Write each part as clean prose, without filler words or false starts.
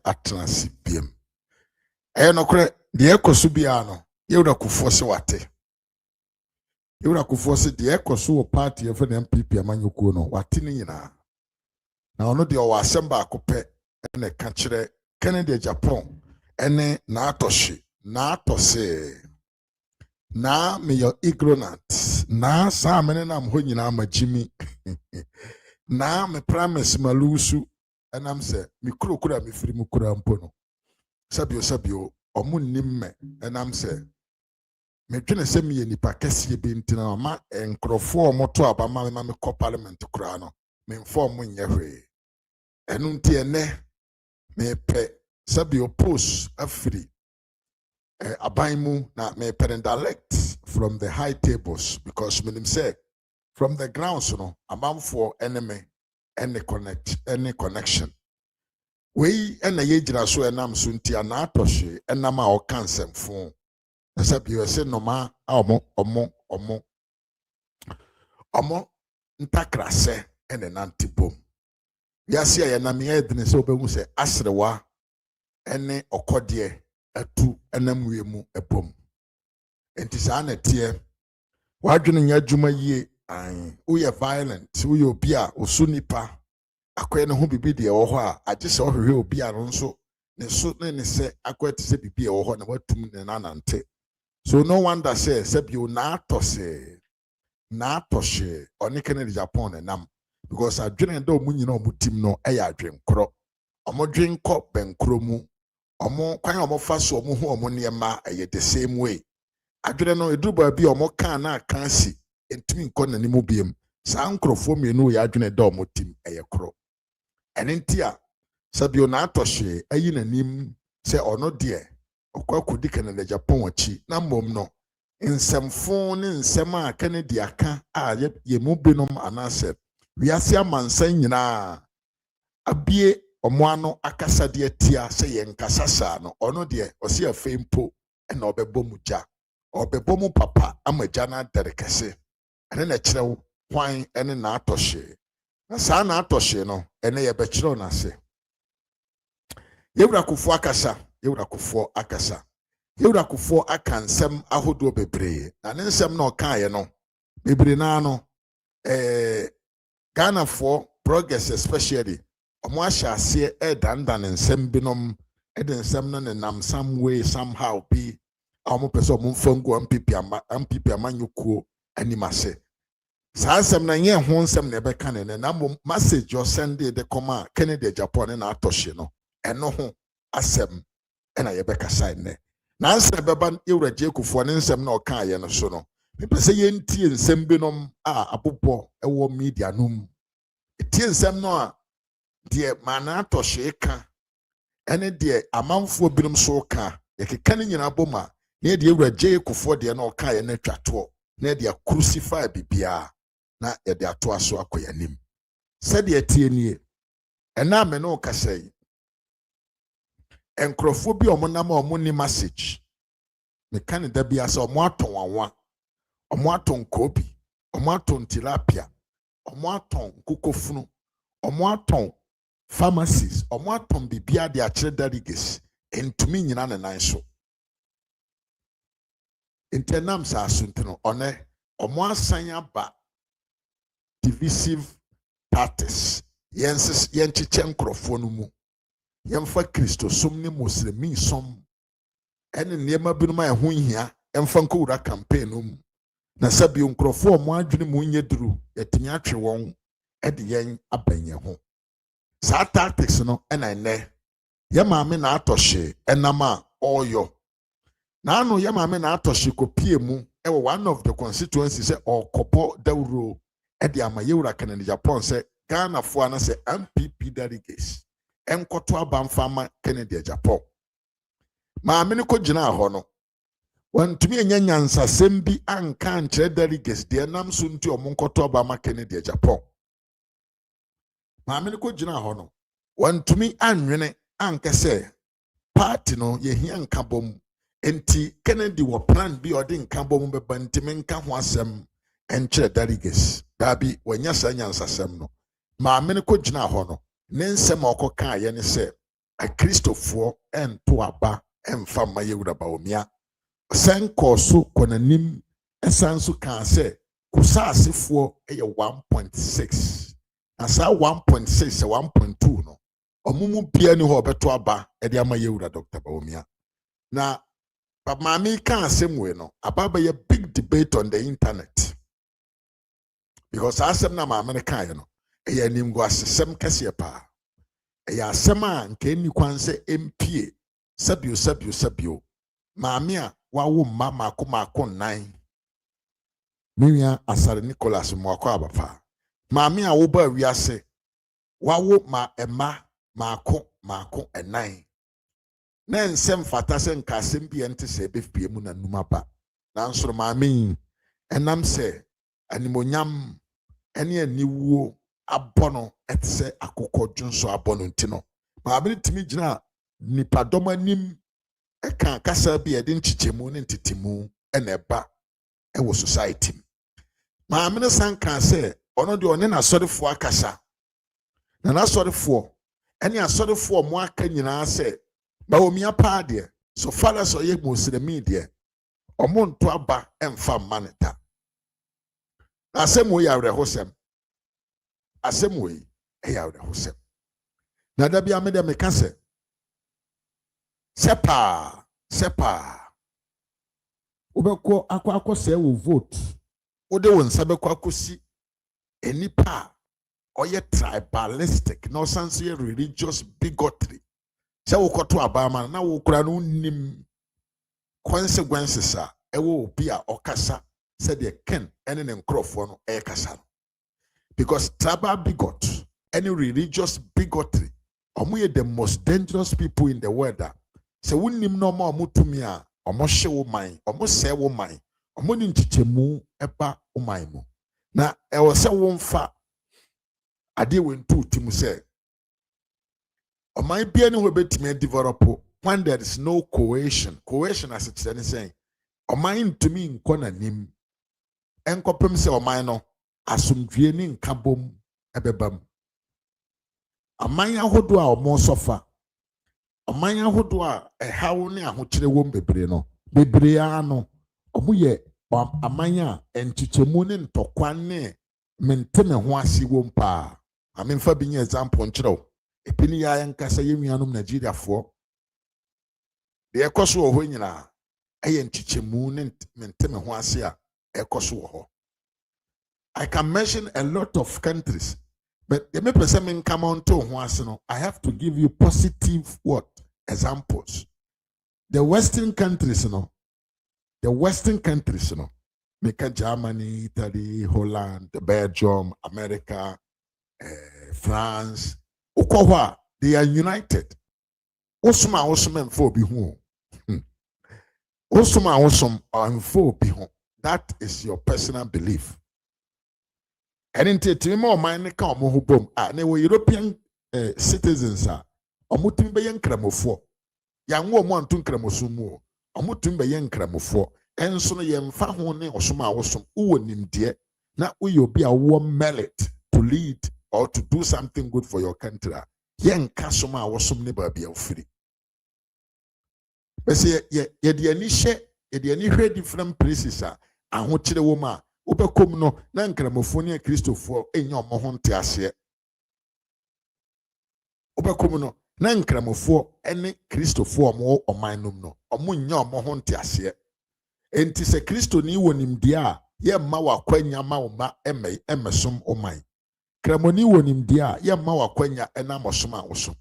atransi biem no kre de ekoso bia no yewura Kuffour se wate yewura Kuffour se de ekoso wo party efe na MPP amanyoko no wate ni nyina na ono de o asem ba akopɛ na ka kire Kennedy agyapong ene na torshie na atose na me your ignorant na sa mene na mho nyina magimi na me promise malusu enam se me kurokura me firi mu kura mpo no sabio omu nimme enam se me dwene se me nipa kese bi ntina ma enkrofo omoto abama me kɔ parliament kura no me inform nyɛ hwe enu nti ene me pe sabio post afiri abaimu na me direct from the high tables because minim say from the grounds no amamfo enemy any connection we ena ye gira so enam so ntia na atɔhye enam a ɔka nsɛmfo sabio se no ma omo ntakrase ene nantibom yasi ya na me edine se obehu se asrewa ene ɔkɔdeɛ atu enam wiemu ebom enti saa na tie wadwene nya adwuma yie an uye violent uye obi a osu nipa akoye ne ho bibi de ɛwɔ hɔ a agye sɛ ɔhwehwɛ obi a no nso ne so ne sɛ akoye te sɛ bibi ɛwɔ hɔ na watum ne nanante so no wonder say sebio na atɔse na atɔhye ɔne Kennedy Agyapong ne nam because adwene da omu nyina omu tim no ɛyɛ adwenkorɔ ɔmo dwenkɔ benkoro mu ɔmo kwan ɔmo fa so ɔmo ho ɔmo nneɛma ɛyɛ the same way adwene no eduba bi ɔmo kan na kan si entumi nkɔ n'anim biem saa nkrofo mienu yɛ adwene da ɔmo tim ɛyɛ korɔ ɛne nti a sabio na atɔhye ayi n'anim sɛ ɔno deɛ ɔkɔ akodi Kennedy Agyapong akyi na mmom no nsɛmfo ne nsɛm a Kennedy aka a yɛ mu binom anasɛ wiase amansan nyinaa abie ɔmo ano akasa de atia sɛ yɛn nkasa saa no ɔno deɛ ɔsi afei mpo ɛna ɔbɛbɔ mu gya ɔbɛbɔ mu papa ama gya na dere kɛse ɛne na kyerɛw hwan ɛne na atɔhye na saa na atɔhye no ɛne yɛbɛkyerɛw na ase yewura Kuffour akasa yewura Kuffour aka nsɛm ahodoɔ bebree na ne nsɛm na ɔkaeɛ no bebree na no Ghana for progress especially ɔmo ahyɛ aseɛ dandan nsɛm binom ɛde nsɛm no ne nam some way somehow bi a ɔmo pɛ sɛ ɔmo mfa ngu MPP amanyɔkuo anim ase saa nsɛm na nyɛ ho nsɛm na ɛbɛka ne na mmom message ɔsɛnde de kɔma Kennedy Agyapong ne na atɔhye no ɛno ho asɛm ɛna yɛbɛkasa nnɛ na nsɛm bɛba yewura Kuffour ne nsɛm na ɔkaeɛ no so no mepɛ sɛ yɛntie nsɛm binom a abobɔ ɛwɔ media no mu etie nsɛm no a deɛ mana atɔhye ka ene deɛ amanfo binom so ka yɛkeka ne nyina bom a na yɛde yewura Kuffour deɛ na ɔka yɛ na twatoɔ na yɛde crucify bibia na yɛde atoa so akɔ yanim sɛdeɛ tie nie ɛna me no kasa yi enkrofo bi ɔmo nam a ɔmo ni message me ka ne da bia sɛ ɔmo atɔn wanwa ɔmo atɔn kobi ɔmo atɔn tilapia ɔmo atɔn kokofunu ɔmo atɔn pharmacies ɔmo atɔn bibia de akyerɛ delegates entumi nyina ne nan so internam sa asuntino ɔne ɔmo asan aba divisive parties yɛnkyekyɛ nkrɔfoɔ no mu yɛmfa kristosom ne muslimi som ɛne nneɛma binom a ɛho nhia ɛmfa nkɔwura campaign no mu na sabio nkrɔfoɔ ɔmo adwene mu nyɛ duru yɛtumi atwe wɔn ɛde yɛn abɛnyɛ ho saa tactics no ɛna ɛnɛ yɛ maame na atɔhye ɛnam a ɔyɔ na ano yɛ maame na atɔhye kopie mu ɛwɔ one of the constituencies sɛ ɔkɔbɔ dawuro ɛde ama yewura Kennedy Agyapong sɛ Ghana foɔ ana sɛ MPP delegates ɛnkɔto abamfa ama Kennedy Agyapong maame ne kɔ gyina hɔ no wantumi enya nyansasɛm bi anka nkyerɛ delegates deɛ nam so nti ɔmo nkɔto abama Kennedy Agyapong maame ne kɔ gyina hɔ no wantumi anwene anka sɛ party no yɛhia nka bom enti Kennedy wɔ plan bi ɔde nka bom bɛba ntimi nka ho asɛm ɛnkyerɛ delegates dabi wanya saa nyansasɛm no maame ne kɔ gyina hɔ no ne nsɛm a ɔkɔ kaa yɛ ne sɛ a Christopher and to aba and fama yewura baomia sen koso konanim esanso kan se kusa asefo eye 1.6 na sa 1.6 1.2 no omumu bia ni ho beto aba e de ama yewura Dr. Baomia na mami kan asem we no ababa ye big debate on the internet because asem na ma American no e ya nim go asem kase pa e ya asem a nke ni kwan se mpie sabio mami a wawo mama ko nan miya asare Nicholas mwako abafa mami a wo ba wiase wawo ma ema mako enan na nsem fata se nkasem bi ente se befie mu na numa ba na nsoro mami enam se animonyam ene aniwuo abono etse akokọ dwonso abono ntino mami timi gina nipadom anim eka kasa bi ede nchichemu ne ntitimu ene eba ewo society mami ne sanka se ono de one na sorefo akasa na sorefo ene asorefo mo aka nyina se Baomia pa de so far as oye muslim de omo nto aba emfa maneta asem we ya rehosem asem we ya rehosem na da bia me de meka se sepa ubeko akwa se wo vote ode won sabekwa akosi enipa oye tribalistic no sense religious bigotry se wo koto abama na wo kura no nim consequences a ewo obi a okasa said the ken ene ne nkrofo no e kasa because tribal bigot any religious bigotry omo the most dangerous people in the world se wonnim no ma omutumi a omo hye wo man omo se wo man omo ni nchichemu eba wo man mu na e wo se wo mfa ade wentu timu se oman bia ne ho betime develop when there is no cohesion as it's saying oman ntumi nkona nim enkopem se oman no asomdwie ni nkabom ebebam aman ahodo a omo sofa aman ahodo a ehawo ne ahokyere wom bebre no bebre ano omo ye aman a enchichemu ne ntokwa ne menteme ho ase wom pa amemfa bi nye example nkyerɛw epini ya yankasa yenuanom Nigeria fo de ekoso wo ho nyina eye nchichemu ne menteme ho ase a ekoso wo ho. I can mention a lot of countries, but the me person come on to ho ase no I have to give you positive what examples. The western countries no make Germany, Italy, Holland, Belgium, America, France, Okowa, they are united. Osuma mfo bi hu. Osuma mfo bi hu. That is your personal belief. And in timi mo man ne ka omo ho bom na we European citizens omo timi be yenkramofo. Ya nwo omo antu nkramoso mu. Omo timi be yenkramofo. Enso no yemfa ho ne osoma uwo nimde na uyo obi a wo merit to lead or to do something good for your country. Yenka soma wosom ne ba bia ofiri. Bese ye de ani hwe different places ahokyere wo ma obekom no na nkramofo ne kristofo enya omo ho nte ase. Obekom no na nkramofo ene kristofo omo omanum no omo nya omo ho nte ase. Enti se kristo ni wonimde a ye ma wakwanya ma wo ma emesom oman. Kramoni wonimde a ye ma wakwanya enamosom awosom.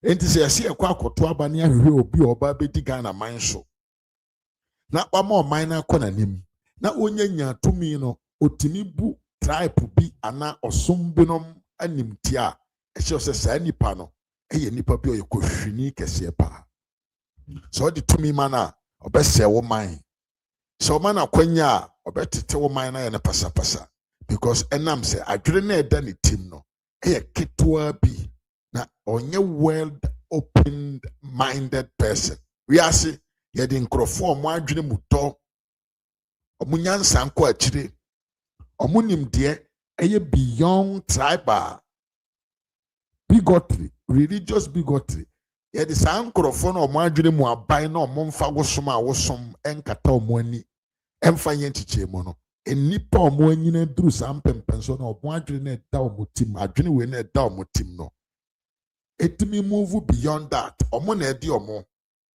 Enti se yesi ekwa akoto aba ne ahwe obi oba bedi Ghana man so. Na wama oman na akọ nanim. Na onyanya tumi no otimi bu tribe bi ana osom binom animti a ehye se sa nipa no eye nipa bi oyekohwini kese pa. So the tumi mana obese wo man. So man akwanya obetete wo man na ye ne pasapasa because enam se adwere na eda ne tim no eye ketwa bi na onye world open minded person. We are say ye de nkrofo omo adwene muto omunyansa nko akire omunimde eye beyond tribal bigotry, religious bigotry. Yet the sankrofon or margin mo abai no monfa wosoma wosom enkata omoni emfa yenchiche mono. Enipa omo nyine duru sampempenso no omo adwene na da omotim adwene we na da omotim no. Etimi move beyond that. Omo na edi omo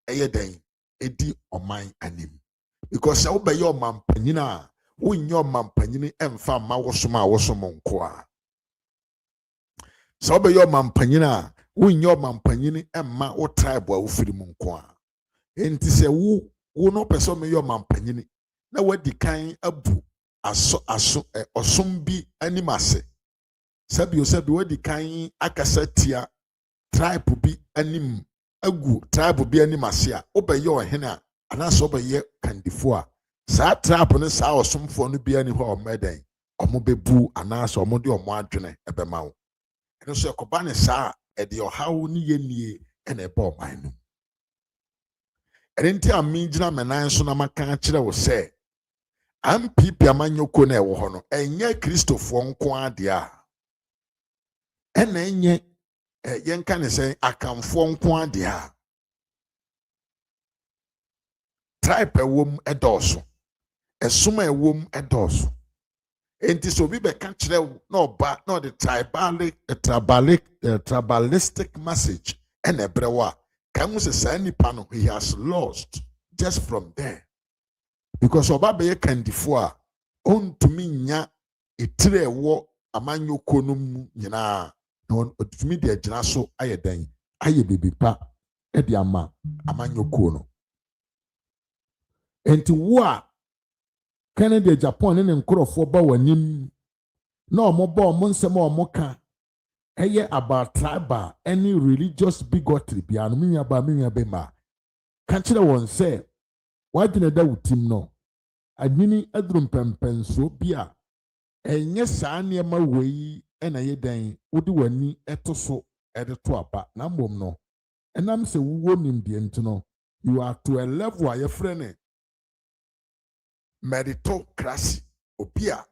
eye den edi oman anim. Because sa obeye omampanyina wonye omampanyini emfa ma wosoma wosom nko a. Sa obeye omampanyina wonye omampanyini emma wo tribe a wo firi mu nko a. Enti se wo no person me omampanyini na wadi kan abu osom bi animase. Sabi wadi kan akasa tia tribe bi anim agu tribe bi animase a obeye ohene a anaso obeye kandifo a sa tribe ne sa osomfo no bi ani ho omeden omobebu anaso omode omo adwene ebema wo eno so ekoba ne sa ede ohawo ni yenie ene eba oman no erenti amigina menan so na maka kire wo se ampipi amanyoko na ewo ho no enye kristofo nko ade a ena enye yenka ne se akamfo nko ade a tribe ewom edoso esuma ewom edoso enti so bi be ka kire na oba na the tribalistic message ena ebrewa kan se sa nipa no he has lost just from there because oba be kandifo a ontumi nya etire ewo amanyoko no mu nyina na otumi de agina so ayeden aye bebipa e de ama amanyoko no enti wo a Canada Japan ne nkorofo ba wanim na omoba omonsem omoka eye about tribal any religious bigotry bia no minya be ma ka kire won se wadine da wutim no adwini adrum pempenso bia enye saa ne ma wei ena yeden wodi wani etoso edeto aba na mbom no enam se wuwo nimde ntino you are to a level a yefrene meritocracy opia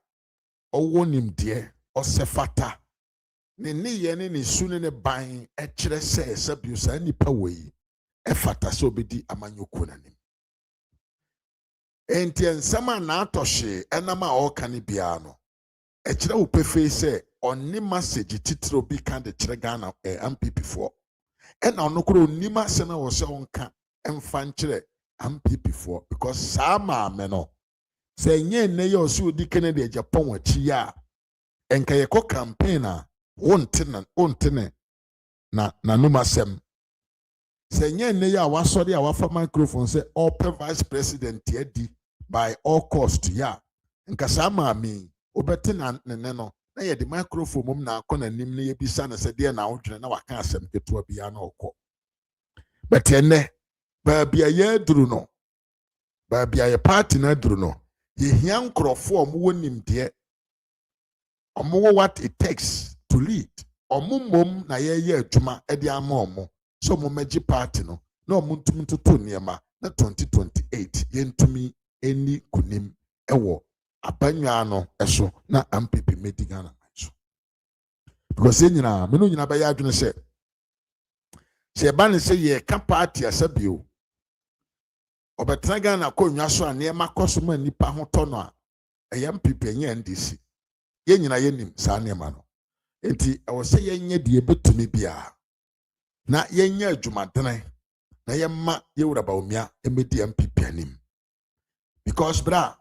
owo nimde osefata ne ye ne sune ne ban ekire se sabio sa nipa wei efata so bedi amanyoko nanim enti ensama na atoshe enama oka ne bia no ekire wo pefe se onni message titiro bi kan de kire Ghana MPP for ena onokoro onni message na wo se onka emfa nkire MPP for because sama me no se nye ne ye osu odi Kennedy Japan wachi ya enka ye ko campaign a wontene na numasem se nye ne ye a wasori a wafa microphone se all vice president edi by all cost ya nka sama mi obeti na ne no na ye di microphone mum na akọ na nim ne ye bisa na se de na wodwene na waka asem ketua bia na okọ but enne ba bia ye duru no ba bia ye party na duru no ye hia nkrofo omo nimde omo what it takes to lead omo mom na ye adwuma e de ama omo so omo magi party no na omo ntumi toto niema na 2028 ye ntumi eni kunim ewo abanwa no eso na MPP medigana so because enyina me no nyina ba ya adwene se ba ne se ye ka party asabio obetraga na konwa so ane makoso ma nipa ho tono a MPP enye NDC ye nyina ye nim sa ne ma no enti e wo se ye nye de betumi bia na ye nya adwumadene na ye ma ye wura ba omia emedi MPP anim because bra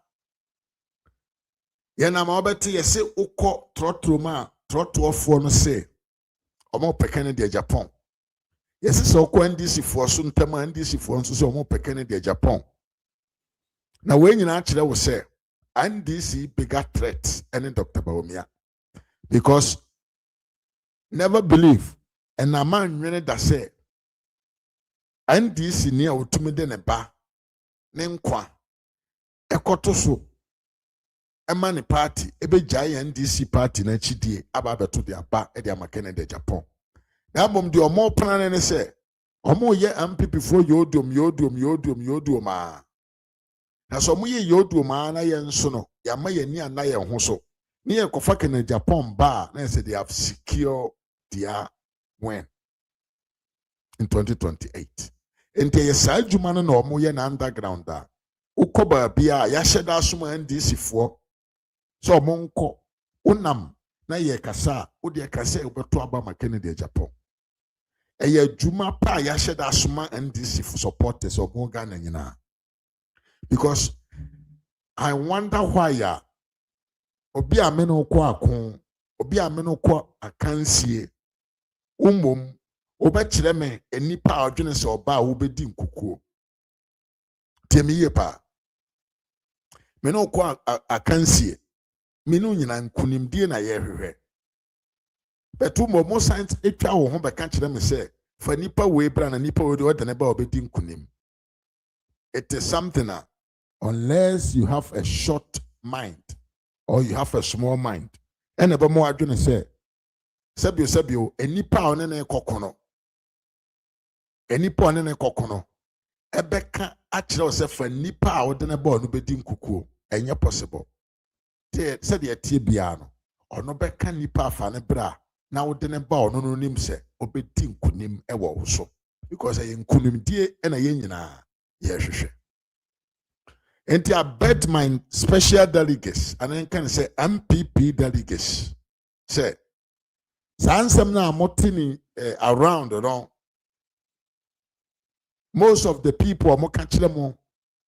ye na ma obeti ye se ukọ trotroma trotrofo no se omo pekane de Japan yes so ko NDC for so ntama NDC for so omo pekane de Japan na we nyina akire wo se NDC bigger threat any Dr. Bawumia because never believe and a man really that say NDC near utumi de ne ba ne nkwa ekoto so emani party ebe jai NDC party na chidie aba beto de aba e de amakene de Japan na bom de omo plan ne se omo ye MPP for yodum a na so mo ye yodum a na ye nso no ya ma ye ni ana ye ho so ne ye kofa kene Japan ba na say they have secure their when? In 2028. Enti ye sa adwuma no na omo ye na underground da. Ukoba bia ya hyeda asoma NDC fo. So omo nko unam na ye kasa, wo de kasa ubeto aba ma Kennedy Japan. Eye adwuma pa ya hyeda asoma NDC for supporters omo Ghana nyina. Because I wonder why ya obi ameno kwa akon, obi ameno kwa akansie. Obekire me enipa adwene se oba a wobedi nkukuo. Temiye pa. Me no kwa akansie. Me no nyina nkunimdie na ye hwehwe. Betu mo science etwa wo ho beka kire me se fa nipa we bra na nipa we de ne ba obedi nkunim. It is something unless you have a short mind or you have a small mind. And ebe mo adwene se sabio enipa one na ekokono. Enipa one na ekokono. Ebeka akire o se fa nipa a wode ne ba no bedi nkukuo. Enye possible. Said the tie bia no ono beka nipa afa ne bra na wode ne ba ono no nim se obedi nkunim ewo wo so because ye nkunim die na ye nyina ye hwehwe. Enti I bet my special delegates and then can say MPP delegates say sansam na motini around most of the people mo ka kire mo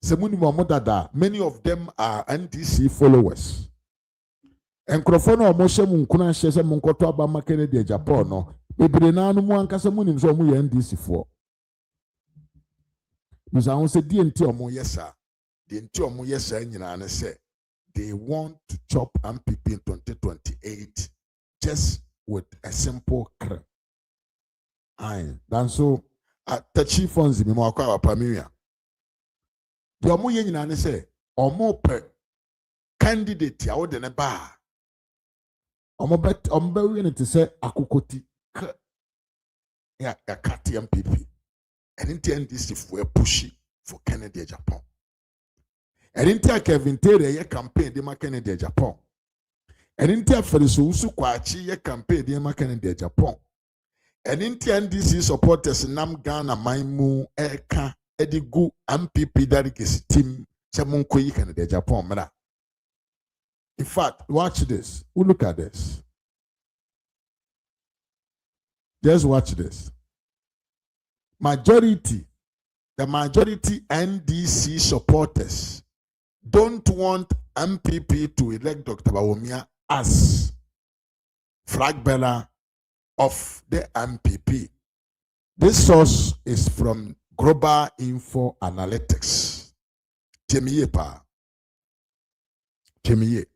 se muni mo dada, many of them are NDC followers. Enkrofo na omo hye mu nkuna hye se mu nkoto aba ma Kennedy Japan no bebre na anu mu ankasa mu nim so omo ye NDC fo. Musa won se die nti omo yesa, die nti omo yesa nyina ne se they want to chop MPP in 2028 just with a simple cry. Aye, dan so the chief funds mi mo akwa apamia. The omo ye nyina ne se omo pe candidate ya wo de ne ba. Omo be we to say akukoti ya kati MPP. And into NDC for a pushy for Kennedy Japan. And into a Kevin Taylor ye campaign de ma Kennedy Japan. And into a Felisu Kwachi ye campaign de ma Kennedy Japan. And into NDC supporters Nam Ghana Maimu Eka Edigu MPP delegates team Chamunko yi Kennedy Japan mera. In fact, watch this. We'll look at this. Just watch this. The majority NDC supporters don't want MPP to elect Dr. Bawumia as flag bearer of the MPP. This source is from Global Info Analytics. Temiye pa. Temiye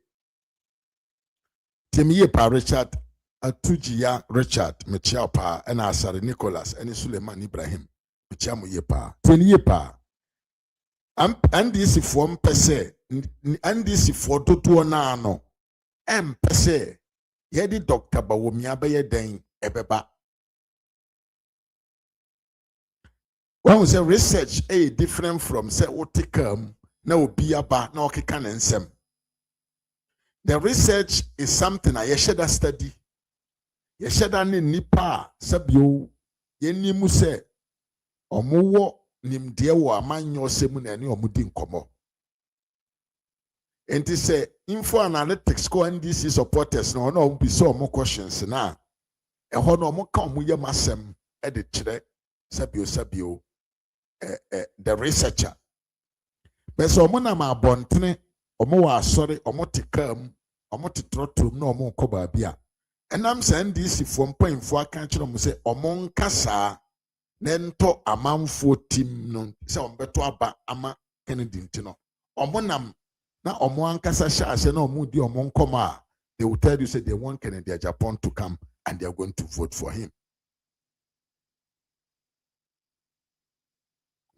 pa Richard Atujia Richard Michel pa and Asari Nicholas and Suleiman Ibrahim Michel Muyepa. Teniye pa. NDC for mpese NDC for tutu na no. Mpese yedi Dr. Bawumia be den ebeba. When we say research different from say otikam na obi aba na okeka na nsem. The research is something I should study. You should nipa sabio yenimu se omuwo nimdie wo amanyo semu na ni omudi nkomo. Enti say info analytics ko NDC supporters no na obi so omo questions na eho no omo ka omo ye masem e de kire sabio the researcher. But omo na ma bontene omo wa asori omo tikam omo titrotum na omo ko ba bia. Enam sa NDC for mpanyimfo aka kire omo se omo nkasa na nto amanfo tim no se omo beto aba ama Kennedy ntino. Omo nam na omo ankasa sha na omo di omo nkoma, they will tell you say they want Kennedy Japan to come and they are going to vote for him.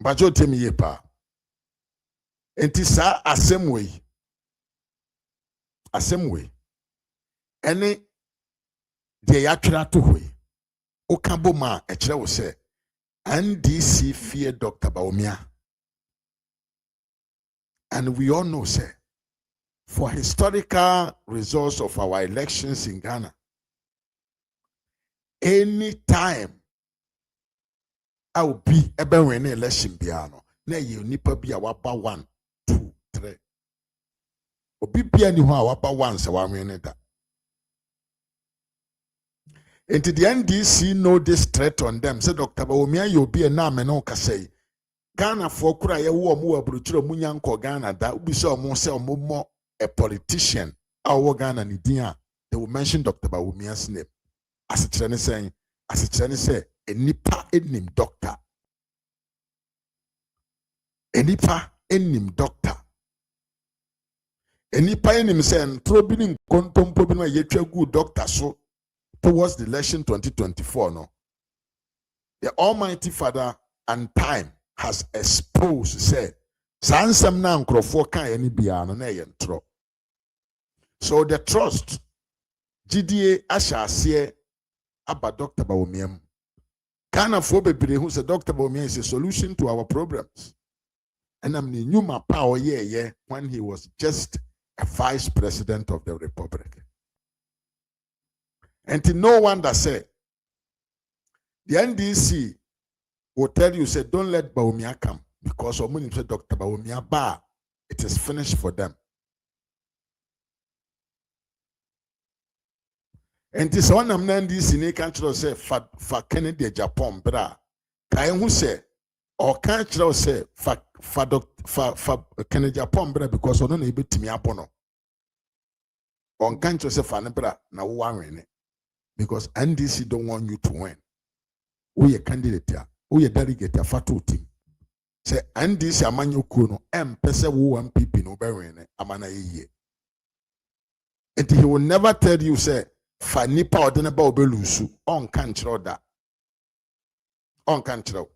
Bajo temi yepa. Enti sa assembly ene de yatwera to hoy okabo ma e kire wo se NDC fear Dr. Bawumia, and we all know say for historical results of our elections in Ghana, anytime I will be ebe when election biano na ye nipa bi a waba 1 2 3 obi bia ni ho a waba 1 se wa win da. Into the NDC know this threat on them. Say Dr. Bawumia you be a name no kasei. Ghana for kura ye wo mu abruchiro mu nyanko Ghana da ubi so mo say mo a politician our Ghana ni dia. They will mention Dr. Bawumia's name. As a Chinese saying, a nipa enim doctor. A nipa enim doctor. A nipa enim saying, troubling contemplating a yetwe good doctor so towards the election 2024. No, the Almighty Father and time has exposed, say, Sansam na nkrofo kan any biano na yentro. So the trust GDA asha about Dr. Bawumia. Ghana for bebre who said Dr. Bawumia is a solution to our problems. And I'm the new power yeah when he was just a vice president of the republic. And to no one that said the NDC will tell you, say, don't let Bawumia come because when said Dr. Bawumia bar, it is finished for them. And this one I'm NDC in country say for Kennedy Japan, bra. Can who say or country say for Kennedy Japan, bra because on able to me upon on country say for bra na one because NDC don't want you to win. We a candidate here. We a delegate a fatu team. Say NDC amanyo kuno pese wo MPP no be win amana ye. And he will never tell you say fa nipa odene ba obelusu on kan kire da. On kan kire.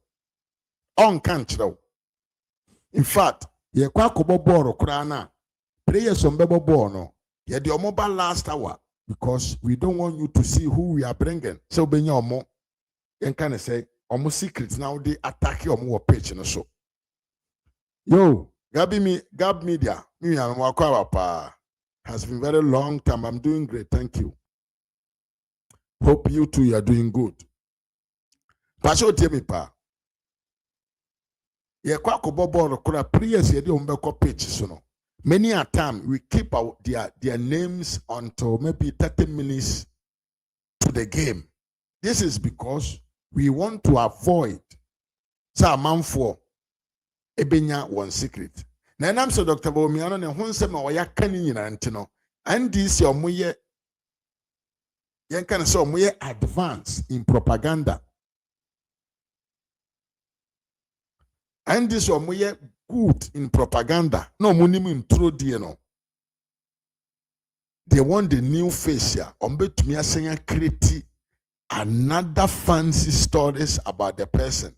In fact, ye kwa kobo ball kra na players on bebo ball no. Ye the mobile last hour because we don't want you to see who we are bringing. So benya omo yen kan say omo secrets now they attack you omo page no so. Yo, Gab Media, me and Wakwa pa has been very long time. I'm doing great, thank you. Hope you too are doing good. Pasho tell me pa. Ye kwa kobo ball kura prayers ye di umbeko page so no. Many a time we keep out their names until maybe 30 minutes to the game. This is because we want to avoid sa man for ebenya one secret. Na nam so Dr. Bawumia no ne ho nsem na oya kan nyina ntino. And this omoye yen kan say omoye advance in propaganda. And this omoye good in propaganda. No munim intro die no. They want the new face here. Ombetumi asenya create another fancy stories about the person.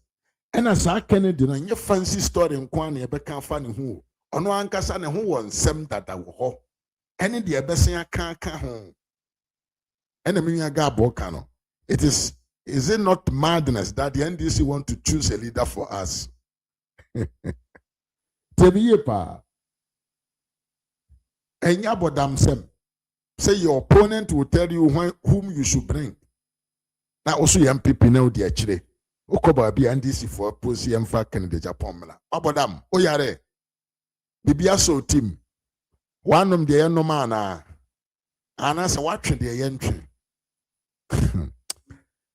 And as I can do na fancy story nkwa na ebeka fa ne ho. Ono ankasa ne ho won sem dada wo ho. Ene de ebesenya kan ho. Ene minya ga boka no. Is it not madness that the NDC want to choose a leader for us? Tebiye pa. Enya bodam sem. Say your opponent will tell you whom you should bring. Now also MPP now the actually. Okoba bi NDC for posi emfa Kennedy Japan mla. Abodam oyare. Bibia so team. One of the no man and as watching the entry.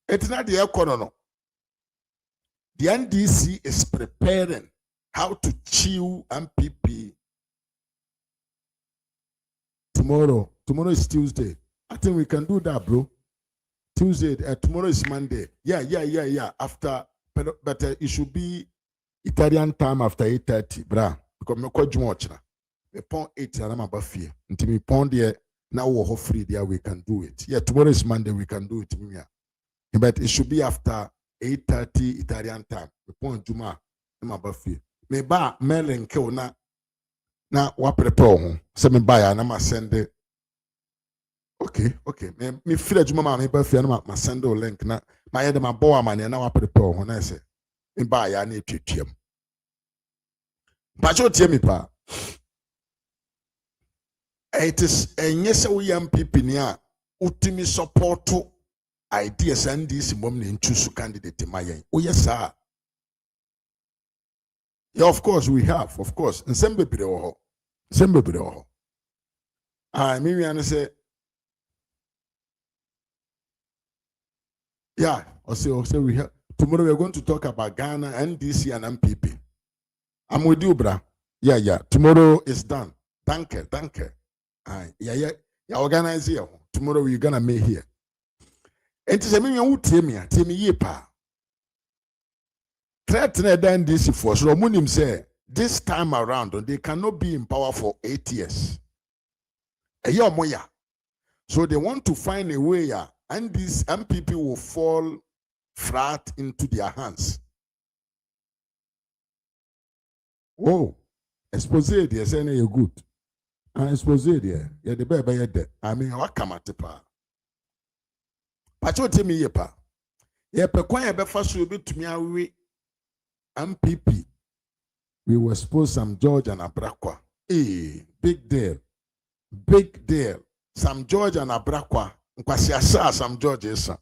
It's not the economy. The NDC is preparing how to chew MPP tomorrow. Tomorrow is Tuesday. I think we can do that, bro. Tuesday, tomorrow is Monday. Yeah. After, but it should be Italian time after 8:30, brah. Because me kwa jumochna. Me pon 8 and I'm about fear. Until me pon there, now we're free there, we can do it. Yeah, tomorrow is Monday, we can do it. But it should be after 8:30 Italian time. Me pon juma, I'm about fear. Me ba mailing ke na wa prepare ho. Se me ba ya na ma send it. Okay. Me feel juma me ba fear na ma send the link na ma ye de ma bo amane na wa prepare ho na say. Me ba ya na etwetwem. But you tell me pa. It is a yes we MPP nia ultimate support ideas and this mom in choose candidate in my oh yes sir. Yeah, of course we have, of course. And some baby I mean say yeah, or say we have tomorrow we're going to talk about Ghana, NDC and MPP. I'm with you, brah. Yeah. Tomorrow is done. Thank you. Yeah, organize here. Tomorrow we're gonna meet here. And to say me who tell me ye pa. Threaten than this for so Munim say this time around they cannot be in power for 8 years. A year moya. So they want to find a way, and these MPP will fall flat into their hands. Oh, expose there, saying you're good. And expose there, you're the baby, you're dead. I mean, what come at the pa? But you tell me, ye pa. Ye pe kwa ye be first will be to me awi MPP. We will expose some George and Abrakwa. Hey, big deal. Some George and Abrakwa. Nkwasi asa some George esa.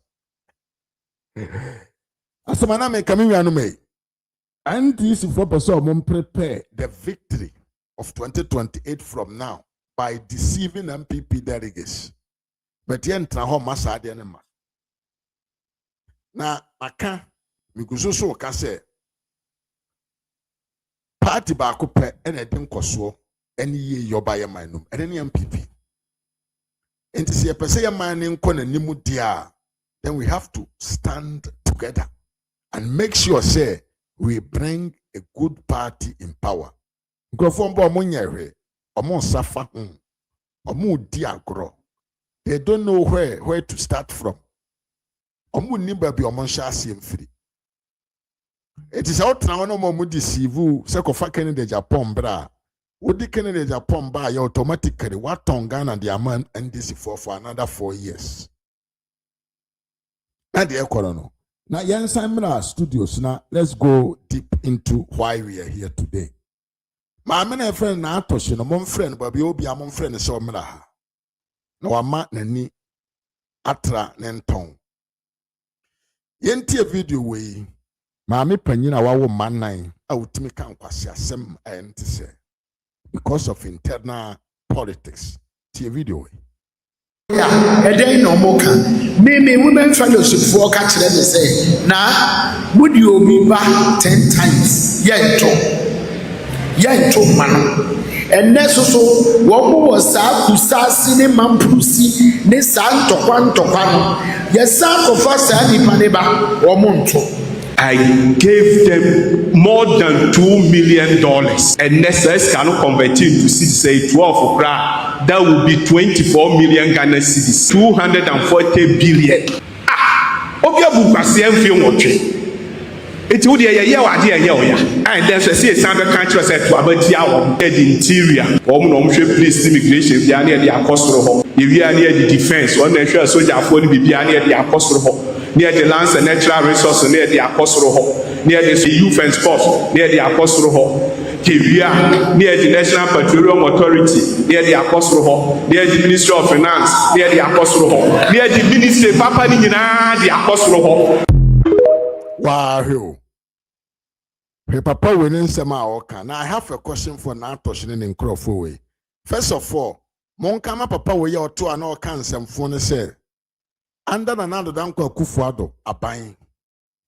Asamana me kami anu me. And this for person prepare the victory of 2028 from now by deceiving MPP delegates. But yen traho masa ade ne ma. Na aka migusoso ka say party ba ko pe ene dem koso ene ye yoba ye manum ene ne MPP. And see a person man in nimu dia, then we have to stand together and make sure say we bring a good party in power. They don't know where to start from. It is out now no more deceive second de Japan bra. Would the Canada Japan buy automatically what Tongan and the amount and this for another 4 years? Now the economy. Now Yan Simon studios now let's go deep into why we are here today. My main friend na Toshi no mon friend but be obi amon friend so mra. No ama nani atra nenton. Yenti a video we maame panyin a wawo manan a utimi kan kwase asem enti say because of internal politics. See video. Yeah, and then no more can. Maybe women fellowship for catch them say, nah, would you be back 10 times? Yento man. And that's also what was Kusasi, Mampusi, Nissan Tokwan. Yes, son of us, and Ipaneba or Monto. I gave them more than $2 million. And next cannot convert into cities, say 12 rand. That would be 24 million Ghana cedis, 240 billion. Obia bukasi emfe nwotwe. Eti wodi ye wade ye oya. And then say some country say to abati awon the interior. Omo no hwe police immigration bia na ye akosoro ho. Ye wi na ye defense, on na hwe soldier for ni bia na ye akosoro ho. Near the lands and natural resources near the Akosoro, near the youth and sports near the Akosoro, near the National Petroleum Authority near the Akosoro, near the Ministry of Finance near the Akosoro, near the Ministry of Papa Nina the Akosoro. Wow, hey, Papa winning some oka. Now I have a question for Natoshin in Kuffour. First of all, Monkama Papa we or two and all cancer phone say. Under another danko Kuffour abain.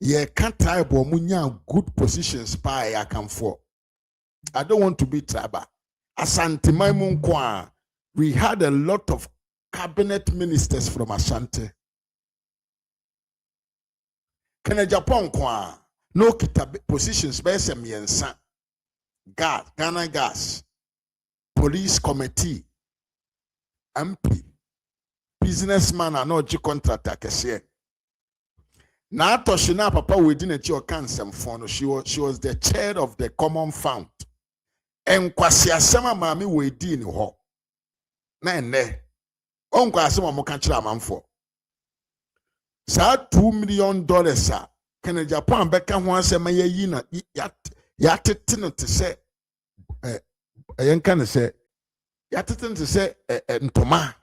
Ye can't type or munya good positions by I can for. I don't want to be tribal. Asante Maimun Kwa. We had a lot of cabinet ministers from Asante. Kene Japan Kwa. No kita positions by some yensa. Ghana Gas. Police Committee. MP. Businessman and no G contractor kese. Na Toshina Papa within a Geo Cancer Fund. She was the chair of the Common Fund. And kwasi asema mami wedi ni ho. Na ene. Onko asema mo kanchira manfo. Sa $2 million sa. Kene Japan beka ho asema yayi na yatete no te se yenka ne se yatete no te se ntoma.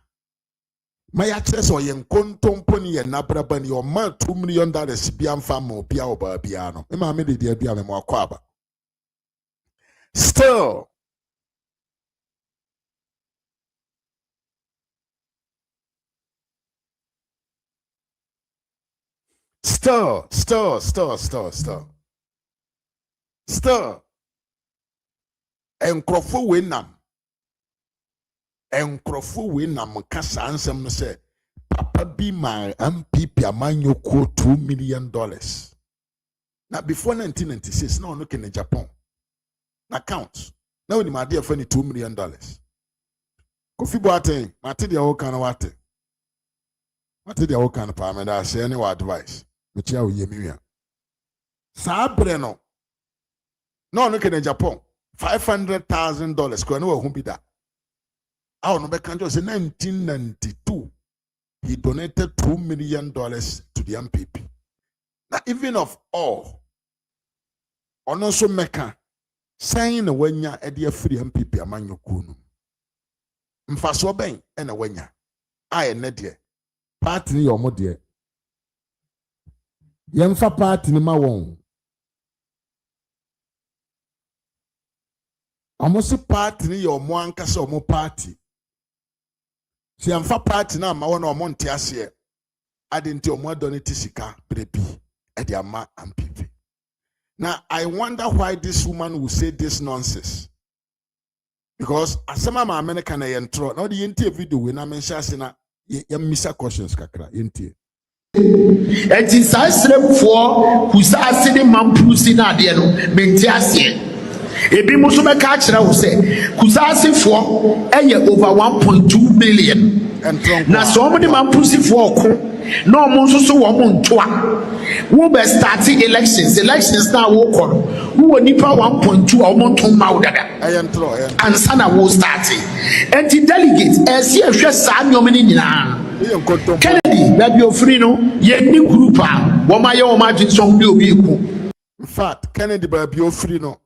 Maya chess or yen contompony and nabrabani or man $2 million biam famo pia or piano. Emma made the idea of more quaba. Still, Encrofu winam kasa ansem no say papa be my MPP amanyo ko $2 million. Now before 1996, no look in Japan. Now count. Now when my dear friend $2 million. Kuffour boate, mate dia wo kan wate. Mate dia wo kan pa me da say any advice. Me chia wo yemi. Sa bre no. No look in Japan. $500,000 ko no ho bi da. Our number country was in 1992. He donated $2 million to the MPP. Now, even of all, on also meka saying when ya a free MPP among your kunu. Mfaso ben and a wenya. I nedia. Party your modia. Yemfa party ni mawon. Amosi party ni your mwankasa omo party. Si amfa party na ma wona omo nte ase adenti omo donate sika brebi e dia ma MPP. Now I wonder why this woman will say this nonsense. Because asema ma America na yentro na the yenti video we na mention ase na misa questions kakra yenti. Enti sa sremfo kusase de mampusi na de no menti ase. Ebi muso be ka kire wo se kusasefo eye over 1.2 billion na so mo de mampusifo ko na o mo so wo mo ntoa wo be start elections na wo ko wo nipa 1.2 o mo nton ma wo dada ansa na wo start enti delegate esi ehwe sa nyom ni nyina Kennedy baby ofri no ye ni group a wo ma ye wo ma jinson bi obi ku. In fact Kennedy baby ofri no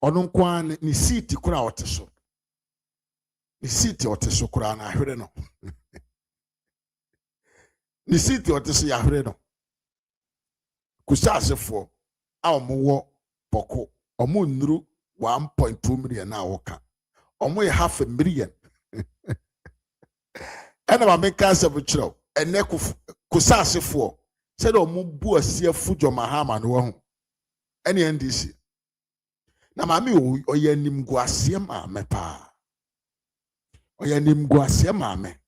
ono kwa ni seat kura oteso ni seat oteso kura na ahwere no ni seat oteso ya ahwere no kusasefo a omo poko omo nuru 1.2 million na woka omo ye $500,000 ena ma meka se buchiro ene kusasefo se do omo bu asiafu jomahama no ho ene NDC na mami oyanim guasie maame pa oyanim guasie maame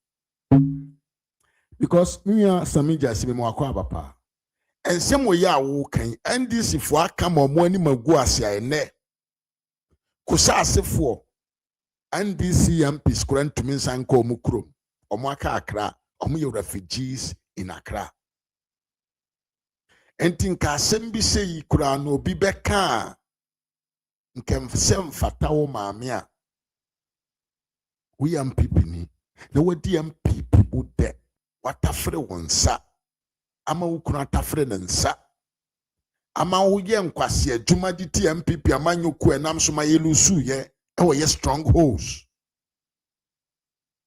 because nya samija sibe mo akwa papa ensem oya wo kan NDC fo aka ma mo ani maguasie ene kusasefo NDC MPs kuran tumi nsan ko mu krom omo aka Accra omo ye refugees in Accra entinka sembi sei kura no obi beka nkem sem fatawo maame a we MPP ni na wadi MPP bude watafre wonsa ama wukuna tafre nsa ama woye nkwase adwuma di ti MPP amanyoku enam so ma yelusu ye e wo ye strongholds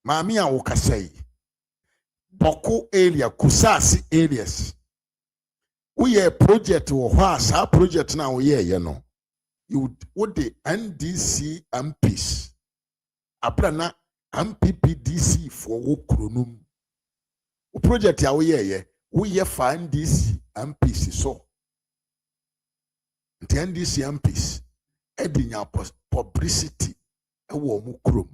maame a wokasai boko area kusasi areas we project wo ho asa project na wo ye no you would the NDC MPs abrana MPP DC for wokronum o project ya we ye fa NDC MPs so the NDC MPs edinya publicity e wo mu krom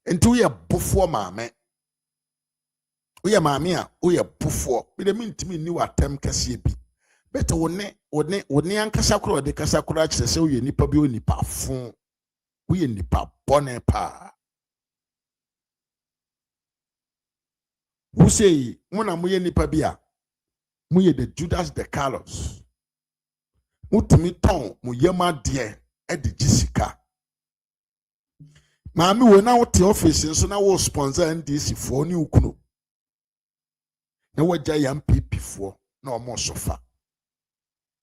enti we bufo maame we maame a we bufo bi de mintimi ni watem kase bi beta wone ankasa kro de kasa kro a kire se we nipa bi onipa fon we nipa bone pa who say muna moye nipa bi a moye the Judas the Carlos mutumi ton mo yema de e de gisika maami wo na wo te office nso na wo sponsor NDC fo ni ukuno na wagya yam MPP fo na omo sofa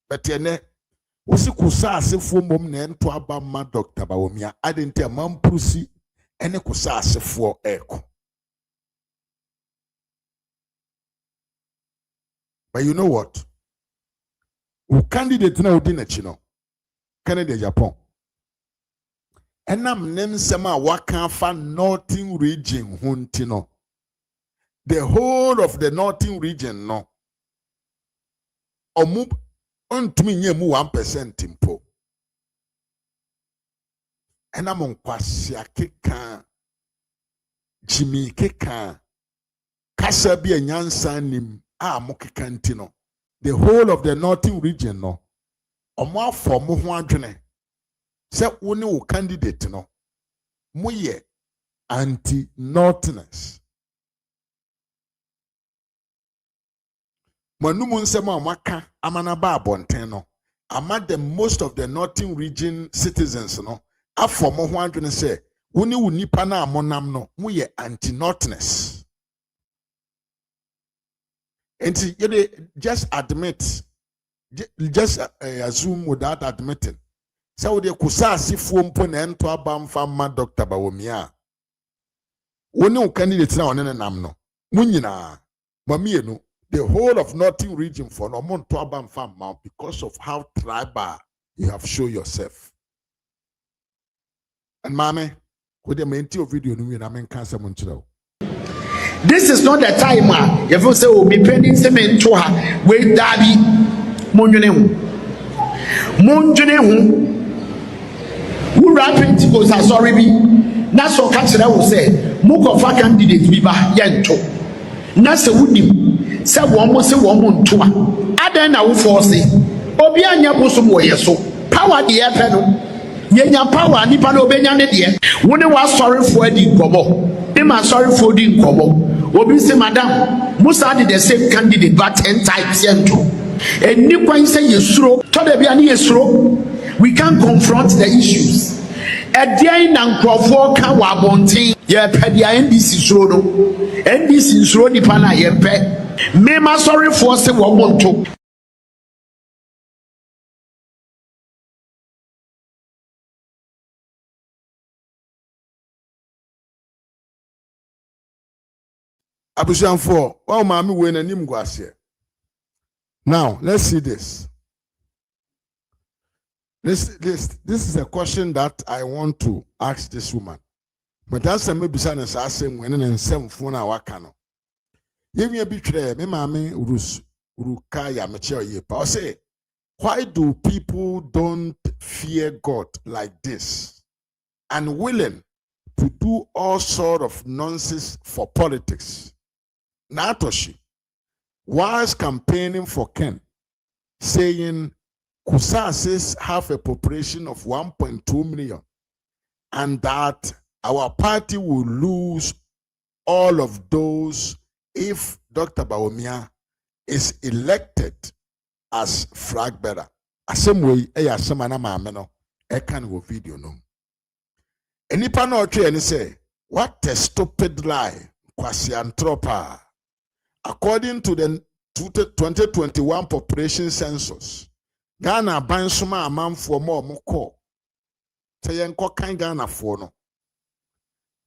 betene wosi kusa asefo mom na ento aba ma Dr. Bawumia adenti amampusi ene kusasefo eko. But you know what? Who candidate na odi na chino? Canada Japan. Enam nem sema waka fa northern region huntino. The whole of the northern region no. Omu ontumi nye mu 1% impo. Enam nkwasya keka Jimmy keka kasa bi enyansa nim a mo keka ntino. The whole of the northern region no. Omo afọ mo ho adwene. Se woni wo candidate no. Mo ye anti-northness. Manumu nsema amaka amanaba abonten no. Ama the most of the northern region citizens no. Afọ mo ho adwene se woni wo nipa na amonam no. Mo ye anti-northness. And you just admit, just assume without admitting. So the kusasi fompo na ento abamfa ma Dr. Bawumia. Woni candidate na onene nam no. Munyina mamienu the whole of northern region for no monto abamfa ma because of how tribal you have shown yourself. And mame, could you maintain video no na men cancer munchiro. This is not the time you will say will be pending cement to her with daddy Monjune who rapping to go sorry be that's what catch that will say Mukofa candidate be by yento Nasa Woodim said one more say 1 month to Ada na wo force Obianya bosom wo yeso power the pedal yenya power nipa no obenya ne de woni was sorry for di nkomo dem sorry for di nkomo Obi say, Madam, Musa did the same candidate but 10 times yento. And Nikwan say yesro, Todebiani yesro, we can confront the issues. A day nan Kuffour can wabonti, ye pedia NDC srodo, NDC srodi pana yepe. Mema sorry for say wabonto. Abusian for mami we nanim gwase. Now let's see this. This is a question that I want to ask this woman. But that's a maybe son as I say when in some phone our cano. Give me a betray, me mami urukaya mature ye. I say, why do people don't fear God like this and willing to do all sort of nonsense for politics? Natoshi was campaigning for Ken, saying Kusasis have a population of 1.2 million and that our party will lose all of those if Dr. Bawumia is elected as flag bearer. Same way, semana mameno, can go video no. Any panel and say, what a stupid lie, Kwasiantropa. According to the 2021 population census, Ghana bansuma amam for more moko. Sayenko kan Ghana for no.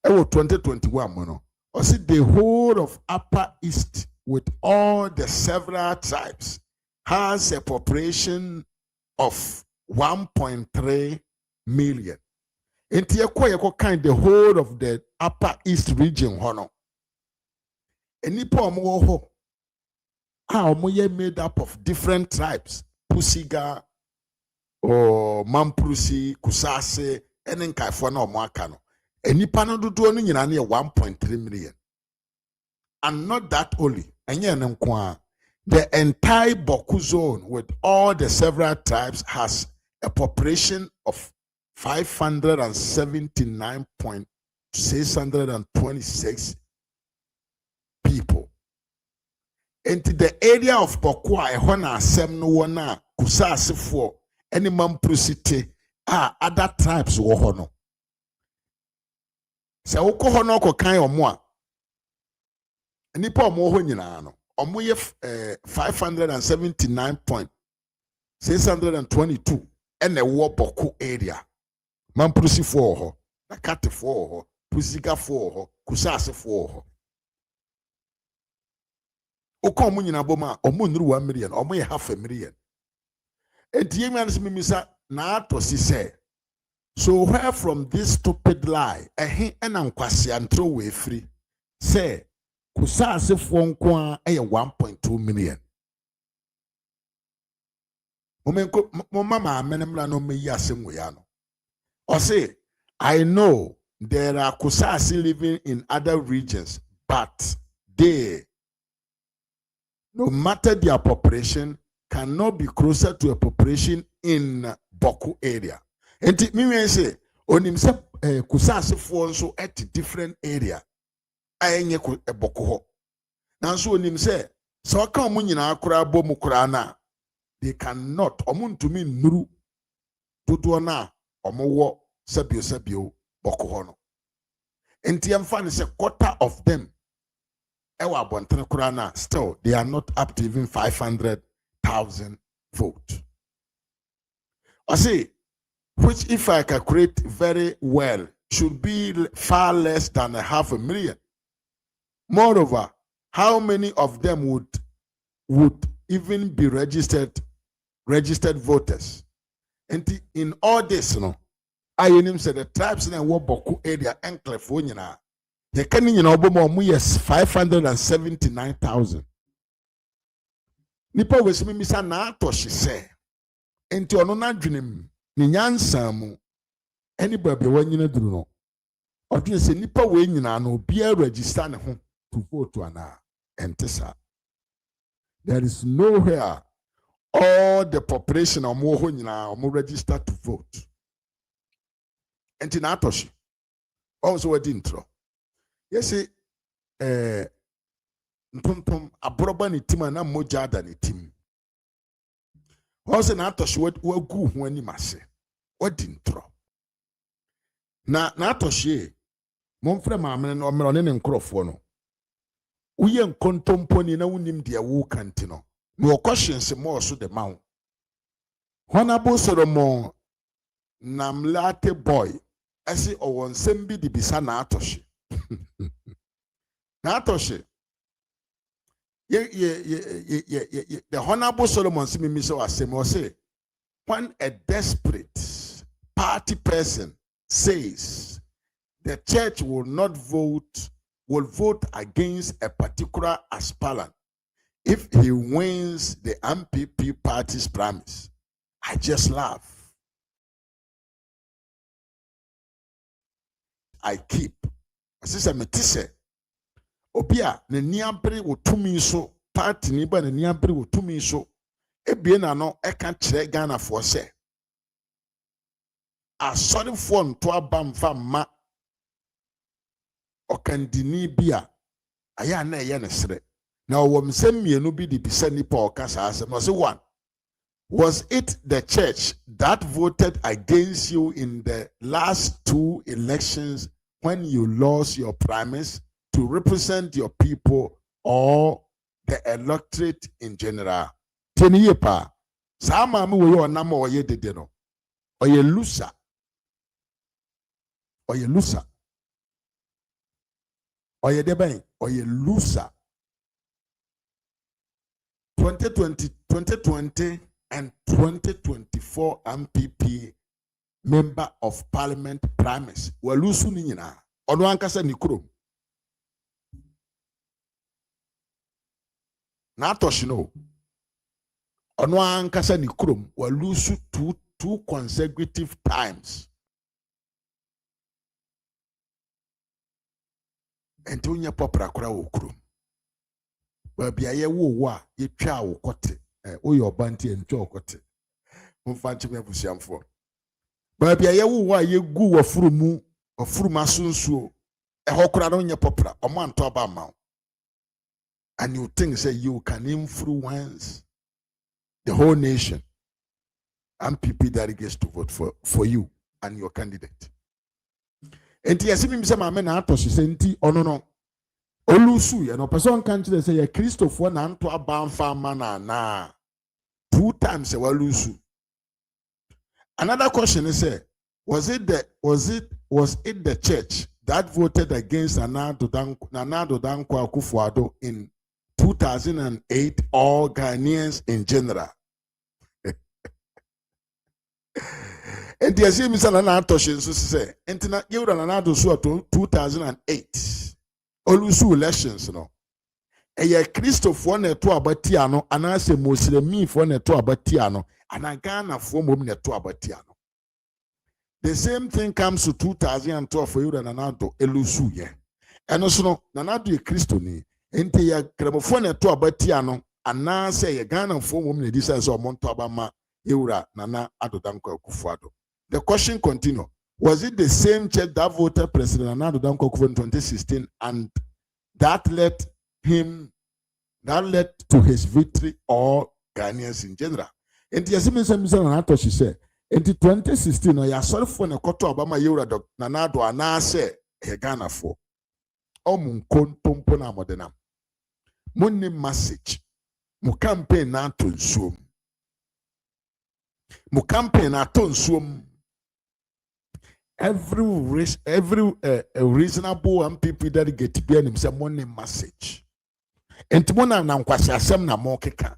Ewo 2021 mono. Or see the whole of Upper East with all the several tribes has a population of 1.3 million. Enti yeko kind the whole of the Upper East region hono. Enipa omo ho omo ye made up of different tribes. Pusiga or Mamprusi, Kusase, and Kuffour na omo aka no. Enipa no dodo no nyina na 1.3 million. And not that only. The entire Boku zone with all the several tribes has a population of 579.626 people. Into the area of Bokwa, Ehona Sem no wana Kusase for any Mamprusi other tribes wohono. Se woko hono ko kan omo nipa omo ho nyina no omo ye 579.622 ene wo Boko area Mamprusi for ho na Kate for ho Pusika for kusase for Oko mu nyina boma omo nuru 1 million, omo ye half a million. Enti yemian mimisa na atosi say. So where from this stupid lie, ena nkwasi antro we free, say kusase for nko a 1.2 million. Mama menemla no me yasem we ano. Or say, I know there are kusasi living in other regions, but they, no matter their population, cannot be closer to a population in Boku area. And it means say, onim se kusasi for so at different area. Ayenye Boku ho. Nanso onim se, so aka mu nyina akura bo mu kura na, they cannot omuntumi nuru dodo na omowo sabio Boku ho no. Enti emfa ne se quarter of them ewa bontene kura na, still they are not up to even 500,000 votes. I say, which if I calculate very well, should be far less than 500,000. Moreover, how many of them would even be registered voters? And in all this, I said the tribes in the Boku area enclave for nyina. Ye kani nyina obomo mu yes 579,000. Nipa wesimi misa na torshie say. Enti ono na dwenem ni nyansa mu eni baby wanyina duru no. Odwe se nipa we nyina no bia register ne ho to vote ana entesa. There is nowhere all the population omo ho nyina omo register to vote. Enti na torshie. Also we intro. Yes, ntontom abroba ne tim na moja da ne tim. Also na torshie wagu ho ani mase. Wadi ntro. Na torshie momfre maamene no omero ne nkrofo no. Uye nkontompo ni na wunim de wo kanti no. No question se mo so de mawo. Honorable Solomon Namlate boy asi owon sembi di bisa na torshie. Na torshie. The Honorable Solomon Simimiso Asemo say, when a desperate party person says the church will vote against a particular aspirant if he wins the MPP party's promise, I just laugh. I keep. Asisa metise. Obia ne niabre wotumi so party ni ba ne niabre wotumi so ebie na no eka kire Ghana for se asori fo nto aba mfa ma okandini bia aya na eye ne sere na owom semienu bi di bisa nipa okasa asem no se one, was it the church that voted against you in the last 2 elections when you lost your promise to represent your people or the electorate in general? Teniye pa, sa mama we yo na mo ye dede no. Oye lusa. Oye lusa. Oye deben, oye lusa. 2020 and 2024 MPP member of parliament promise. Wa lusu ni nyina. Ono ankasa ni krom. Na torshie no. Ono ankasa ni krom wa lusu two consecutive times. Enti unya popra kura wo krom. Wa bia ye wo wa ye twa wo kote. Oye obanti entwa kote. Mfanchi me busiamfo. Ba bia ye wo wa ye gu wa furumu asunsuo. Hokura no nya popra. Omo anto aba ma. And you think say you can influence the whole nation and people delegates to vote for you and your candidate. Enti yasimi mse mame na atoshi se nti ono no olusu ye no person kan chile say ye Christopher na anto abanfa mana na 2 times e walusu. Another question is say was it the church that voted against Nana Dankwa Kuffour in 2008 or Ghanaians in general. And the same is Nana Toshin say, and you Nana do so 2008. Olusu elections no. Eye Christopher ne to abatiano anase Muslimi for ne to abatiano anagana for mom ne to abatiano. The same thing comes to 2012 for you and Nanado Elusu ye. And also no Nanado ye Christo ni ente ya kremofo ne to abatiano anase ye Ghana for mom ne disa so monto abama Eura Nana Adodanko Kuffour. The question continue. Was it the same church that voted President Nana Adodanko Kuffour in 2016 and that led to his victory or Ghanaians in general? And the Asimin she said, in 2016, I saw for a quarter of Obama Eura Nanado Anase Ghana for Omunkon Tompona Modena. Money message. Mu campaign na tonsum. Mu campaign na tonsum. Every reasonable and people that get to be some money message. And tomorrow na nkwasi asem na mo keka.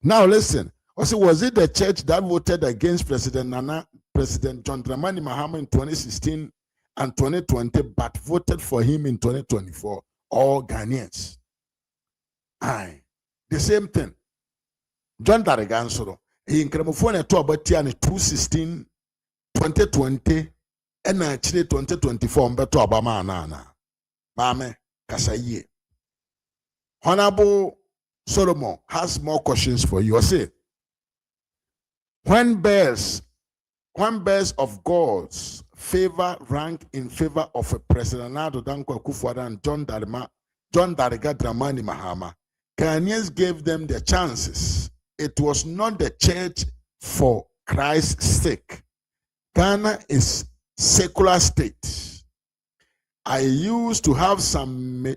Now listen. Also, was it the church that voted against President John Dramani Mahama in 2016 and 2020, but voted for him in 2024? All Ghanaians. Aye. The same thing. John Darigansoro. He incremented to about 2016, 2020, and actually 2024. Mbeto Obama anana. Mame Kasaye. Honorable Solomon has more questions for you. I say, when bears of God's favor rank in favor of a President Adodanko Kuffour and John Dariga Dramani Mahama, Ghanaians gave them the chances. It was not the church for Christ's sake. Ghana is secular state. I used to have some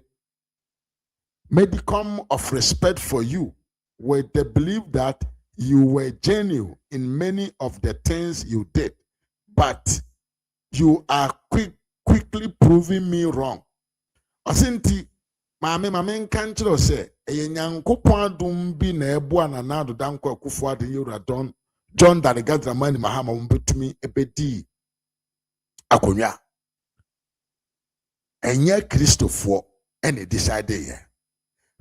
modicum of respect for you with the belief that you were genuine in many of the things you did, but you are quickly proving me wrong. Osinti, mame nkanchiro se, nyankopon adom bi na ebo anana Adodanko Kuffour de Eura John Dariga Dramani Mahama mbetumi ebedi akonwa. Enye Christopher ene decide ye.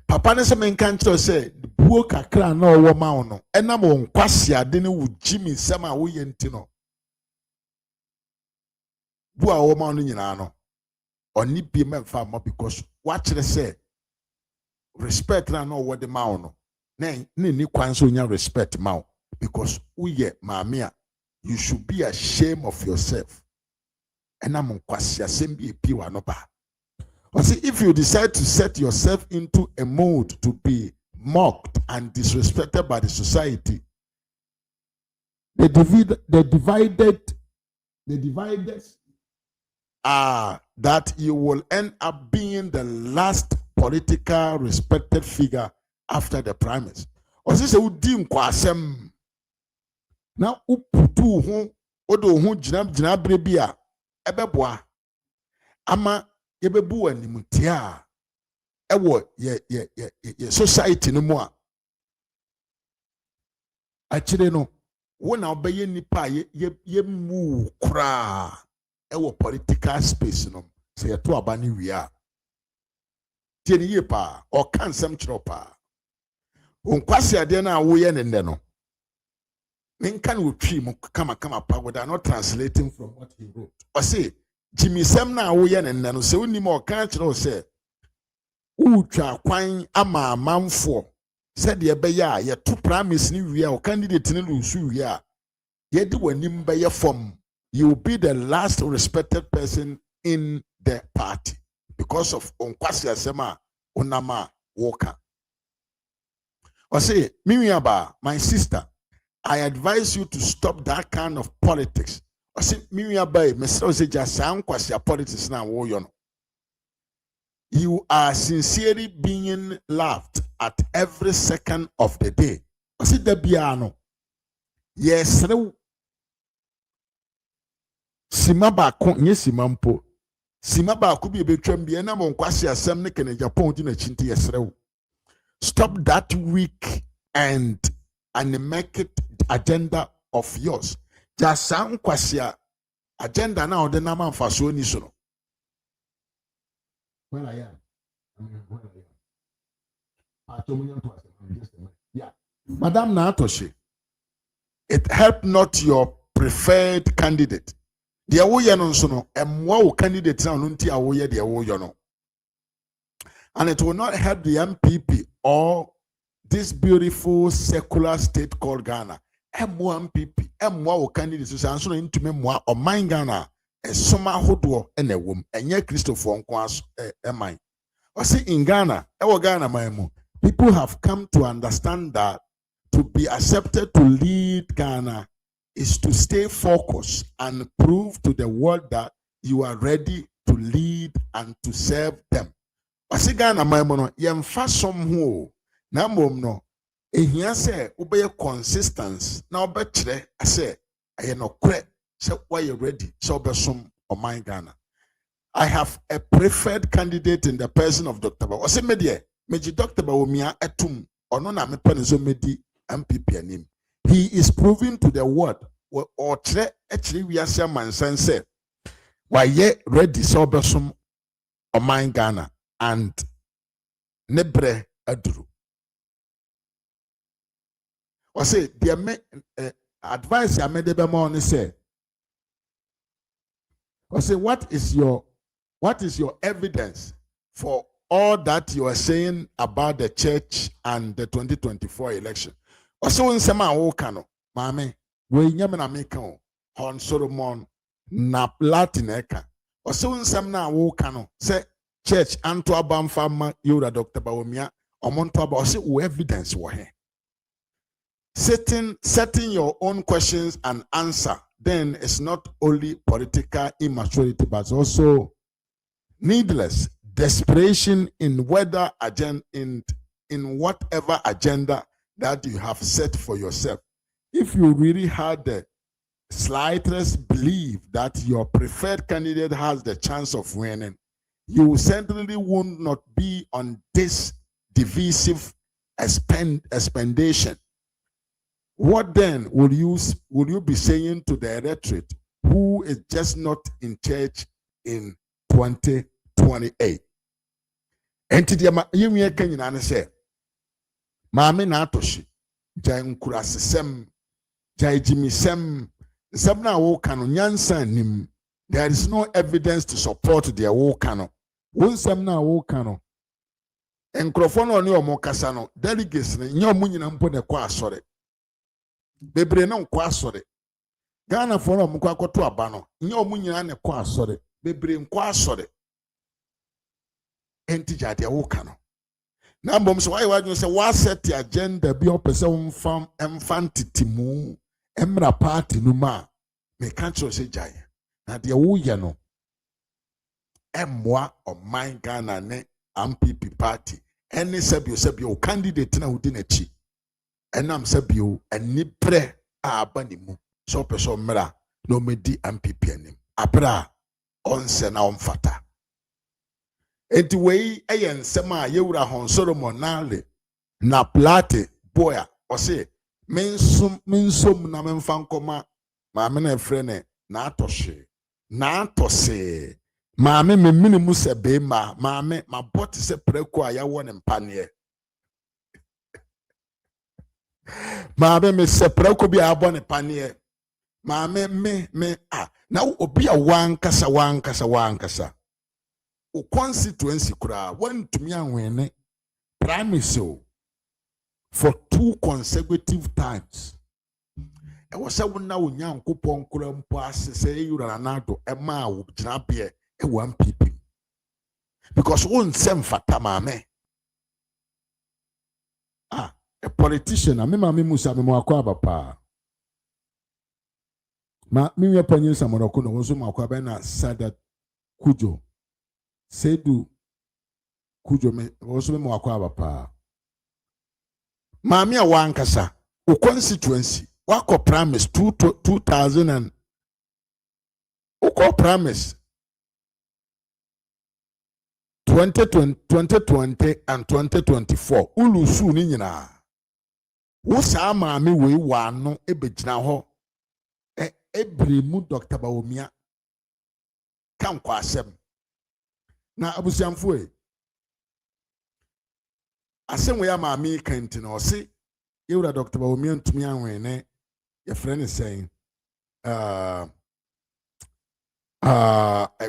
Papa ne se menkanchiro se buo kakra na owo ma no enam wonkwase ade ne wo Jimmy sama wo ye ntino. Buo a owo ma no nyina no oni bi memfa mo because what they say respect na no wo de ma no na ni kwan so nya respect ma because uye maamia you should be ashamed of yourself. Enam wonkwase asem bi epi wa no ba. See, if you decide to set yourself into a mode to be mocked and disrespected by the society, the divided are that you will end up being the last political respected figure after the primaries. Or this is kwasem. Now uputu hu odo hu jina brebia ebeboa ama yebebu animtia ewo ye society no mo a achire no wona obeye nipa ye mu kra ewo political space no se ye to aba ni wi a tie ni ye pa o kan sem kiro pa onkwase ade na wo ye ne no menkan wo twi mu kama pa without not translating from what he wrote or say Jimmy Sam na wo ye ne no se onimo o kan kiro se utwa kwan ama manfo said ye be ya ye to promise ni wi a o candidate ni lusu wi a ye di wanim be ye form. You will be the last respected person in the party because of onkwasi asema onama woka. I say, Mimiaba, my sister, I advise you to stop that kind of politics. I say, Mimiaba, Mr. Oseja, onkwasi politics na wo yo no. You are sincerely being laughed at every second of the day. I say, Debiano, yes, Simaba nye simampo Sima ba kubi betwam bi na mo nkwase asem ne kene Japan di na chinti yesrew. Stop that weak and animated agenda of yours. Just some kwase agenda na ode na manfaso ni so no. Where I am. Yeah. Madam na torshie. It helped not your preferred candidate. The awoye no nso no emwa wo candidate na no nti awoye the awoye no. And it will not help the MPP or this beautiful secular state called Ghana. Emwa MPP, emwa wo candidate so nso no ntumi mwa o man Ghana esoma hodo ene wom enye Christopher nko aso eman. O say in Ghana, ewo Ghana man people have come to understand that to be accepted to lead Ghana is to stay focused and prove to the world that you are ready to lead and to serve them. Wasi Ghana maimono yemfa somho na mom no ehia se obeye consistence na obekire ase aye no kre se why ready so obesom oman Ghana. I have a preferred candidate in the person of Dr. Ba. Wasi medie meji Dr. Ba omia etum ono na mepe so medi MPP anim. He is proving to the world or tre actually we are some man sense why ye ready so besom oman Ghana and nebre aduru. Or say the advice I made the morning say. Or say what is your evidence for all that you are saying about the church and the 2024 election? Or so in some kano, mame, we nyamina meka Hon Solomon na Latin eka. Or so in some na kano say church anto abamfama yura Dr. Bawumia or monto about say evidence wa he. Setting your own questions and answer then it's not only political immaturity but also needless desperation in whether agenda in whatever agenda that you have set for yourself. If you really had the slightest belief that your preferred candidate has the chance of winning, you certainly would not be on this divisive expendation. What then will you be saying to the electorate who is just not in church in 2028? Entity you me can say, Mami na torshie, jai nkurasesem, jai jimisem, sabna wo kano nyansa nim. There is no evidence to support their wo kano. Won samna wo kano. Enkrofo ni omo kasa no delegates ni nye omo nyina mpo ne kwa asore. Bebre na nkwa asore. Ghana for omo kwa akoto aba no nye omo nyina ne kwa asore. Bebre nkwa asore. Enti jade wo kano. Na mbom so why you say what set the agenda bi o pese emfantitimu emra party no ma me kancho se jai na de wo ye no emwa o man Ghana ne MPP party any sebio candidate na udi na chi enam sebio eni pre abani mu so pese mra no medi MPP anim abra onse na omfata. Enti wei eyen sema yewura Hon Solomon nale na plate boya o se minsom na memfa nkoma maame na frene na torshie na tose maame memini mu se be maame maboti se preko aya wo ne mpane maame me se preko bi abo ne pane maame me na obi a wankasa o constituency kura when to me anwene primacy for 2 consecutive times. E was a na wonya nkopon kura mpo ase say yura nado e ma wo gina be e 1 pp because won sem fata maame a politician a me musa me akwa bapa ma me we panyin samoroko no so makwa be na Sada Kujo Sedu Kujo me also me akwa bapa Mami a wankasa o constituency wako promise 2000 and o promise 2020 and 2024 ulusu ni nyina wo saa maame wei wano ebegyina ho ebremu Dr. Bawumia kan kwa asem na abusiamfo asem we ya maame kanti na ose yewura Dr. Bawumia ntumi anwene ye frene sen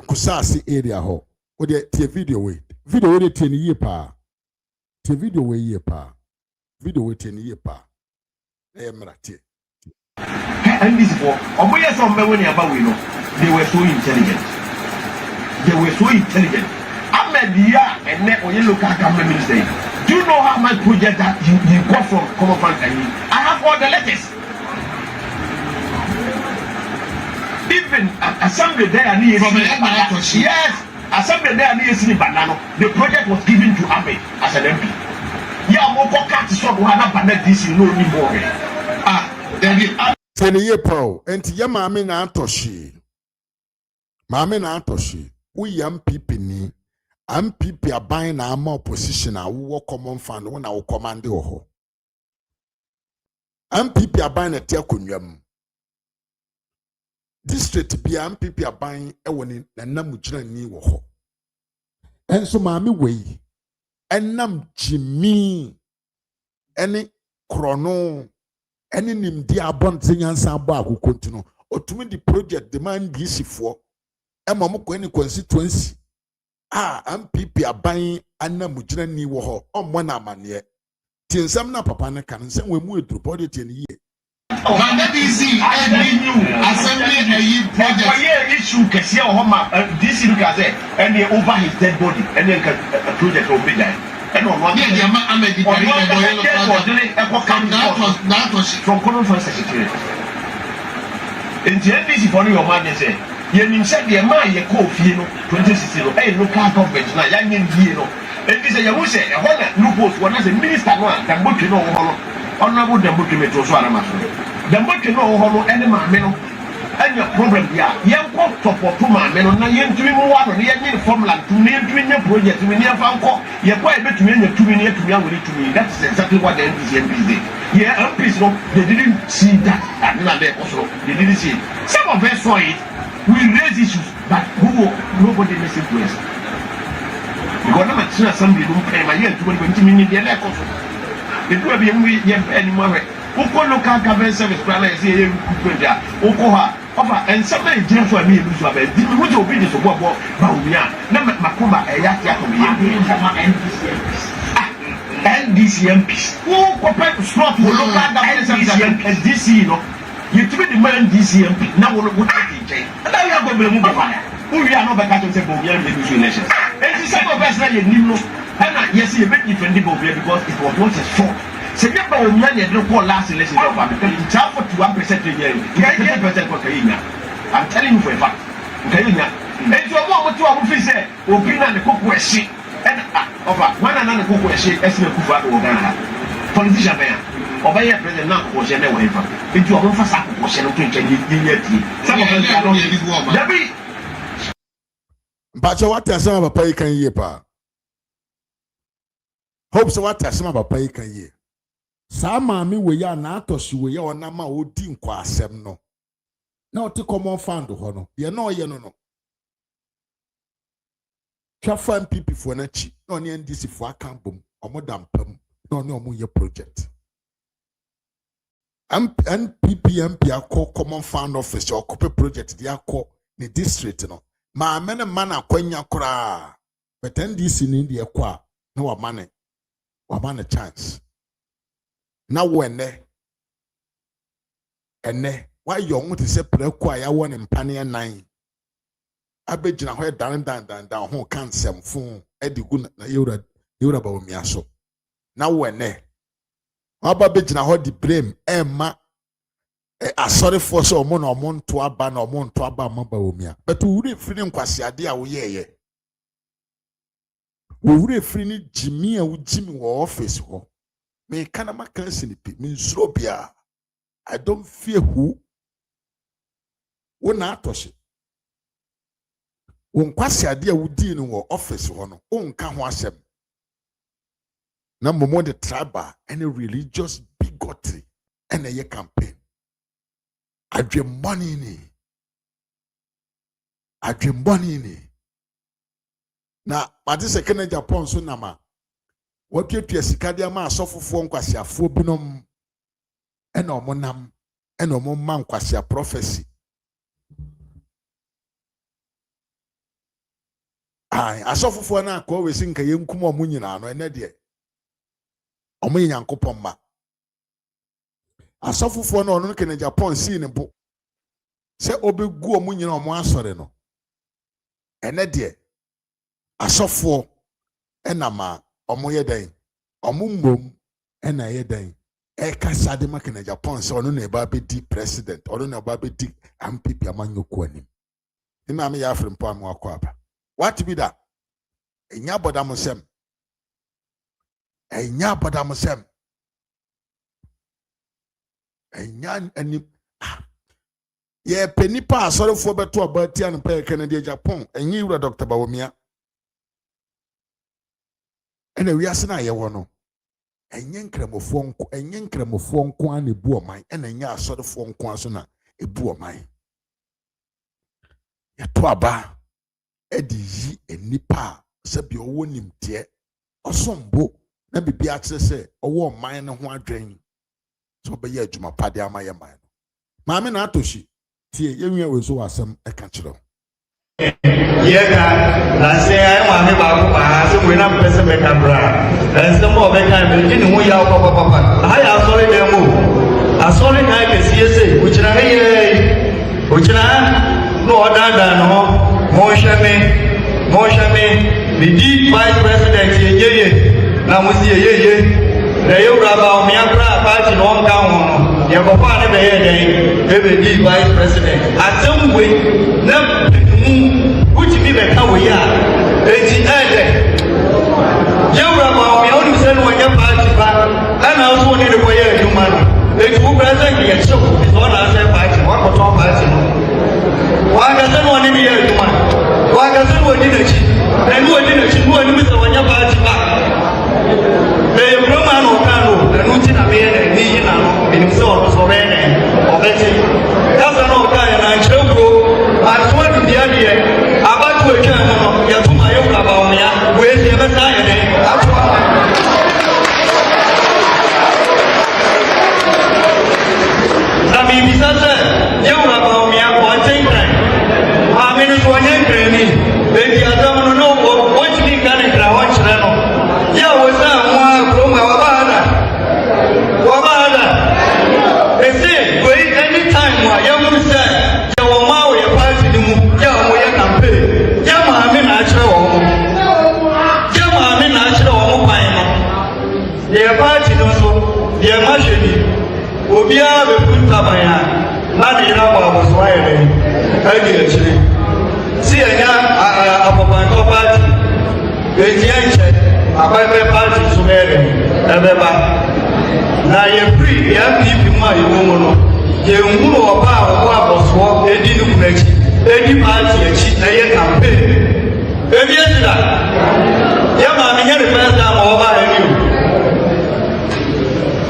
kusasi area ho o de tie video we de tie ni yepa tie video we yepa video we tie ni yepa emrate and this for oboye some men when about we know they were so intelligent Ahmedia and net on your local government ministry. Do you know how much project that you got from Common Fund? I have all the letters. Even assembly there and yes, assembly there and banana. The project was given to Ahmed as an MP. Yeah, more cat so we have not this no anymore. Tell ye pro and ya mame na torshie. Mame na torshie. We MPP ni MPP aban na ama opposition a wo common fund wo na wo command ho. MPP aban na tie akonwam. District bi MPP aban e woni na namugina ni wo ho. Enso mame wei enam jimi ene krono ene nimdi abonte nyansa abo akokontino otumi di project demand disifo ema mo ko ni constituency MPP aban anamugina ni wo ho ommo na amane tiensam na papa ne kan nsem we mu edru body tie ni ye DC assembly project issue kese o ma DC look at and over his dead body and then project will be there. And on one day, that was from Common Fund Secretary. In the NDC for your man, they say, you said the man you call Fino 2016, a local government, like young Hino. And this is a Yamuse, a one loopholes, one as a minister, one, the book you know, honorable the book you may to Swaramas. The book you know, any man, and your problem here, young pop top or two man, and young to me one, and young formula to me to your project, to me near Fanco, you're quite a bit to me, to me near to me, to me. That's exactly what the NPC did. Yeah, MPs, they didn't see that. And also, they didn't see it. Some of us saw it. We raise issues, but nobody listens to us. Because I'm not somebody who pay my year to 20 minutes. It will be anymore. Oko local government service plan is here. Okoha. And somebody just for me, which will be the support for Bawumia. Number Makuma, a NDC MPs. Who compared to slot for local government service and DC, you to be the man DC MP. Now, what would I change? And now you are going to move on. Who we are not back to say Bawumia negotiations. And some of us like you know, and yes, you make different Bawumia because it was not a fault. C'est bien pas au moins il y a deux fois là c'est laissé dans parce que il t'a fait tu 1% de hier 1% pour Kenya. I'm telling you for a fact. Kenya. Et tu vois tu as fait c'est au bina de koko eshi. And enfin wana na koko eshi est le Kuffour au Ghana. Politicien bien. On va y être président na ko jamais ouais fa. Et tu vas faire ça ko prochain to change yeti. Ça va faire long il Dabi. Bacha what asema papa yi kan yie pa. Hope so what asema papa yi kan yie. Sa maame we ya na atoshi we ya onama odi nkwa asem no na oti common fund ho no ye na oye no twafa MPP fo na chi na oni NDC fo akambom omodampam na oni omo ye project NPP akọ common fund office okope project di akọ ni district no maame ne man akwanya kora but NDC ni di ekọ na wa mane chance. Na wene ene why young to say preko ya won mpane nan abegina ho dan ho kan semfon edigu na yura Bawumia so na wene aba begina ho di blame emma asori for so omo na omo nto aba ma Bawumia but wure free nkwase ade a wo yeye wure free ni jimi a wo jimi wo office ho. Me kanama kansinipi minsrobia. I don't fear who. Wona atoshi. Wonkwasi ade a wudi no wo office ho no onka ho asem na momo de tribal and religious bigotry and a campaign adwemmɔne ni na mate se kene Japan so nama watuatua sika de ama asɔfofoɔ nkwasiafoɔ binom ɛna ɔmo nam ɛna ɔmo ma nkwasia prophecy ai asɔfofoɔ na akɔ wesi nka yenkum ɔmo nyina no ɛnɛ de ɔmo nyankopɔn ma asɔfofoɔ na ɔno kene Japan si ne bo sɛ obegu ɔmo nyina ɔmo asɔre no ɛnɛ de asɔfoɔ ɛna ma ɔmo yɛ dan ɔmo mmom ɛna yɛ dan ɛkasa de ma kene Japan sɛ ɔno na ɛba bɛdi president ɔno na ɛba bɛdi MPP amanyɔkuo anim ne ma me yɛ afrempo amu akɔ aba what be that enya bodamsem enya ani ye penipa asorefo beto abati an pa Canada Japan enyi wura Dr. Bawumia ena wiase na ye wo no enye nkremofo nko an ebu oman ena enye asorefo nko aso na ebu oman ye to aba edi yi enipa se bi owo nimtie osombo na bibi akire se owo man ne ho adwen so be ye adwuma pade ama ye man maame na atoshi tie ye nwa we so wasem e ka kire ye ka na se ai maame ba ko ba se we na pese be ka bra en se mo be ka me ni ho ya papa ha ya sorry dem o asori ka ke sie se o kira ye o kira no odanda no Moshame, the deep vice president, now we see ye, the Yoruba, Miabra, party, long down, Yapapa, the deep vice president. At some way, never which me the Kawaya, Yoruba, we only send one your party back, and I was one in the way to man. They do present the show, it's one as a party, one for top party. Why doesn't one in the year to man? Why doesn't one in the chip? And one in the chip, one with the one your party back. They are no man or cano, the Nutin Amen and Nina, in himself was already or Betty. That's an old guy and I shall go. I swear to the idea about to a German, you to my own about me, where's the other side? I mean, besides that, you about me, one thing. I mean, it's one thing. Baby, I don't know what you can in the watch channel. Yeah, was that one from Wabada? They say, wait any time, young woman said, you will mow your party to move, young way campaign. Young man, natural. Young man, natural. Their party, also, their machine. Obia be punta maya na ni na kwa mswaile hadi chini si enya apopanto party ejianche ababe party sumere ebeba na ye free ya pipi ma yiwo no ye nguru oba obo aboso edi ni kunachi edi party echi na ye campaign ebi ezida ya ma me nyere president oba eni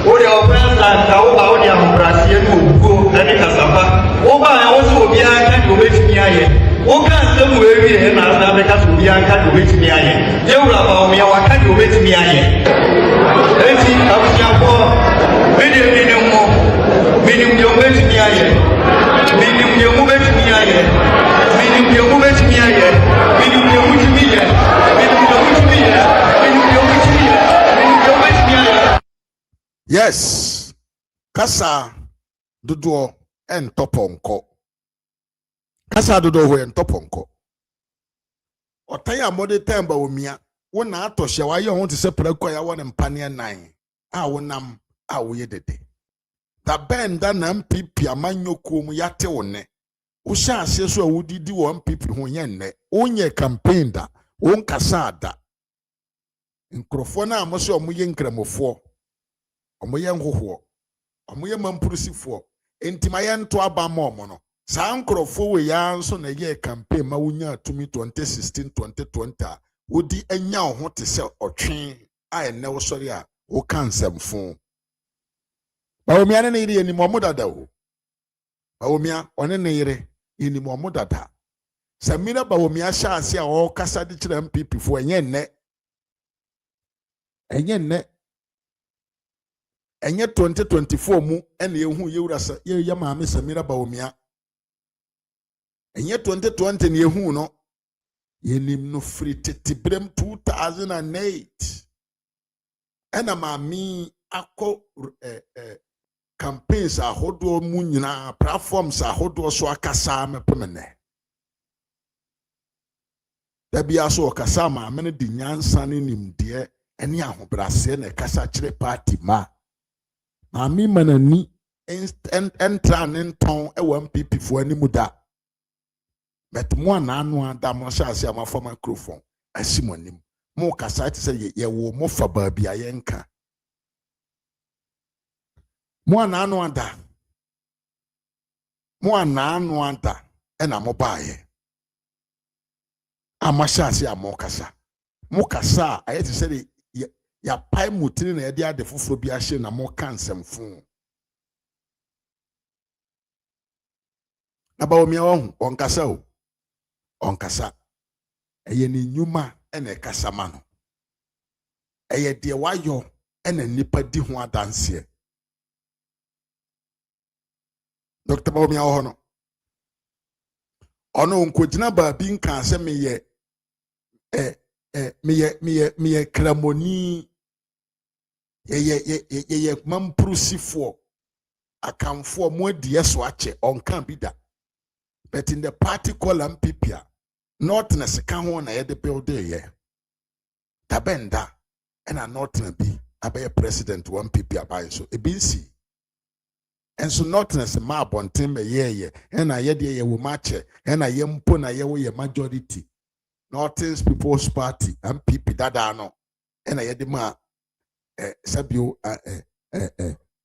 o de offense and o de ambrasi enu ogo eni kasaba o ba ya wo so obi aka de obetimi aye o kan sem we wi na na be ka so obi aka de obetimi aye ye wura ba o me ya waka de obetimi aye enti abusiafo mini de obetimi aye mini de obetimi aye mini de obetimi aye mini de obetimi aye mini de obetimi aye mini de obetimi aye. Yes, kasa dodo en toponko. Kasa dodo ho en toponko. Otan ya mode temba omia, wona atoshe wa ye ho te se prako ya wona mpane nan. A wonam a wo ye dede. Da benda na MPP amanyoko mu yate wonne. Wo sha ase so a wodidi wo MPP ho ye nne. Onye campaign da, won kasa da. Nkrofo na amoso omoye nkramofo. Omoye nhoho omoye mampurusifo entimaye nto aba ma omo no Saa nkrofo we ya nso na ye campaign ma wunya tumi 2016 2020 wodi anya ho te se otwe a ene wo sori a wo kan semfo Bawumia ne yire ni mo dada o Bawumia one ne yire ni mo dada Samira Bawumia sha ase a o kasa de kire MPP fo enye nne enye 2024 mu ene yehu yewura sa ye maame Samira Bawumia enye 2020 ne yehu no yenim no free tetibrem 2008 ena maami akọ campaigns ahodo mu nyina platforms ahodo so akasa mepemene da bia so akasa maame ne di nyansa ne nimde ene ahobrase na kasa kire party maami manani entra ne nton e wa MPP fo animu da but mo na anu ada mo sha ase ama for microphone asimonim mo kasa ti say ye wo mo fa ba bia ye nka mo na anu ada ena mo baaye ama sha ase ama kasa mo kasa aye ti say ya pai mutiri na ye de ade foforo bia hye na mo kansemfo na ba o mi ohun onkasa eye ni nyuma ene kasa ma no eye de wayo ene nipa di ho adanse Dr. Bawumia ho ono nkogina ba bi nka se meye kramoni ye mamprusifo akamfo mo adie so ache onka bida but in the party call MPP not na seka ho na ye de build ye tabenda ena not na bi abaye president one MPP abaye so ebinsi enso not na se ma bonten me ye ena ye de ye wo mache ena ye mpo na ye wo ye majority Northern People's Party MPP dada no ena ye de ma sabio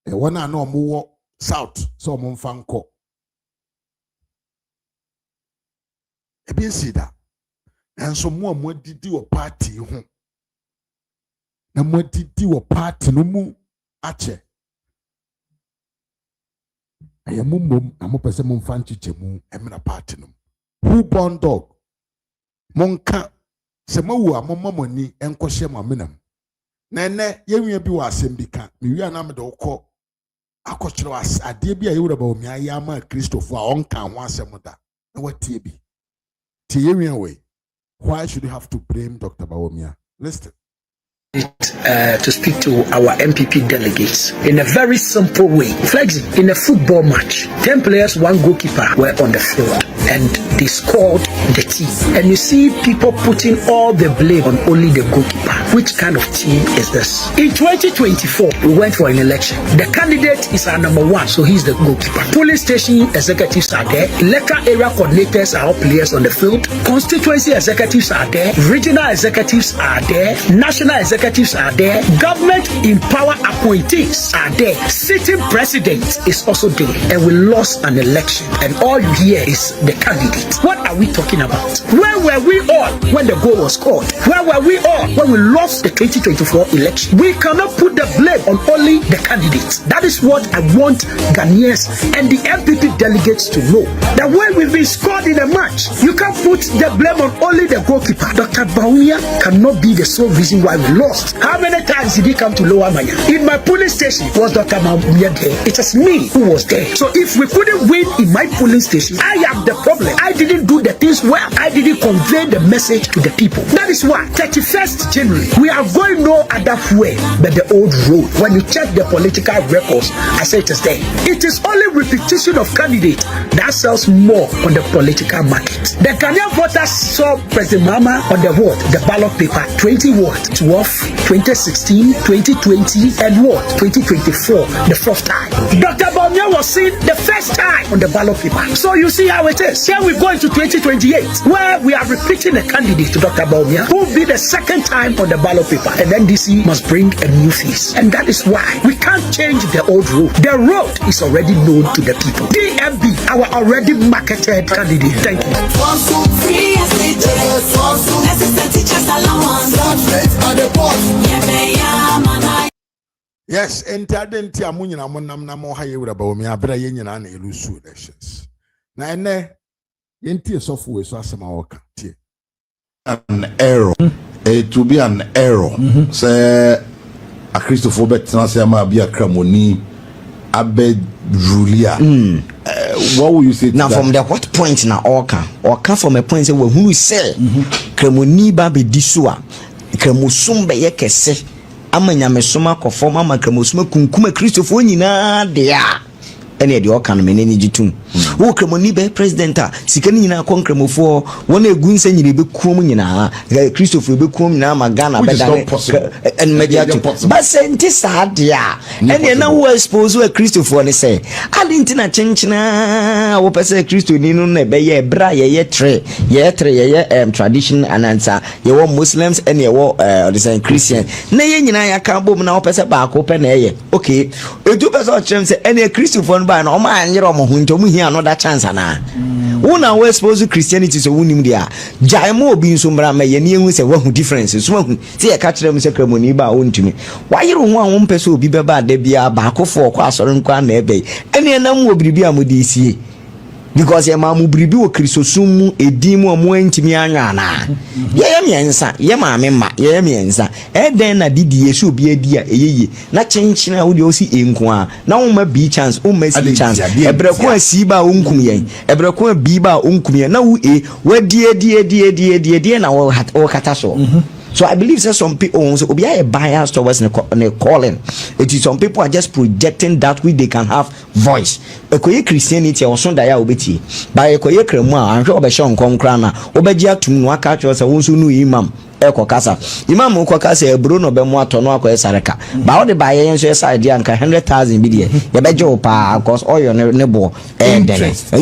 wana na omo south so omo mfanko ebinsi da enso mo didi wo party ho na mo didi wo party no mu ache aye mum na mo pese mo mfa nchiche mu emna party no who born dog monka se mawu a momamoni enkohye mamenam na ene yenwia bi wa asem bi ka miwia na me de wokọ akokyere ade bi a yewura Bawumia ya ma Christopher a onka ho asem da na watie bi tie yenwia we why should you have to blame Dr. Bawumia? Listen. To speak to our MPP delegates in a very simple way. Flexing, in a football match, 10 players, 1 goalkeeper were on the field and they scored the team. And you see people putting all the blame on only the goalkeeper. Which kind of team is this? In 2024, we went for an election. The candidate is our number 1, so he's the goalkeeper. Polling station executives are there. Electoral area coordinators are all players on the field. Constituency executives are there. Regional executives are there. National executives are there. Government in power appointees are there. Sitting president is also there. And we lost an election. And all you hear is the candidate. What are we talking about? Where were we all when the goal was scored? Where were we all when we lost the 2024 election? We cannot put the blame on only the candidates. That is what I want Ghanaians and the MPP delegates to know. That when we've been scored in a match, you can't put the blame on only the goalkeeper. Dr. Bawumia cannot be the sole reason why we lost. How many times did he come to Lower Manya? In my polling station, was Dr. Bawumia there? It was me who was there. So if we couldn't win in my polling station, I have the problem. I didn't do the things well. I didn't convey the message to the people. That is why 31st January, we are going no other way but the old road. When you check the political records, I say it is there. It is only repetition of candidate that sells more on the political market. The Ghanaian voters saw President Mama on the what? The ballot paper 20 what? 12, 2016, 2020, and what? 2024, the 4th time. Dr. Bawumia was seen the first time on the ballot paper. So you see how it is. Here we go into 2028, where we are repeating a candidate to Dr. Bawumia, who will be the 2nd time on the ballot paper. And then DC must bring a new face. And that is why we can't change the old road. The road is already known to the people. DMB our already marketed candidate. Thank you. Yes, enti adenti amunyina monam na mo ha yewura ba omi abra yenyina na elusu elections. Na ene yenti esofo we so asema woka tie. An error. It will be an error. Say a Christopher Bettana ma be a cramoni abe Julia. What will you say to now that? from the what point na orca from a point say well who say cramoni ba be disua kramusum be ye kese amanya mesoma kofom ama kramusuma kunkuma Christopher nyina de a ene de orca no meneni gitum wo kramoni be president a sika nyina konkramofo wona egunse nyina be kuom nyina Christopher be kuom nyina ma Ghana be dane en mediato but senti sadia ene na wo expose we Christopher ne say adinti na chenchina wo pese Christo ni no na be ye bra ye tre tradition and answer ye wo Muslims ene ye wo the Christian na ye nyina ya ka bom na wo pese ba ko pe na ye okay edu pese o chem say ene Christopher no ba na o ma anyere o mo hunto mu hia another chance na una we expose Christianity so wunim dia jai mo obi nso mra ma ye ne ehu se wahu difference so wahu se ye ka kire mu se kramoni ba wontumi wayere ho a wo mpese obi be ba da bia ba akofo kwa asore nkwa na ebe ene na mu obiribi amudi sie because ye ma mu biribi wo Kristosum mu edimu omo antimi anwa na ye miensa ye ma memma ye miensa eden na didi yesu obi adi a eyeye na chenchina wo de osi enko a na wo ma bi chance wo ma si chance ebreko asi ba onkum yen ebreko bi ba onkum yen na wo die na wo kata so. So I believe that some people also be a bias towards the calling. It is some people are just projecting that way they can have voice. Ekoye Christianity or son daya obeti. By ekoye kremwa, I'm sure obeshon konkrana. Obejia tumwa catch us a wonsu nu imam. Eko kasa imam ko kasa e bro no be mo atono akoye sareka ba wo de ba ye nso esa idea nka 100,000 bi de ye be je opa because oil ne bo interest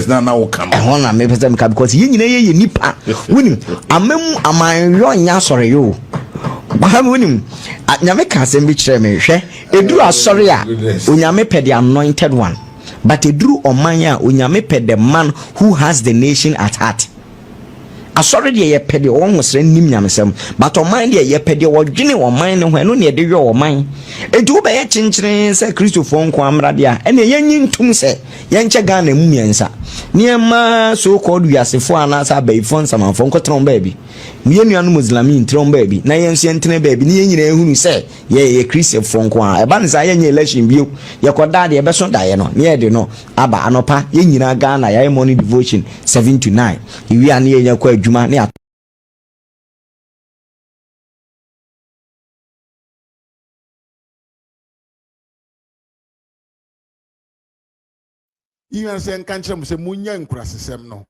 na wo come e ho na me pese me ka because ye nyina ye nipa wonim amam amanyo nya sore yo ba wonim nyame ka sem bi kire me hwe eduru asore a onyame pe the anointed one but eduru omanya onyame pe the man who has the nation at heart. Asori de ye pede won hosre nim nyamsem but o mind de ye pede wo dwene wo mind ne ho no ne de hwe wo mind edu be ye chinchire se Christopher nko amrade a ene ye nyintum se ye nche Ghana mu miensa niema so called wiasefo ana sa baifo nsamanfo nkotron baabi miye nuanu muslimi ntron baabi na ye nso entene baabi ne ye nyina ehunu se ye Christopher nko a eba ne sa ye nye election bio ye koda de ye beso da ye no ne ye de no aba anopa ye nyina Ghana ye morning devotion 7 to 9 iwi an ye nya kwa adwuma ne Even say nkankyere mo se munya nkurasesem no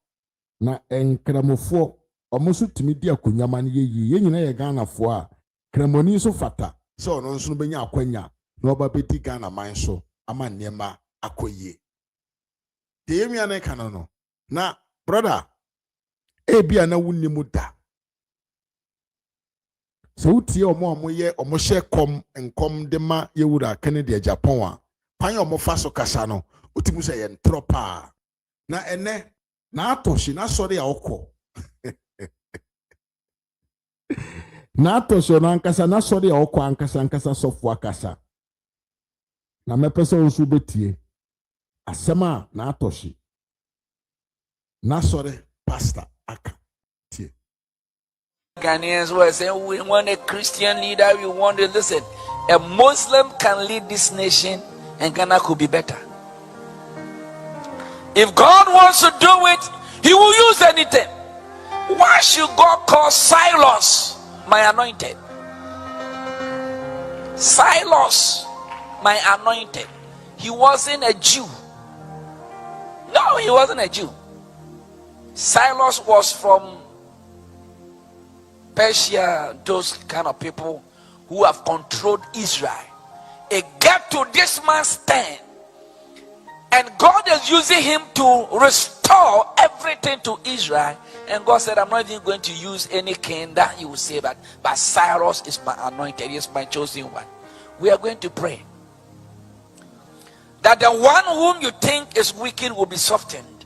na enkramofo omoso timi di akonyama ne ye nyina ye Ghanafo a kramoni so fata so no nso no benya akwanya na oba beti Ghana man so ama niema akoye de yemia na kana no na brother ebia na wunni mu da so utie omo ye omo hye nkom de ma yewura Kennedy agyapong a pan omo fa so kasa no utimu se ye ntropa na ene na atoshi na sori a okọ na atoshi na ankasa na sori a okọ ankasa sofo akasa na mepese onsu betie asema na atoshi na sori pastor aka tie Ghanaians were saying we want a Christian leader, we want to listen. A Muslim can lead this nation and Ghana could be better. If God wants to do it, he will use anything. Why should God call Silas my anointed? Silas, my anointed. He wasn't a Jew. No, he wasn't a Jew. Silas was from Persia, those kind of people who have controlled Israel. It got to this man's stand, and God is using him to restore everything to Israel. And God said, I'm not even going to use any king that you will say that, but Cyrus is my anointed, he is my chosen one. We are going to pray that the one whom you think is wicked will be softened.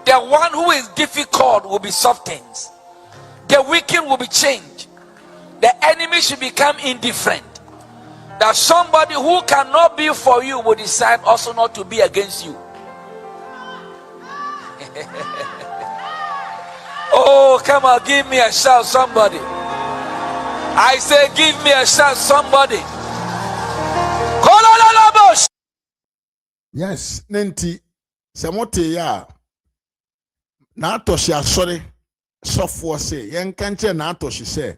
The one who is difficult will be softened. The wicked will be changed. The enemy should become indifferent. That somebody who cannot be for you will decide also not to be against you. Oh, come on, give me a shout, somebody. I say, give me a shout, somebody. Yes, Nenti, Samote ya. Na atoshi asore, software say, yen kanche na atoshi say,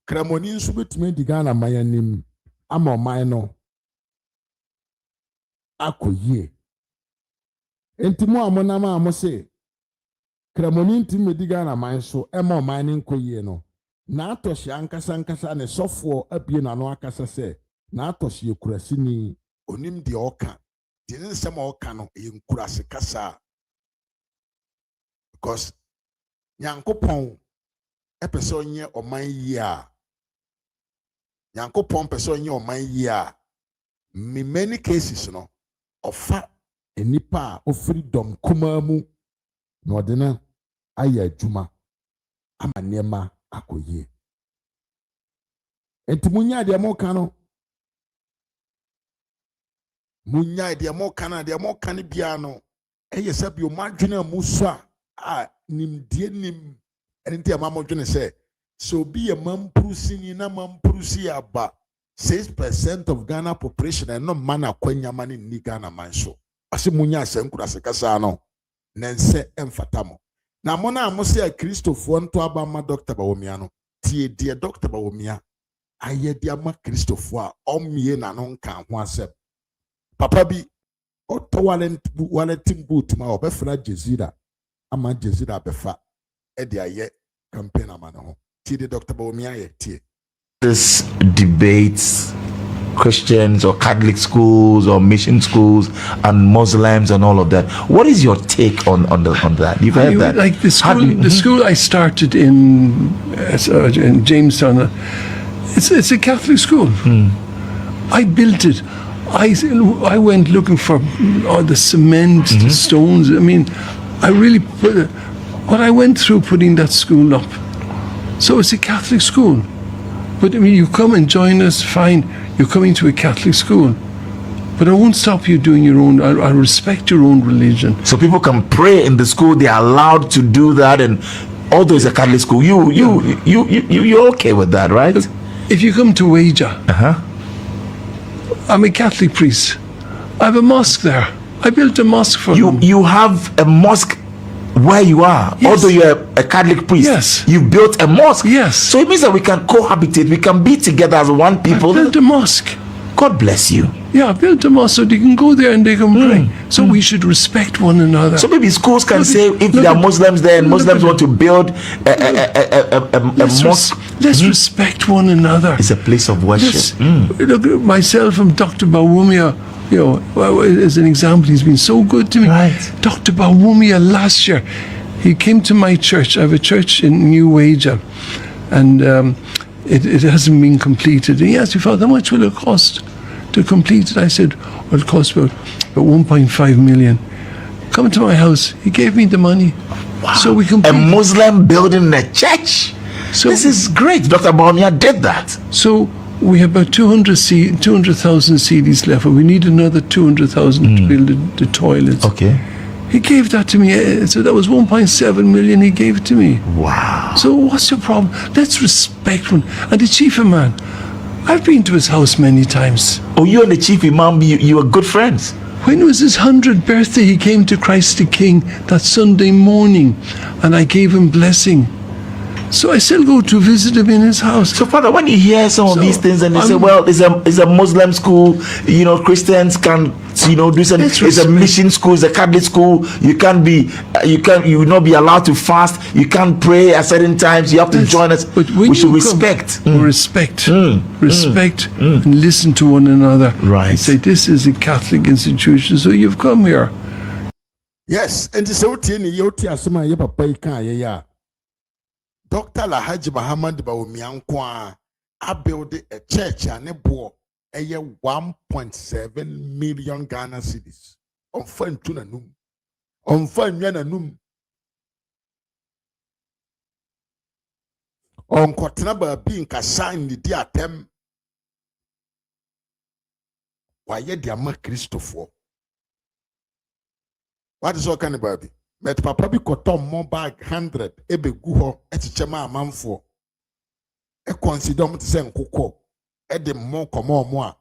Kramoni nsu betumi digana mayanim, ama mayno, ako ye. Enti mo amonama amo say, Kramoni ntimi digana mayanso, ema mining ko ye no. Na atoshi ankasa ne software abie na no akasa say, na atoshi yekurasi ni onim di oka. Didn't some oka no yenkurasi kasa. Because Yankopon epeson ye o man ya. Yankopon person ye o man ya. Many cases no ofa enipa o freedom kumamu no ordina aya juma ama niema akoye. Enti munya de mo kano. Munya de mo kana de mo kan bia no. Eye sabi o madwena musua nimdie nim enti amamo dwene say so be a mamprusi ni na mamprusi aba 6% of Ghana population and no man akwanya mani ni Ghana man so ase munya asenkura sekasa no nense emfatamo na mona amose a Christopher nto aba ma Dr. Bawomia no tie die Dr. Bawomia aye dia ma Christopher omie na no nka ho asem papa bi oto wallet boot ma obefra Jezira ama Jezira befa e aye campaign amano tie Dr. Bawomia ye tie. This debates Christians or Catholic schools or mission schools and Muslims and all of that. What is your take on that? You've heard that? Like the school I started in Jamestown, it's a Catholic school. I built it. I went looking for the cement, the stones. I mean, I really put what I went through putting that school up. So it's a Catholic school. But I mean, you come and join us, fine. You're coming to a Catholic school. But I won't stop you doing your own. I respect your own religion. So people can pray in the school. They are allowed to do that. And although it's a Catholic school, you're okay with that, right? If you come to Waja, I'm a Catholic priest. I have a mosque there. I built a mosque for them. You have a mosque where you are, yes. Although you're a Catholic priest, yes. You built a mosque. Yes. So it means that we can cohabitate, we can be together as one people. I built a mosque. God bless you. Yeah, I built a mosque so they can go there and they can pray. So we should respect one another. So maybe schools can say if there are Muslims there and Muslims want to build a mosque. Let's respect one another. It's a place of worship. Look, myself and Dr. Bawumia, as an example, he's been so good to me. Right. Dr. Bawumia last year, he came to my church. I have a church in New Waja, and it hasn't been completed. And he asked me, Father, how much will it cost to complete it? I said, well, it'll cost about 1.5 million. Come to my house. He gave me the money. Wow. So we can. A Muslim building a church. So this is great. Dr. Bawumia did that. So we have about 200,000 CDs left, and we need another 200,000 to build the toilets. Okay. He gave that to me. So that was 1.7 million he gave to me. Wow. So what's your problem? Let's respect one. And the chief imam, I've been to his house many times. Oh, you and the chief imam, you were good friends. When it was his 100th birthday, he came to Christ the King that Sunday morning, and I gave him blessing. So I still go to visit him in his house. So, Father, when you hear some of these things and they say, well, it's a Muslim school, Christians can, do something. It's a mission school, it's a Catholic school. You will not be allowed to fast. You can't pray at certain times. You have to join us. But when we should respect. Respect, and listen to one another. Right. And say, this is a Catholic institution, so you've come here. Yes, and the Sauti ye papa Dr. Lahaji Muhammad Bawumia nkwa a build a church and a board ɛyɛ 1.7 million Ghana cedis. Ɔmfa ntu n'anum. Ɔmfa nnwa n'anum. Ɔnkɔtena baabi nkasa nnidi atɛm. Wayɛ de ama Kristofoɔ. What is all kind of baby? Met papa bi kotom mo bag 100 ebe gu hɔ ɛkyekyɛ ma amanfoɔ. Consider mo te sɛ nkokɔ. Ɛde mo kɔmɔ mo a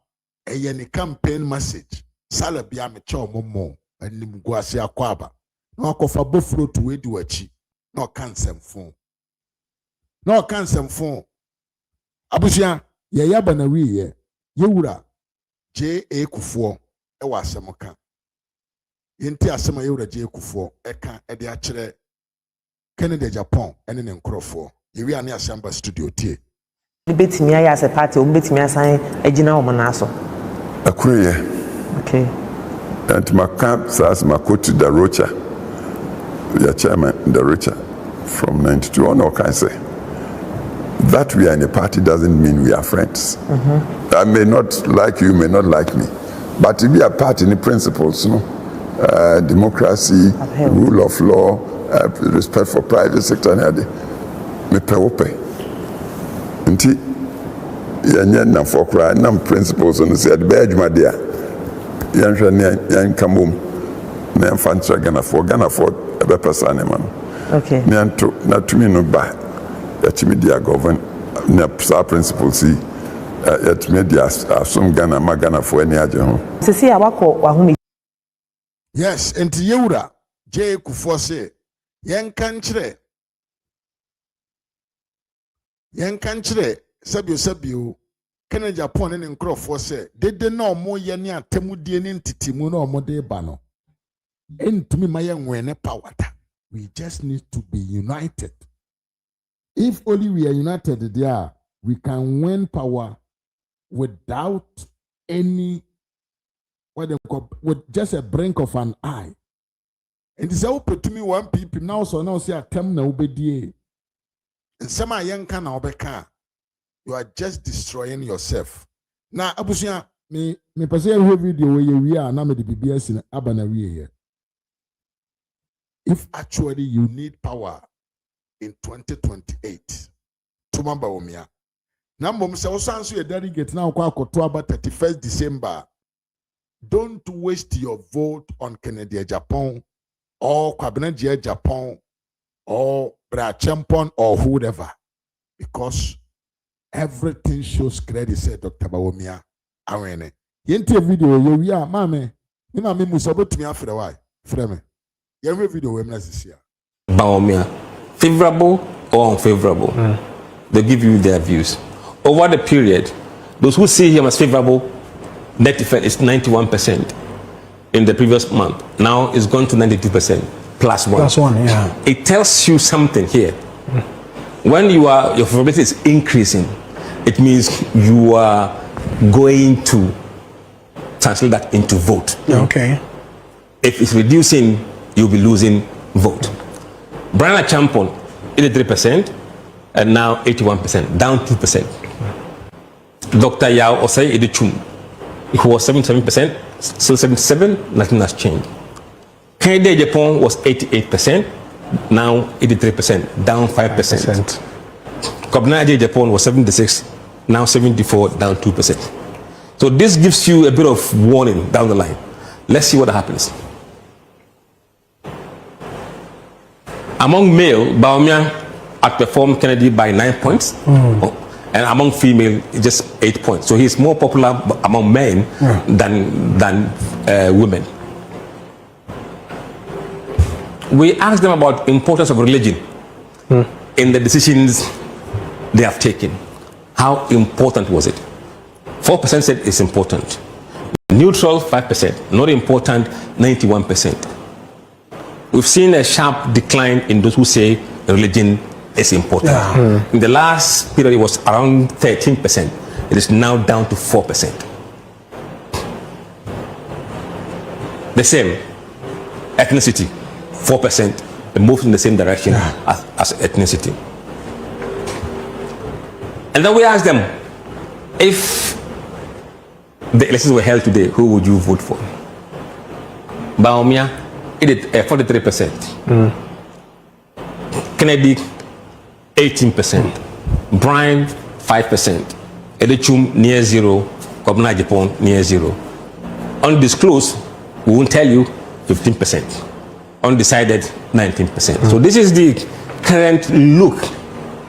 ɛyɛ ne campaign message. Sala bia me kyɛ ɔmo mo anim gu ase akɔ aba. Na ɔkɔfa bofuro to wedi wachi. Na ɔka nsɛmfo. Na ɔka nsɛmfo. Abusua yɛyɛ aba na wiye. Yewura J.A. Kuffour ɛwɔ asɛm ka. Yenti asema yewura J.A. Kuffour eka ede akyerɛ Kennedy Japan ene ne nkrɔfoɔ yewi ane asamba studio tie betimi ayɛ as a party o betimi asan agina wo na so akroye okay and maka says makoti da rocha your chairman the rocha from 92 on all can say that we are in a party doesn't mean we are friends. I may not like you, may not like me, but to be a party in the principles, you know, democracy, rule of law, respect for private sector, me pay ope. Nti yenye na for cry na principles on say the badge my dear. Yanhwe ne yan kamom na mfantra Ghana for ebe person man. Okay. Nyanto na tumi no ba. That media govern na principles see at media some Ghana magana for any agent. Sisi abako wahumi. Yes, enti yewura J.A. Kuffour say yenka nkyerɛ sabio Kennedy Japan ne nkrɔfoɔ sɛ dede na ɔmo yɛ ne atemudie ne ntitimu na ɔmo de ba no entumi ma yɛ nwene power da. We just need to be united. If only we are united there, we can win power without any, what they call, with just a blink of an eye. And this is put to me one people now, so now say I come now obedie. And some are young can obeka. You are just destroying yourself. Now, Abusia, me person who video where we are now the BBS in Abana here. If actually you need power in 2028, tumamba omia. Number mse osansu ye delegate now kwa kotoaba 31st December. Don't waste your vote on Kennedy Japan or Kwabeneji Japan or Brachampon or whoever, because everything shows credit, said Dr. Bawumia. Awene. Yenti video we are mame. Ni mame musabo to me after a while. Frame. Every video we must see. Bawumia, favorable or unfavorable, they give you their views. Over the period, those who see him as favorable, net effect is 91% in the previous month. Now it's gone to 92%, plus one. Plus one, yeah. It tells you something here. When your favorability is increasing, it means you are going to translate that into vote. Okay. If it's reducing, you'll be losing vote. Brian Champon, 83%, and now 81%, down 2%. Dr. Yao Osei Edichum, who was 77%, still 77%, nothing has changed. Kennedy Japan was 88%, now 83%, down 5%. Kobnaji Japan was 76%, now 74%, down 2%. So this gives you a bit of warning down the line. Let's see what happens. Among male, Bawumia outperformed Kennedy by 9 points. And among female, just 8 points. So he's more popular among men than women. We asked them about importance of religion in the decisions they have taken. How important was it? 4% said it's important. Neutral, 5%. Not important, 91%. We've seen a sharp decline in those who say religion is important. In the last period, it was around 13%. It is now down to 4%. The same ethnicity, 4%, moved in the same direction as ethnicity. And then we asked them, if the elections were held today, who would you vote for? Baumia, it did 43%. Kennedy, 18%. Brian, 5%. Edechum, near zero. Kobna Agyapong, near zero. Undisclosed, we won't tell you, 15%. Undecided, 19%. So this is the current look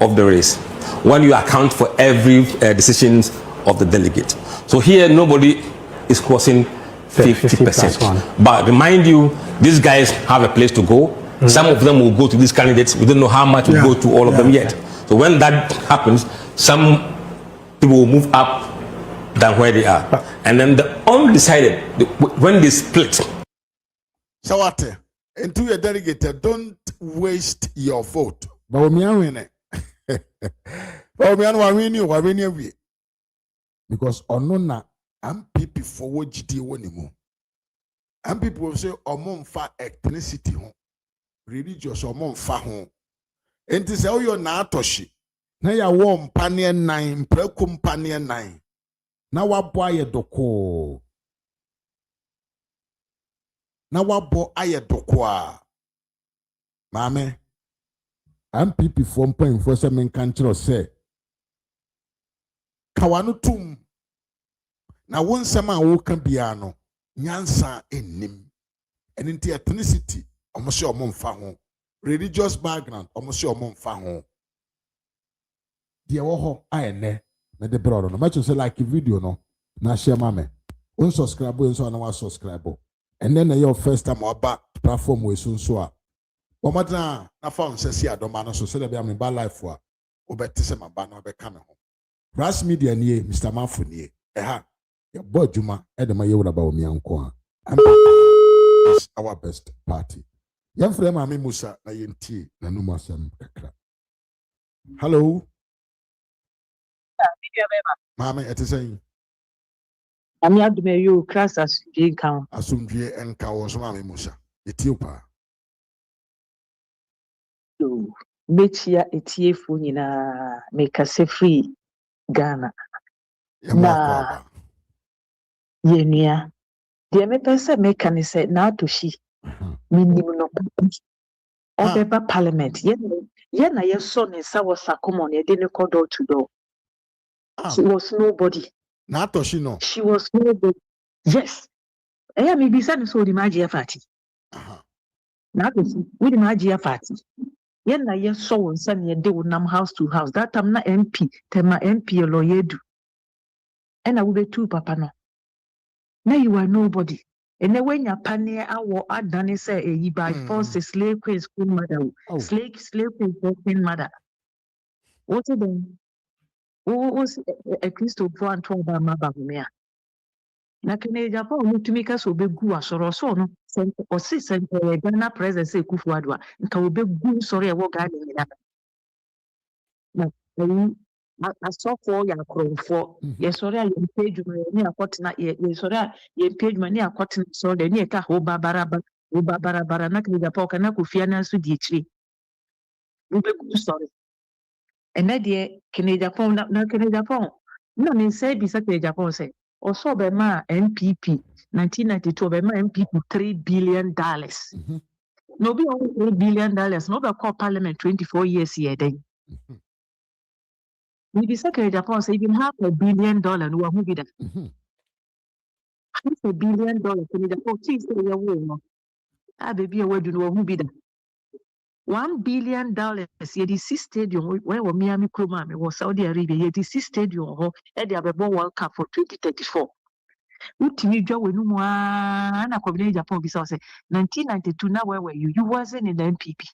of the race when you account for every decisions of the delegate. So here, nobody is crossing 50%. But remind you, these guys have a place to go. Some of them will go to these candidates. We don't know how much will go to all of them yet. So when that happens, some people will move up than where they are. And then the undecided, when they split. So what? Into your delegate, don't waste your vote. But we are winning. But we are winning. Because onona am people forward GD one. And people will say omon fa ethnicity home, religious omon fa home. And this how you na torshie. Na ya warm panier 9, prekum panier 9. Na wa boy doko. Na wa bo aye doko. Mame. Am people from point for some country say. Kawanu tum. Na won sama wo kan bia no nyansa ennim enti ethnicity omo mfa ho religious background omo mfa ho de wo ho ayene na de bro no match say like video no na share mame un subscribe so na wa subscribe and then your first time oba platform we so a omata na fa on sesi adoma no so say be am ba life a obeti se maba na be ka me ho Ras media nie Mr. Manfo nie eha your boy Juma Edema Yewaba Omianko. Is our best party. Young friend Mami Musa na yenti na numasem kakra. Hello. Mami, it is saying. I'm not the you class as you count. Asumdie enka was Mami Musa. Ethiopia. So, Betia etiefu nyina make us free Ghana. Na Yenia. The MPS make an say now to she. Minimum no Obeba Parliament. Yena your son is our Sakomon, you didn't call door to door. She was nobody. Not to she no. She was nobody. Yes. I am maybe son so the Magia Fati. Not with the Magia Fati. Yena your son son ye do nam house to house. That I'm not MP, Tema MP lawyer do. And I will be two papa no. Now you are nobody. And then when you're panning our Adani say a by force slave queen school mother, slave queen queen mother. What then? Who was a Christo Juan Toba Mabamia? Nakane Japan to make us obey Guas or so no, or sis and Ghana present say Kuffour, and can be good sorry I walk out in I saw for your crow for yes, sorry, I page money a cotton, yes, sorry, you page money a cotton, so the near Caho Babaraba, Ubabara, the poker, Nakufiana Sudichi. You be good sorry. And that dear Canada phone, not Canada phone. No, mean say, beside Japan say, or so by my MPP, 1992, by my MPP, $3 billion. No, be only $3 billion, no, be call Parliament 24 years here then. Maybe Secretary Japan say even $500 million no who be that. $500 million can Japan please say your way no. Ah baby where do know who be that. $1 billion ye the stadium where Miami Kroma was Saudi Arabia ye the stadium ho e dey abebo World Cup for 2034. Utimi dwa we no mo na kwabile Japan bi say 1992 na where were you wasn't in the MPP.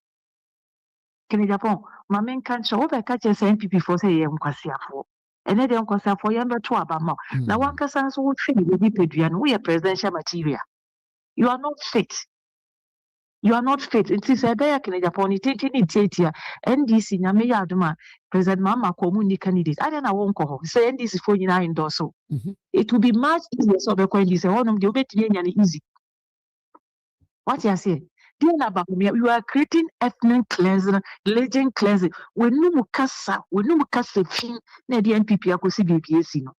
Can Japan my main country over catch MPP for say yem kwasiafo. And then for younger to about now one person so would feel the pedrian, we are presidential material. You are not fit. You are not fit. It is a day can Japan, it here. NDC, Namaya Aduma, President Mama Komuni candidate. I don't know, won't call. Say NDC for you endorse. It will be much easier. So, the coin is one of the obey easy. What you say? You are creating ethnic cleansing, legend cleansing. When no mukasa, fin, na the NPP akosi BBS no.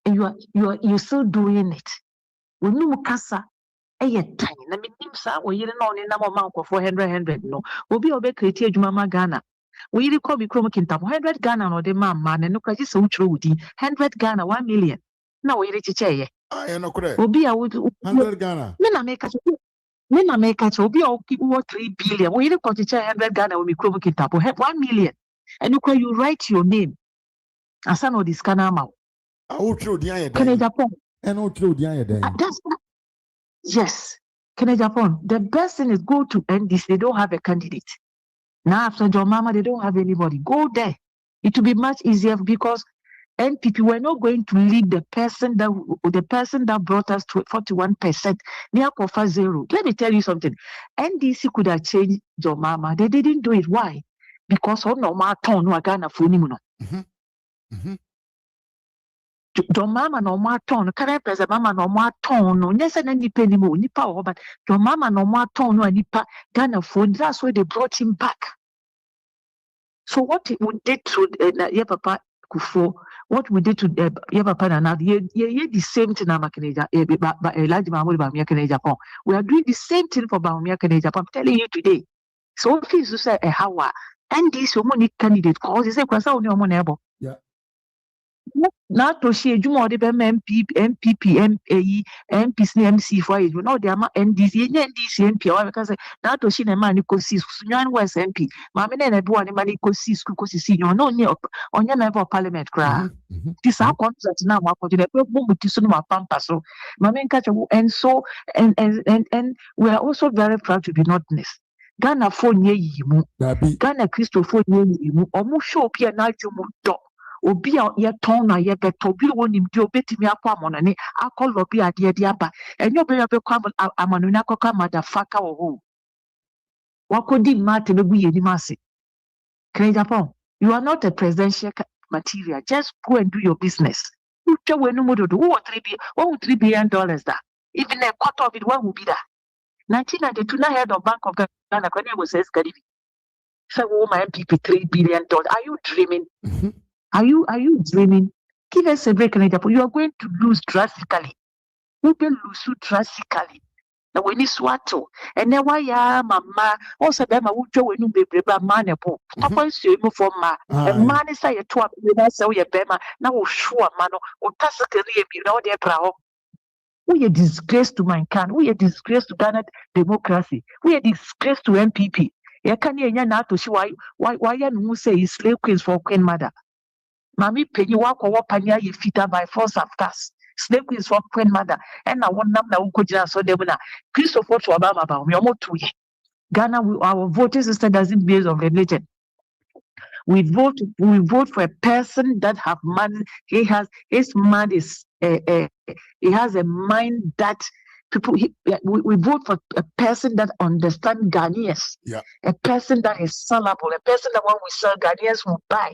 And you're still doing it. When you kasa, tiny. Na minim sa we yire na oni na mo man 400 no. Obi obe create adwuma ma Ghana. We yire call me krom kintam 100 Ghana no de ma na no kwaji se utro wudi 100 Ghana 1 million. Na we yire chiche ye. No kure. Obi a would 100 Ghana. Me na make obi a keep 3 billion. We yire ko chiche 100 Ghana we me krom kintam 1 million. And you write your name. Asa no this kana ma. Utro di an ye Can Japan. And utro di an ye den. That's yes. Can Japan? The best thing is go to NDC. They don't have a candidate. Now after John Mama, they don't have anybody. Go there. It will be much easier because NPP we're not going to lead the person that brought us to 41%. Near Kofa 0. Let me tell you something. NDC could have changed John Mama. They didn't do it. Why? Because on normal town no Ghana for him. John Mama no more tone, current president Mama no more tone, no, yes, and any penny more, nipa, but John Mama no more tone, no, nipa, Ghana phone, that's why they brought him back. So what we did to Papa Kuffour, what we did to Papa and now, the same thing, we are doing the same thing for Bamia Canada. I'm telling you today. So if you say a how and this woman candidate cause is a question on your money. Yeah. Not to see a Jumo de MPP, MPs, MC for you know, they are NDC, MP, because not to see a man who could see Sunan was MP. Mamma and a boy, money could see school, because you see, you know, on your member of parliament cry. This our contract now, what did I put to Sunma Pampa? So, Mamma and so, and we are also very proud to be Northerners. Ghana phone ye mu, Ghana Christo phone ye mu, almost show Pia Nigeria dog. Obi a ye ton na ye beto bi wonim di obetimi akwa amonane akolo bi ade de aba enyo be kwa amanu na akwa motherfucker wo ho wakodi mate be gu yeni mase Kenya Japan, you are not a presidential material, just go and do your business. You tell when no do $3 billion that even a quarter of it what will be that 1992 na head of Bank of Ghana when was says Garibi so my MPP $3 billion. Are you dreaming? Are you dreaming? Give us a break, Kenya Japan. You are going to lose drastically. You will lose drastically. Now when it's wato, and then why mama also be ma wujo when you be man po. Papa is you for ma. And man is say you to a say you be ma. Now we sure man o tasa career be now there bravo. We a disgrace to mankind. We a disgrace to Ghana democracy. We a disgrace to MPP. You can't hear na to see why you say is slave queens for Queen Mother. Mami penny walk or panya ye fita by force of cast. Slave queens for Queen Mother. And I want them now go so they will Christopher to Obama about me almost 2 years. Ghana, our voting system doesn't base on religion. We vote for a person that have money. His mind is he has a mind that people. We vote for a person that understands Ghanaians. Yeah. A person that is sellable. A person that when we sell Ghanaians will buy.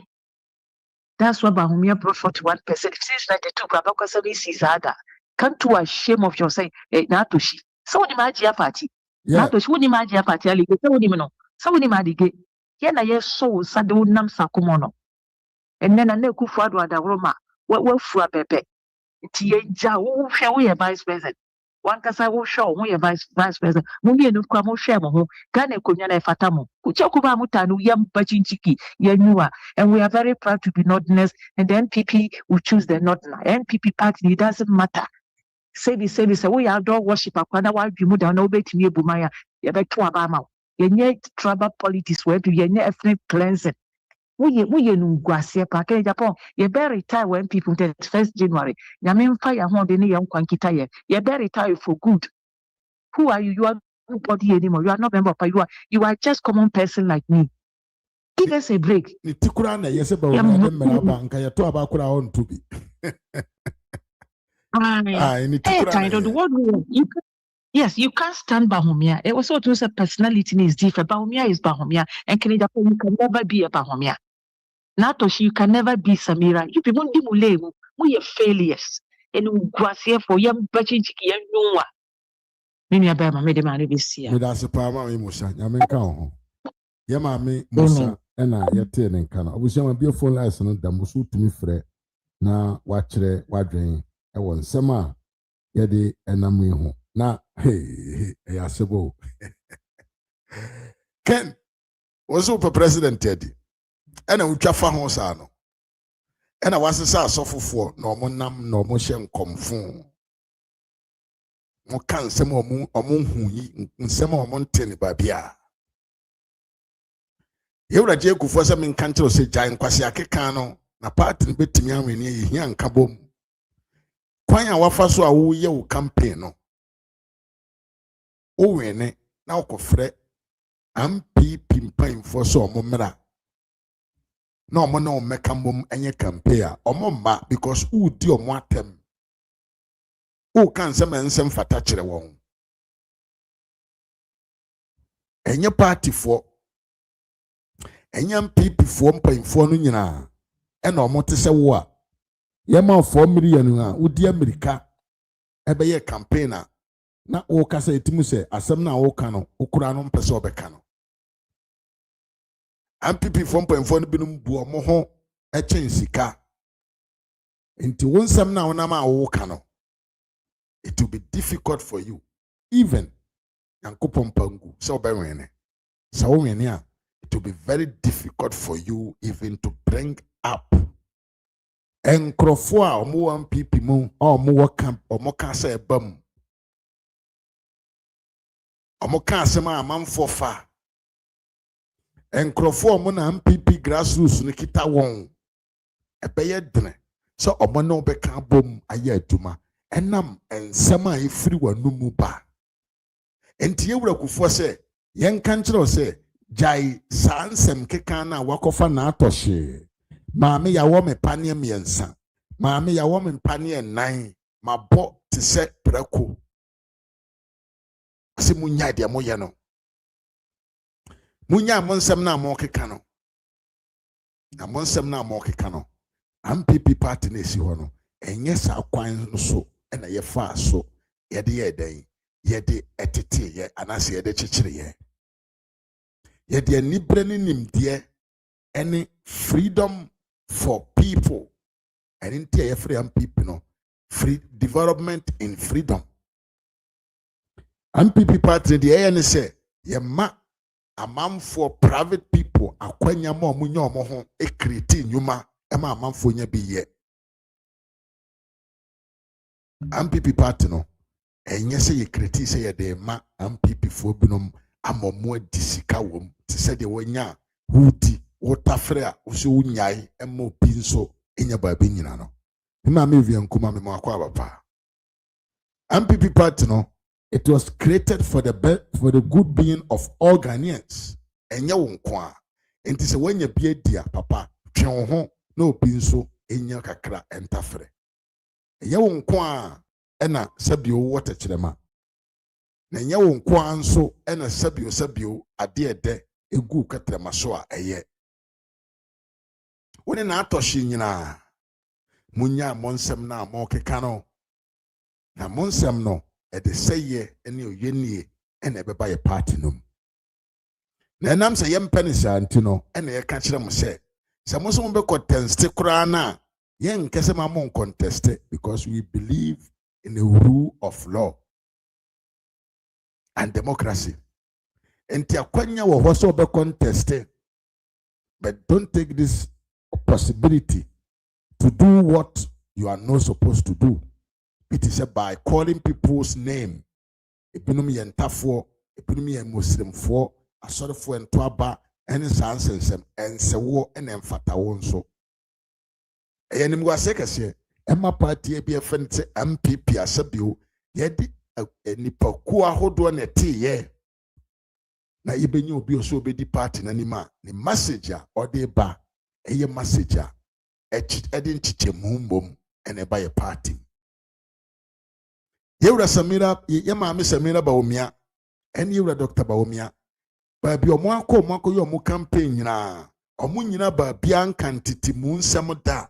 That's why Bahumia brought 41%. Since 92, Babaka Service is other. Come to a shame of yourself. Natoshi. So the Magia party. Natoshi, who the Magia party? So the Mino. So the Madige. Yena yes so Sado Nam Sakumono. And then I know Kuffour da Roma. What for Pepe? Tia, who shall we a vice president? One Casa will show we a vice president. Mummy and Kwamo Shamo, Gane Kunyana Fatamo, Uchokuba Mutanu, Yam Bachinchiki, Yanua, and we are very proud to be Northerners, and the NPP will choose the Northerner. NPP party, it doesn't matter. Say, we adore worship Akwana, why you move down over to me, Bumaya, Yabek to Abama. Yenye tribal politics where do yenye ethnic cleansing. We Guasia Park Japan. You better retire when people the 1st January. Yamin fire home the young Kwankitaye. You better retire for good. Who are you? You are nobody anymore. You are not member of you are just common person like me. Give us a break. Yes, about Yes, you can't stand Bahumia. It was also a personality is different. Bahumia is Bahumia, and Canada, you can never be a Bahumia. Natoshi, you can never be Samira. You people we are failures. And Guasia for young Bachin Chiki and Noah. Many of them made a man this year. That's a power emotion. Yaman Yamame Musa and I yet and Kana. I was young, a beautiful license that Musu to me, Fred. na wachire wadwen ewo nsem a yede enam ihu na yasebo Ken was super president Teddy ena utwa fa ho sa no ena wasesa asofofo na omonam na omhye nkomfo mo kan nsem omonhu yi nsem omonte ne babia yewra je Kuffour se men kan kire se gyan kwase akeka no na party betimi anweni yehia nka bom kwan a wafa so a wo ye wo campaign no o wene na okofre MPP mpanyimfo so omomra na omo na omeka mbom enye campaign a omo mba because who di omo atem o kan se nsem fata kire won enye party for enye MPP for mpanyimfo no nyina ena omo te se wo a yema 4 million a udi America ebe ye campaign a na o kasa etimu se asem na o ka no okura no mpese obeka no MPP from no binum bu omo ho echen sika nti wonsam na wona ma wo ka no it will be difficult for you even yankopon pangu so obewene so wene a it will be very difficult for you even to bring up enkrofo a omo MPP mu omo wo camp omo ka sa ebam omo ka asema amanfo fa enkrofo omo na MPP grassroots no kita won ebeye dene so omo na obeka bom aye aduma enam ensema efiri wanumu ba enti ewura Kuffour se yen kan kire se jai sansem keka na wakofa na atoshe maame ya wo me panie miensa maame ya wo me panie nan mabo te se prako ase munya de moye no munya monsem na mo keka no na monsem na mo keka no MPP party na esi ho no enye sa kwan no so na ye fa so ye de ye den ye de etete ye anase ye de chichire ye de nibre ni nimde any freedom for people and into ye free MPP no free development in freedom MPP party de ye ne say ye ma amamfo private people akwanya ma omunya omo ho e create nyuma e ma amamfo nya bi ye MPP party no enye se ye create se ye de ma MPP fo binom amomo adisika wom ti se de wonya hudi wotafre a wo se wunyai emo bi nso enya ba bi nyina no ma me vie nkuma me akwa abapa MPP party no it was created for the good being of all Ghanaians enye wo nko a enti se wonya bi adia papa twen wo ho na obi nso enya kakra entafre enye wo nko a ena sabio wota kirema na enye wo nko a nso ena sabio ade ede egu katrema so a eye woni na atohye nyina munya monsem na mo keka no na monsem no e de seye ene oyenie ene beba ye party num na enam se yempe ne santi no ene ye ka kire mo se mo be contest kura na ye nkese ma mo contest because we believe in the rule of law and democracy enti akwanya wo ho so be contest but don't take this possibility to do what you are not supposed to do. It is by calling people's name. Ebinom ye ntafo, ebinom ye muslimfo, asorefo entoaba, ene sansensem, ensewo ene mfatawo nso. Eyenim gwase kese, Emma party e bi efente MPP asabio, yedi nipaku ahodo na ti ye. Na ibenye obi oso obedi party na nima, ni message a ode ba, eye message a edin chiche mumbom ene ba ye party. Yewra Samira ye maame Samira Bawumia ene yewra Dr. Bawumia ba bi omo akọ yo omo campaign nyina omo nyina ba bia nkantiti mu nsem da.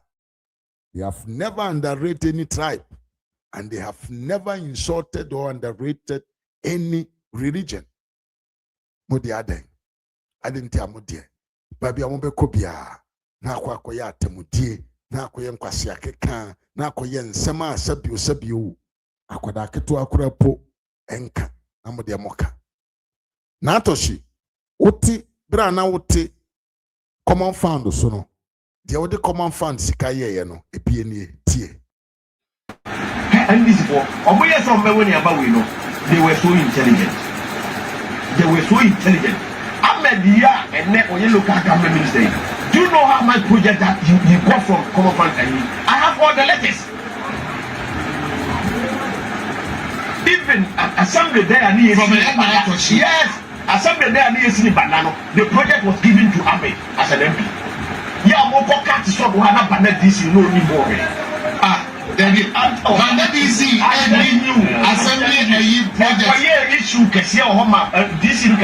They have never underrated any tribe and they have never insulted or underrated any religion. Modi aden adenti amodie ba bia omo be ko bia na akọ ya atemudie na akoye nkwase akeka na akoye nsema sabio akwada keto akora po enka na mo de moka na atoshi oti bra na wote common fund so no de wo de common fund sika ye no epie nie tie and this for oboye some me when about we know they were so intelligent Ahmedia and net on your local government ministry. Do you know how much project that you got from common fund? I have all the letters. Even assembly there near yes, assembly there near Banano. The project was given to Ahmed as an MP. Yeah, more cat so we have not this no anymore. David, DC assembly project issue kesi o homa DC look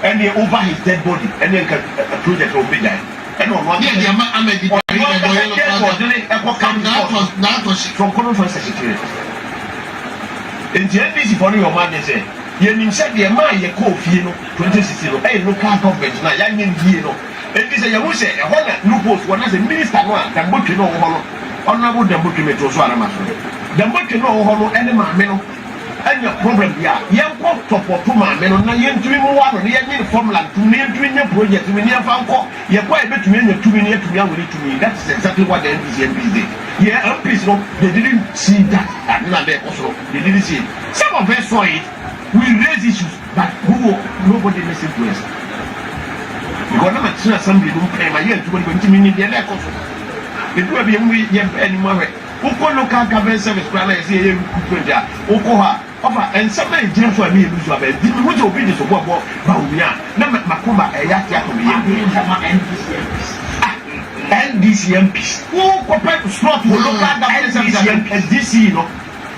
and they over his dead body and then project will be there. And on one day Ahmed from common fund secretary. In the NBC for your man they say you said the man you call Fino 2016 hey local government now young here no and this you say no post one as a minister no that book you know honorable the book me to so amaso the book no ho no ene ma me no anya problem bia yen ko topo to ma me no na yen tumi mu wa no yen ni formula to me tumi nya project me ni fa nko ye kwa e betumi nya tumi ni tumi awuri tumi that is exactly what the NPC did yeah MPs no they didn't see that na they also they didn't see it. Some of us saw it we raise issues but nobody listen to us because na ma assembly no pay ma yen tumi ni dey like also the do be anymore. Uko local government service plan is here kuja. Uko ha offer and some Nigerians for me lose your bed. Which will be the support for Bawumia. Na makuma eyati ya kubi. NDCMPs. Who compared to slot local government service DC no.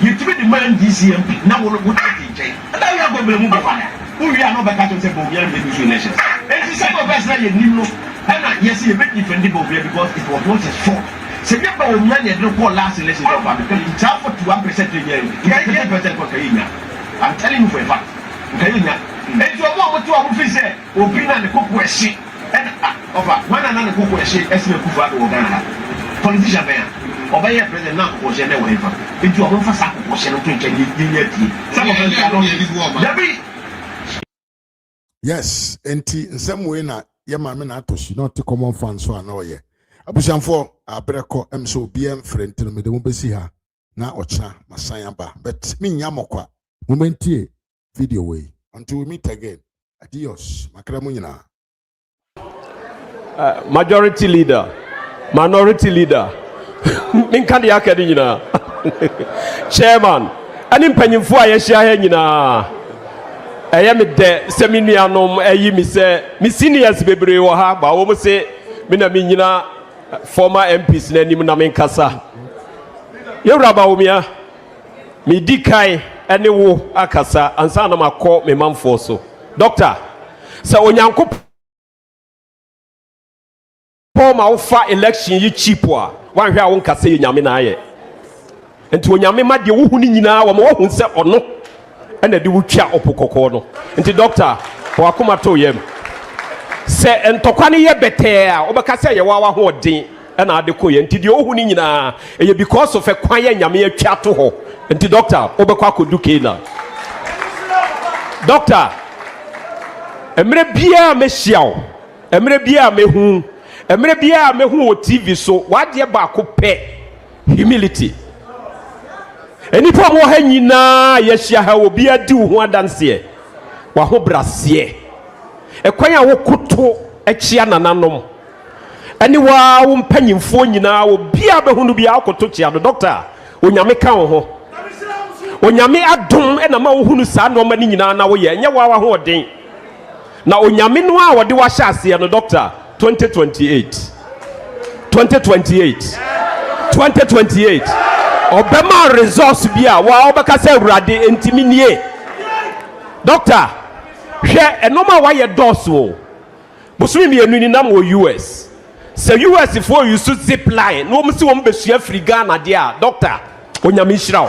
You to be the man DCMP. Now we go take it. And now you are going to move on. Who we are not back to say Bawumia the elections. And some of us like you know. And yes, you make defendable because it was not a fault. So you have a man you don't call last election because it's half to 1% a year. 10% for Kenya. I'm telling you for a fact. Kenya. And you are more to our officer, opinion and cook shit. And over one another cook shit, as you Kuffour or Ghana. Politician man. Obey a president now for General Waiver. Into a room for Saku for Shannon to some of us are yes, in some way na ye maame na atoshi not to common fund so anoye abusanfo abreko emso biem front no me de mo besi ha na ocha masanya ba but me nyamokwa momentie video way until we meet again adios makramu nyina majority leader minority leader min kan ya kadi nyina chairman ani mpanyimfo a ye hia ha nyina eye me de seminuanom ayi mi se mi seniors bebre wo ha ba wo mo se me na me nyina former MPs na nim na men kasa yewra ba wo mia mi dikai ene wo akasa ansa na makọ me manfo so doctor se onyanko po ma wo fa election yi cheap a wan hwe a wo nkasa ye nyame na aye enti onyame ma de wo hu ni nyina wo ma wo hu se ono ena de wutwa opokoko no nti doctor for akoma to yem se entokwa ne ye bete a obeka se ye wawa ho odin ena ade koye nti de ohu ni nyina eye because of ekwan ye nyame atwa to ho nti doctor obekwa akodu kena doctor emre bia mehyiaw emre bia mehu o TV so wade ba ko pe humility enipa mo ha nyina yehia ha obi adi wo ho adanse wa ho brase ekwan a wo koto echia nananom eni wa wo mpanyimfo nyina obi abehunu bia akoto chia do doctor onyame ka wo ho onyame adom ena ma wo hunu saa no ma ni nyina na wo ye nya wa ho odin na onyame no a wode wa hya ase no doctor 2028 obema resource bia wa obeka se urade entimi nie doctor hwe enoma wa ye doso busumi mienu ni nam wo US se US for you so zip line no msi wo mbesua free Ghana dia doctor onyame hira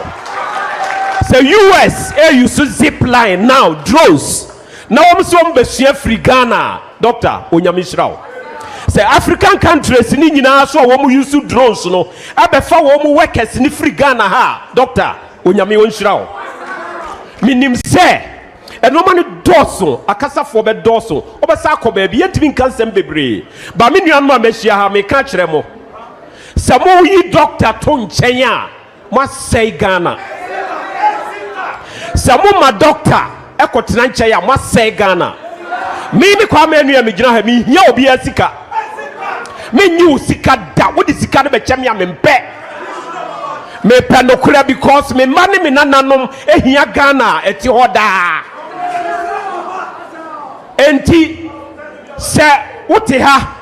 se US you so zip line now drones na wo msi wo mbesua free Ghana doctor onyame hira say African countries ni nyina so wo mu use drones no abefa wo mu workers ni free Ghana ha doctor onyame wonhyira wo minim say enoma ni doso akasafo be doso obesa akoba bi yentimi kansem bebre ba me nuan ma mehia ha me ka kire mo samo yi doctor to nchen a mo say Ghana samo ma doctor ekotena nchen ya mo say Ghana me kwa me nua me gina ha me hia obi asika me nyu sika da wo di sika no be chem ya me mpe me penokura because me mane me nananom ehia Ghana eti hoda enti se wote ha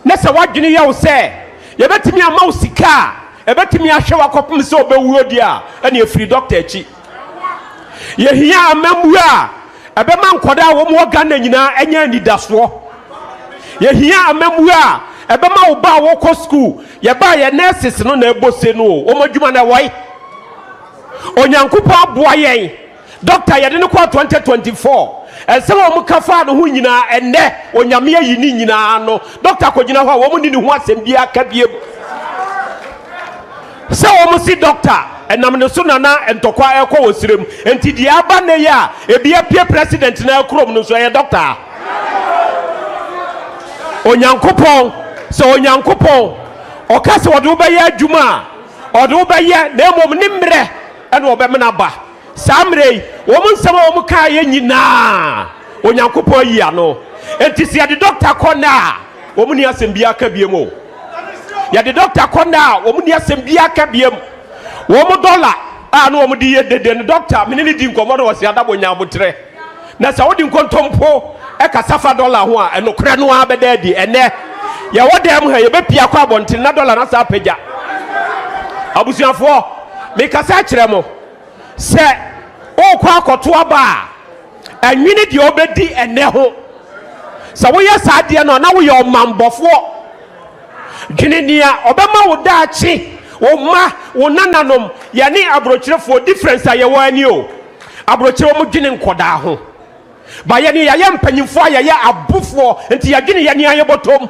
na se wadwene ya wo se ye betimi ama wo sika e betimi ahwe wakopem se obewuo dia ene efiri doctor echi ye hia amamu a ebema nkoda wo mo Ghana nyina enya nidaso ye hia amamu a ebema wo ba wo ko school ye ba ye nurses no na ebose no o modwuma na wai onyankopo aboa yen doctor ye de ne kwa 2024 ese wo mu kafa no ho nyina enne onyame yi ni nyina no doctor ko nyina ho wo mu ni ho asem bia ka biem se wo mu si doctor enam ne so nana entokwa ekọ wosirem enti dia aba ne ya ebia pie president na ekrom no so ye doctor onyankopon so onyankopon okase wodo be ya adwuma odo be ye na emom ne mre ene obe mena ba samre wo mu nsem wo mu ka ye nyina onyankopon yi ano enti se de doctor kona wo mu ni asem bia ka biem o ya de doctor kona wo mu ni asem bia ka biem wo mu dollar a no wo mu di ye dede ne doctor me ne di nkomodo wo se adabo nyabotre na sa wo di nkontompo e ka safa dollar ho a enokre no abeda di ene ya wodem ha ye be pia kwa bontin na dollar na sa pagya abusuafo me kasa kire mo se o kwa akoto aba anwini de obedi ene ho sa wo ye sa de no na wo ye omambofo dweninia obema wo daachi wo ma wo nananom ya ni abrochirefo difference aye wo ani o abrochire mo dwene nkoda ho ba ye ni ya ye mpanyimfo aye ya abufo enti ya dwene ya ni aye botom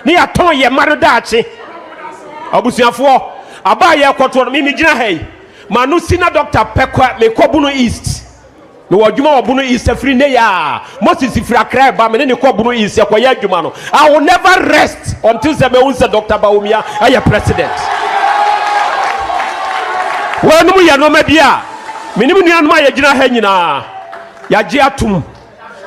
ni ya ton ye maro daachi abusuafo aba ye koto mi gina hey manu sina doctor pekwa me kobuno east me wadwuma obuno east afri ne ya Moses Ifrakra ba me ne kobuno east ya kwaya adwuma no I will never rest until the me Dr. Bawumia aye president wanu ya no ma bia me ni nuanu ma ya gina ha nyina ya je atum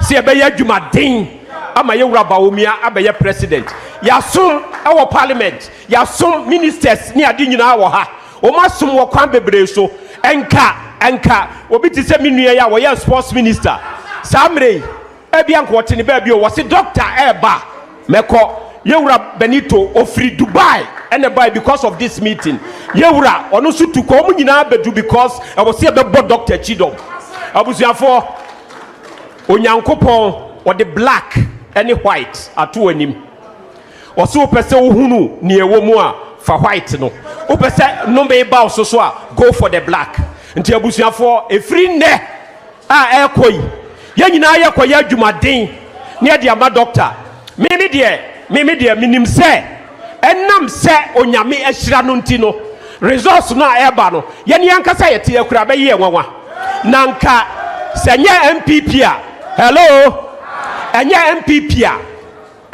se be ya adwuma den ama ye wura Bawumia abaye president ya sum our parliament ya sum ministers ni adi nyina wo ha o masum wo kwan bebre so enka obi ti se minua ya wo ya sports minister samre ebia nko ne ba bi o wo se doctor eba meko yewura Benito ofri Dubai and by because of this meeting yewura onu sutu ko mu nyina bedu because I was say be doctor Chidom abusuafo onyankopon or the black and white ato anim oso pese wo hunu ne ewo mu a fa white no o pese no be ba so so a go for the black nti abusuafo efri ne a ekoi ye nyina ye koya adwumaden ne de ama doctor mimi de minim se enam se onyame ahyira no nti no resource no a eba no ye ne yankasa ye te akura be ye nwanwa nanka se nye MPP a hello enye MPP a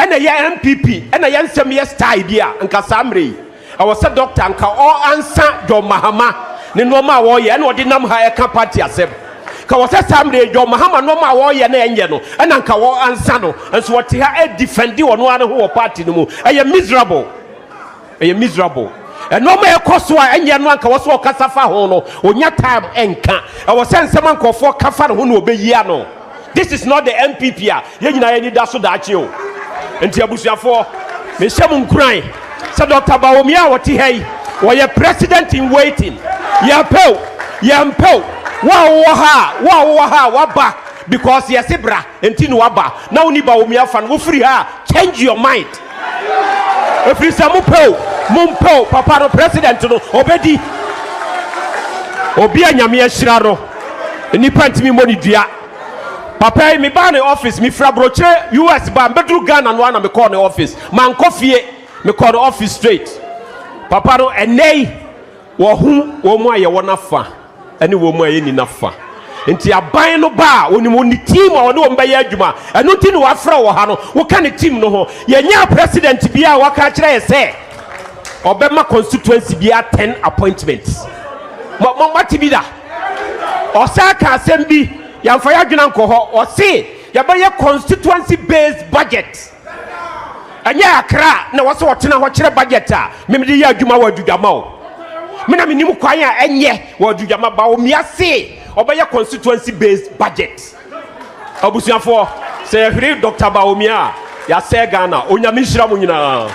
ena ye MPP ena ye nsem ye style bia nka samre awo se doctor nka o ansa John Mahama ne no ma wo ye na odi nam ha e ka party asem ka wo se samre John Mahama no ma wo ye na enye no ena nka wo ansa no enso wo te ha e defend wono ane ho party no mu eye miserable no ma ekoso a enye no anka wo so kasafa ho no onya time enka awo se nsem ankofo kafa ho no obeyia no. This is not the MPP a ye nyina ye ni da so da achi o enti abusuafo me hyem nkran se Dr. Bawumia woti hei wo ye president in waiting ya pew wa waba because ye sibra enti no waba na oni Bawumia fan wo free ha change your mind if you say mumpew papa no president no obedi obi anyame ahyira no nipa ntimi moni dua papa me ba ne office me fra broche US ba bedru Ghana no na me call ne office man kofie me call the office straight papa no enei wo hu wo mu aye wo nafa ene wo mu aye ni nafa nti aban no ba oni team a oni wo mba ye adwuma eno ti no wa fra wo ha no wo ka ne team no ho ye nya president bia wa ka kire ye se obema constituency bia 10 appointments mo tibida osaka assembly yamfa ya dwuna nko ho o se ya ba ye constituency based budget anya akra na wo se wo tena ho kire budget a memde ye adwuma wa adwuma o mena menim kwan a enye wa adwuma ba o mia se obeye constituency based budget abusuafo se hiri Dr. Baomia ya se Ghana onyame nhira mo nyina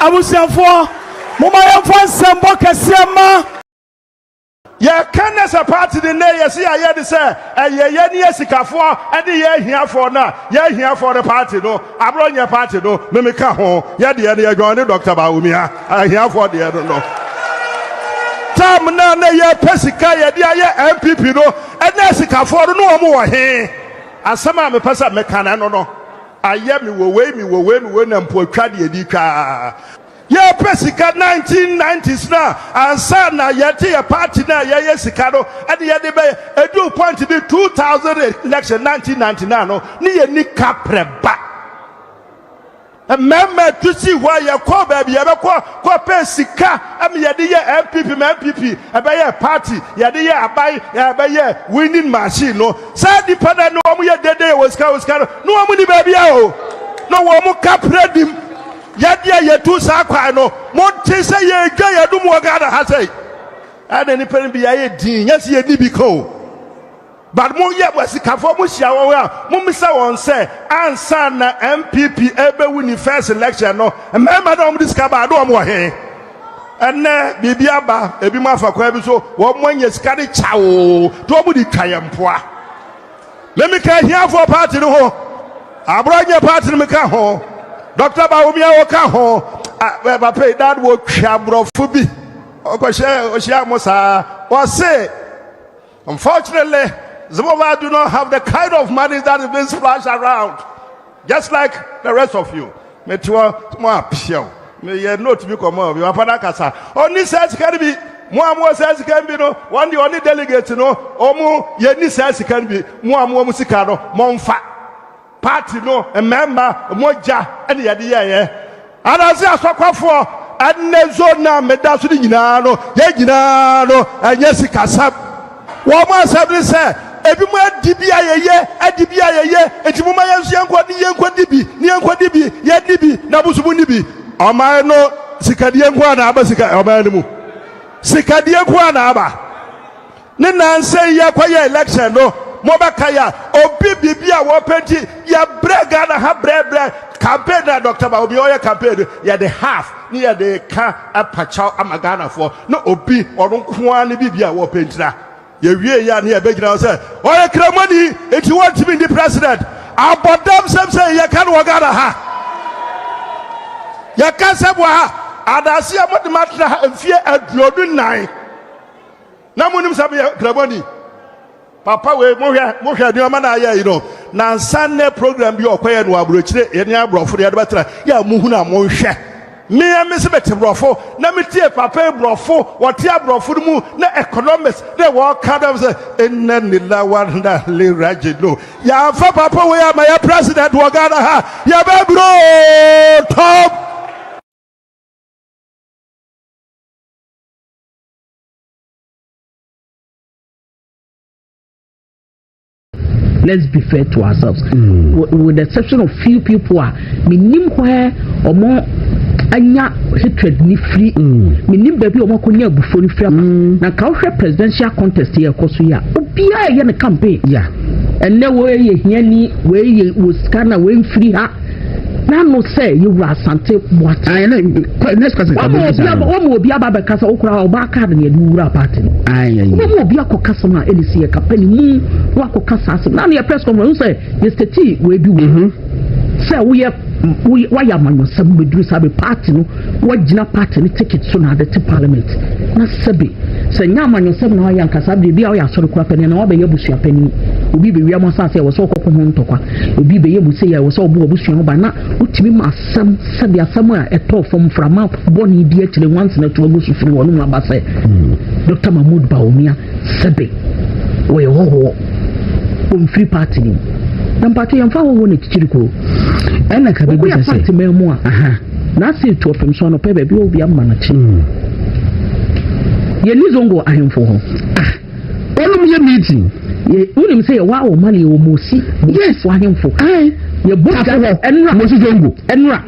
abusuafo moma yɛmfa nsɛmbɔ kɛseɛ ma yɛka ne sɛ party de ne yɛsi ayɛ de sɛ ɛyɛ yɛ ne yɛ sikafoɔ ɛne yɛ ahiafoɔ no a yɛ ahiafoɔ de party no aborɔ nyɛ party no memeka ho yɛdeɛ ne yɛdwan ne Dr. Baomia ahiafoɔ deɛ no tam na ne yɛ pɛ sika yɛde ayɛ MPP no ɛne sikafoɔ no no ɔmo wɔ he asɛm a mepɛ sɛ meka na no ayɛ me wɔ na mpo atwa deɛ di twa yɛ pɛ sika 1990s na ansa na yɛte yɛ party na yɛyɛ sika no ɛne yɛde bɛyɛ edu point de 2000 election 1999 no ne yɛ nika prɛba mɛmɛ tusi hɔ yɛkɔ baabi yɛbɛkɔ pɛ sika ɛmi yɛde yɛ MPP ɛbɛyɛ party yɛde yɛ aban yɛbɛyɛ winning machine no saa nipa na ne wɔn yɛ dede wɔ sika no ne wɔn ni baabi a o na wɔn kapra dim yɛde yɛtu saa kwan no mo te sɛ yɛdwa yɛdum wɔ Ghana ha sɛ ɛna nipa no bi yɛayɛ din nyɛ sɛ yɛdi bi ko but mo yɛ wɔ sikafo mo hyia wɔn a mo misa wɔn sɛ ansa na MPP ɛbɛwu ni first election no mmarima na wɔn de sika ba ado wɔn wɔ he ɛnɛ biribi aba ebi mo afa kwan bi so wɔn mo anya sika de kyawo to wɔn de twa yɛn mpoa mɛmi ka hiafo party no ho aborɔ nyɛ party no mi ka ho Dr. Baomia wo ka ho papa dad wo twa aborɔfo bi ɔkɔhyɛ ɔhyia mo saa wɔse unfortunately some of us do not have the kind of money that is being splashed around, just like the rest of you. Me too, more pure. Me ye note me come on. You are pada kasa. Only says can be. More says can be no. One the only delegate no. Omu ye ni says can be. More musika no. Monfa party no. A member moja any idea. And I say asokwa for. Anezo na medaso di nyina no. Ye nyina no. Anyesi kasa. Woman assembly say. Ebi mo adibi ayeye eti mo ma yenso yenkwa dibi ye dibi na busubu nibi oman no sikadie nkwa na aba sika oman mu sikadie nkwa na aba ne nanse ye kwaye election no mo ba kaya obi bibia wo penti ya brega na ha bre campaign na Dr. Baobi oye campaign ya the half ni ya the ka apacha amagana for no obi orun kwa ne bibia wo pentina ye wie ya ne be gina say oye kramani if you want to be the president abodam say ye kan wo gada ha ye kan se bo ha adase amodimatra ha mfie aduodu nan na munim sabe kramani papa we mo hwe de o ma na ya yi no na sanne program bi okoye no abrochire ye ne abrofo de betara ya muhu na mo hwe me se bete brofo na me tie papa brofo wote abrofo mu na economics they work kind of say inna lillahi wa inna ilaihi raji'un ya fa papa we am ya president wo Ghana ha ya be bro top. Let's be fair to ourselves. With the exception of few people, minim where or more anya hatred ni free. Minim baby or more konya before ni free. Na kaushwe presidential contest here koso ya. Obia ye na campaign. Yeah. And now where ye here ni where ye was kind of way free ha. Na no say you were asante what? I know. Next question. One more be about because okura oba card ni edura party. Aye. One more be akokasa na elisi e kapani mu wa akokasa. Na na press conference say Mr. T we be we. Say we why am I some bedru sabe party no wagina party ni ticket so na the parliament na sabe se nyama nyosem na ya nkasa bia o ya soro kura pani na oba ye busua pani obi be wi amasa se wo so kokko ho ntokwa obi be ye buse ya wo so obo busua ho ba na utimi ma asam sabe asam a eto from frama boni di akire once na to agusu firi wo no aba se Dr. Mahmoud Bawumia sabe we ho free party ni nampato yamfa ho ne kichiriko ena ka bebu se party memu a na se to opem so no pe be bi obi amma na chi ye nizongo ahemfo ho onum ye meeting ye unim se ye wa o mali o mosi yes wa ahemfo ye boka ho enra mosi zongo enra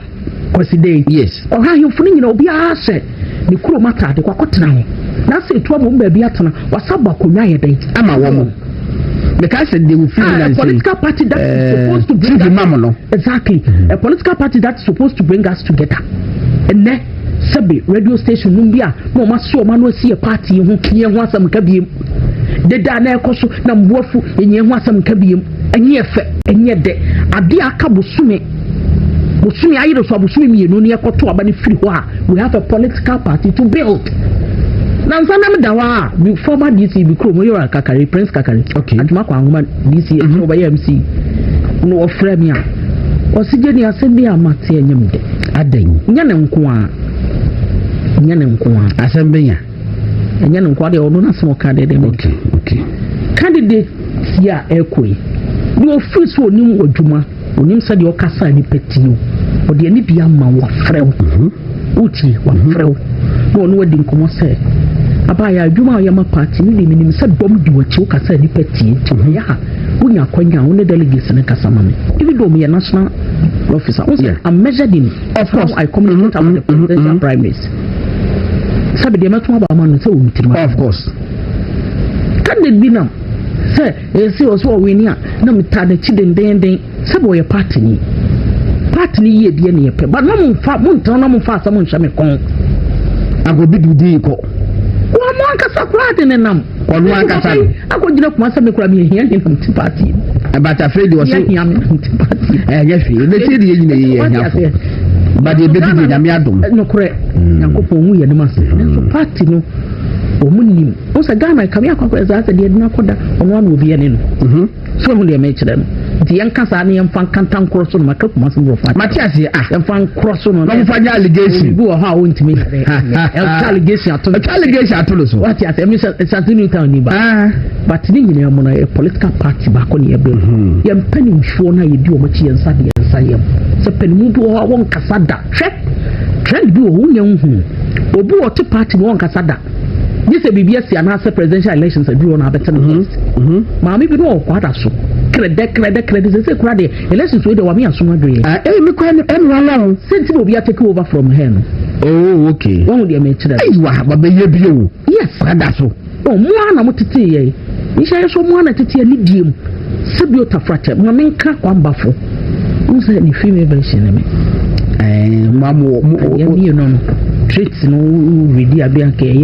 kwaside yes o ha ahemfo ni nyina obi a se ni kuro mata de kwa kotena ho na se to mo mba bi atana wasaba konwa ye den ama wo mo because they will feel like a political party that is supposed to bring us exactly a political party that's supposed to bring us together and then sabi radio station numbia no ma so ma no see a party hu kiye hu asam ka biem de da na ekoso na mboafu enye hu asam ka biem enye efe enye de ade aka bosume ayiro so bosume mienu ne ekoto aba ne free ho a we have a political party to build. Nansana dawa the former DC bi kro mo yora kakari Prince kakari okay atuma kwa ngoma DC oba MC no ofre mi a osije ni asembi amate enyem de adan nya ne nko a asembi ya nya ne nko a de ono na sem ka de okay candidate ya ekoi ni ofiri so onim odwuma onim se de okasa ni petio o de ni bia ma wo frew uti wo frew no wadi nkomo se abaya adwuma ya ma party ni minim se dom di wachi o kasa ni petie to ya ha wonya kwanya wo ne delegates ne kasa mame even though me a national officer I'm measured in of course I communicate with the presidential primaries sabe de matuma ba ma no se o mitima of course can it be now say see also we ni a na mitade chi den sabe o ya party ni ye die ne ye pe but no mo fa mo ntan no mo fa sa mo nhwa me kon agobi dudi ko wa mo ankasa kura de ne nam onu ankasa akogina kuma sa me kura me hia ni nam party but afraid was so hia me party yes we say de nyina ye hia fo but de beti de nyame adom no kure yakopon mu ye ne ma se so party no omunim o sa Ghana kam yakwa za de na koda onu an obi ene no so mu de me kire no di yankasa ne yamfa kantan cross no maka kuma so bro fa Matias yamfa cross no no fa allegation bu ha o ntimi allegation atolo so Matias emi satinu town ni ba but ni nyina mo na a political party ba ko ne ebe yam pani mfo na ye di o machi yansa de yansa yam se pani mu bu ho won kasa da trend bi o hunya hu obu o te party won kasa da this a BBS and presidential elections are due on our better Mammy be no quite so. Credit say credit elections with the Wami and Sumadri. Me quite and since will be a take over from him. Oh, okay. One of the amateur. You have a baby. Yes, that's so. Oh, Moana Motiti. You shall so one at a medium. Sabuta frate, Mamenka one buffalo. Who's any female version? Mamma, you know. Treats no ready abianke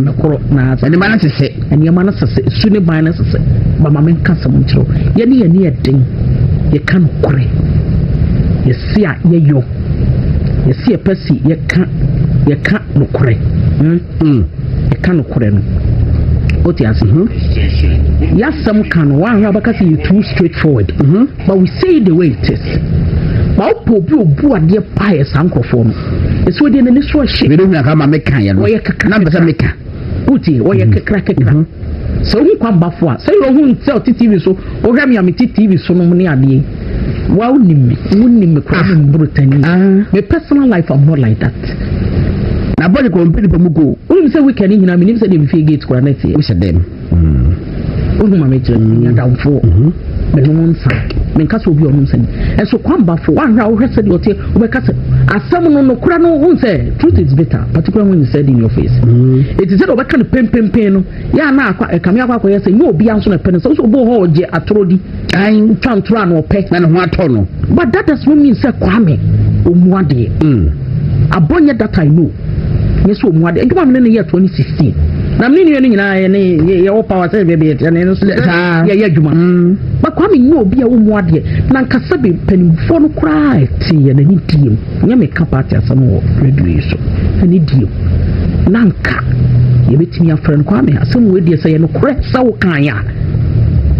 na koro na asa ne mana sese ene mana sese su ne ban na sese ba ma men kasa mo ntro ye ne eden ye kan kore ye sia ye yo ye sia pasi ye ka no kore ye kan no kore no oti ase ya sam kan one abakasi you too straightforward but we say it the way it is ba obu ade pa ye sankofo no so de ne so hye we don't have ma meka ya no na be meka uti wo ye kekra so hu kwa mbafo a so yo hu nse o TV so o hwa mi ameti TV so no ne ade wa unim kwa mbrutani my personal life I'm not like that na body ko mpedi pa mugo unim se weekend hina mi nim se de fi gate kwa na tie we se dem ma me kire nya downfall me no nsa me kasa obi onum sani enso kwamba fo wan hwa wo hwese de otie wo be kasa asam no kura no unse truth is better particularly when you said in your face it is said oba kan pempempen no ya na akwa ekame akwa yese nyo obi anso na pen so obo ho oje atorodi an twantro na ope na ne ho ato no but that does not mean say kwame omuade abonye that I know yes omuade eduma me ne year 2016 na me nua no nyina ye wo power say be ne no ye adwuma ba kwa me nyo obi a wo mu ade na nkasa be panimfo no kra ti ye na ni diem nya me ka party asam wo radio so ani diem na nka ye betimi afra no kwa me asam we die say ye no kra sa wo kan ya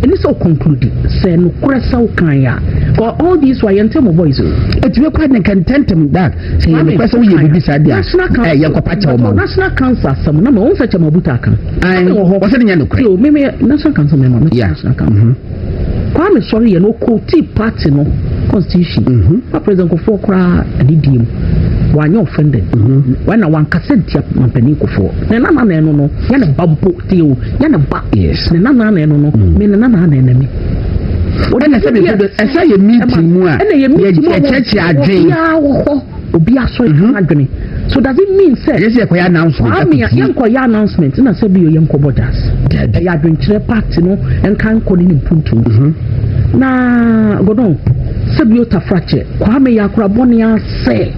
and it's all concluded. Say no cressa ukanya. For all these why you tell my boys. It's we quite content that. Say no cressa we be beside there. National council some na me fetch mabuta kan. What's the name no cressa? Me national council member. Yeah. National council. Kwame sorry you no quote party no constitution. President Kuffour kra adidim. Wanya offended. When I want cassette tiap mampeni Kuffour. Na na no. Ya na bampo teo. Ya na ba. Yes. Na no. Me na enemy. What na say be say ye meeting mu a. Ye church adwen. Ya wo obi aso adwen. So does it mean say yes ye announcement? I mean ye announcement na say be ye borders. Ya adwen kire party no enkan ko ni puntu. Na godon say be otafrache. Kwame yakura boni say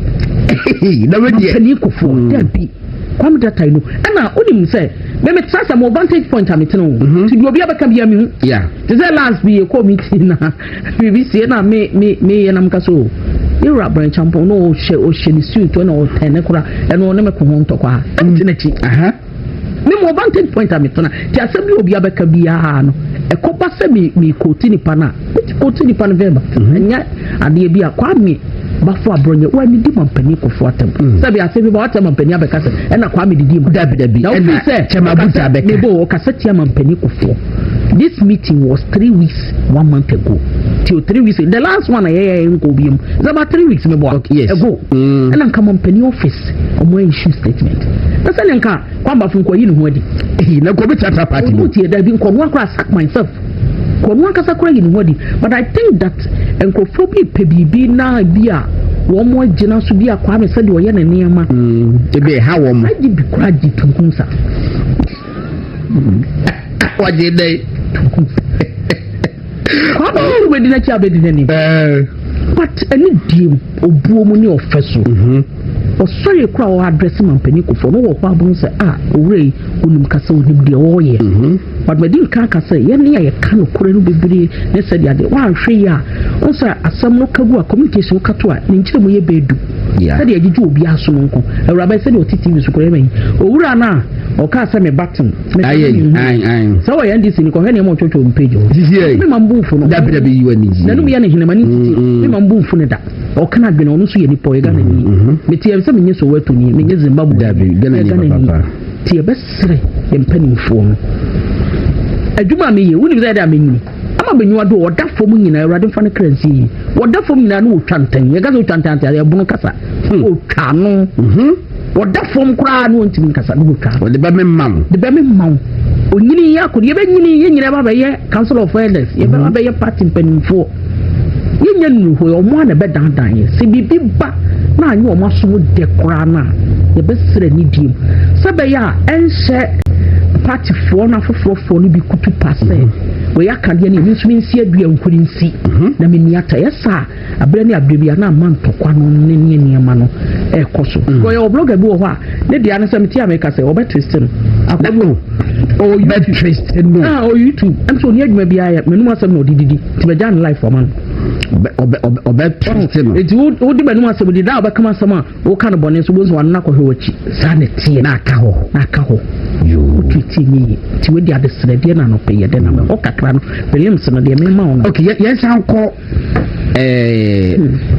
na we dey pani Kuffour there be kwam data you know na onim say me try some advantage point am etino to be obi abaka bia me yeah to say last be a committee na BBC na me na mka so Ira branch champion no she ni suit na o ten kura e no me ko ho ntokwa antinachi me mo advantage point am etona ti asem bi obi abaka bia no e kopa se me kotini pana veba nya ade bia kwa me bafo abronye wa ni di mampani Kuffour atem sabi ase bi ba atem mampani abeka se e na kwa me didi mu dabi e na chema buta abeka me bo kaseti mampani Kuffour. This meeting was 3 weeks 1 month ago till 3 weeks the last one go bi it's about 3 weeks me bo yes ago and am come mampani office omo issue statement na se nka kwa bafo nko yi ne ho adi na ko be chata party no tie da bi nko no akra sack myself but I think that enkofobi pebibi na bia wo mo agina so bia kwa me se de oye na niema ebe ha wo mo agi bi kura di tunkunsa waje dai kwa ba we di na cha be di ni but any dim obuo mu ni ofeso o sorry kura o address mampani Kuffour no wo kwa bon se owrei onim kasa onim de o ye but me din kan kasa ye ne ya kan kura no bebre ne se dia de wa hwe ya o so asam no kagu a communication kato a ne nkire mu ye bedu se dia giju obi aso no nko awuraba se de otiti su kura men owura na o ka se me button ayi so we ndc ni ko he ne mo chocho page me mambu fu no dabi yi wani na no me ya ne hinamani titi me mambu fu ne da o kana adwene onu so ye ni po ye ga na ni me tie se me nye so watu ni me nye Zimbabwe dabi ga na ni papa tie be sere ye mpanimfo no adwuma me ye woni be da menni ama benyu ado oda fom nyina awrade fa ne kransi oda fom nyina no otwantan ye ga so twantan ya bunu kasa o twa no oda fom kura no ntimi kasa no twa o de be me mam onyini ya ko ye be nyini ye nyina ba be ye council of elders ye be ye party mpanimfo ye nyanu ho o mo na be dandan ye se bibi ba na anyo o maso de kura na ye be sere ni dim sabe ya enhye party for na foforo no bi kutu passe we yakade ni nso nsi adua nkurinsi na meni ata yesa abere ni abrebia na mantokwa no ne niema no e koso go your blogger bi wo ho a ne dia no sameti ameka se obetwist no akwo o betwist no o YouTube am so ni adwuma bia ya menum asem no dididi tibeja no life for man obetwist no eti wo di menum asem di da obekama sama wo kan bone so bozo wan na ko hwechi sa ne tie na aka ho yo twiti ni ti we di adesre de na no pe ye de na me o kakra no Williams no de me ma ona okay yes anko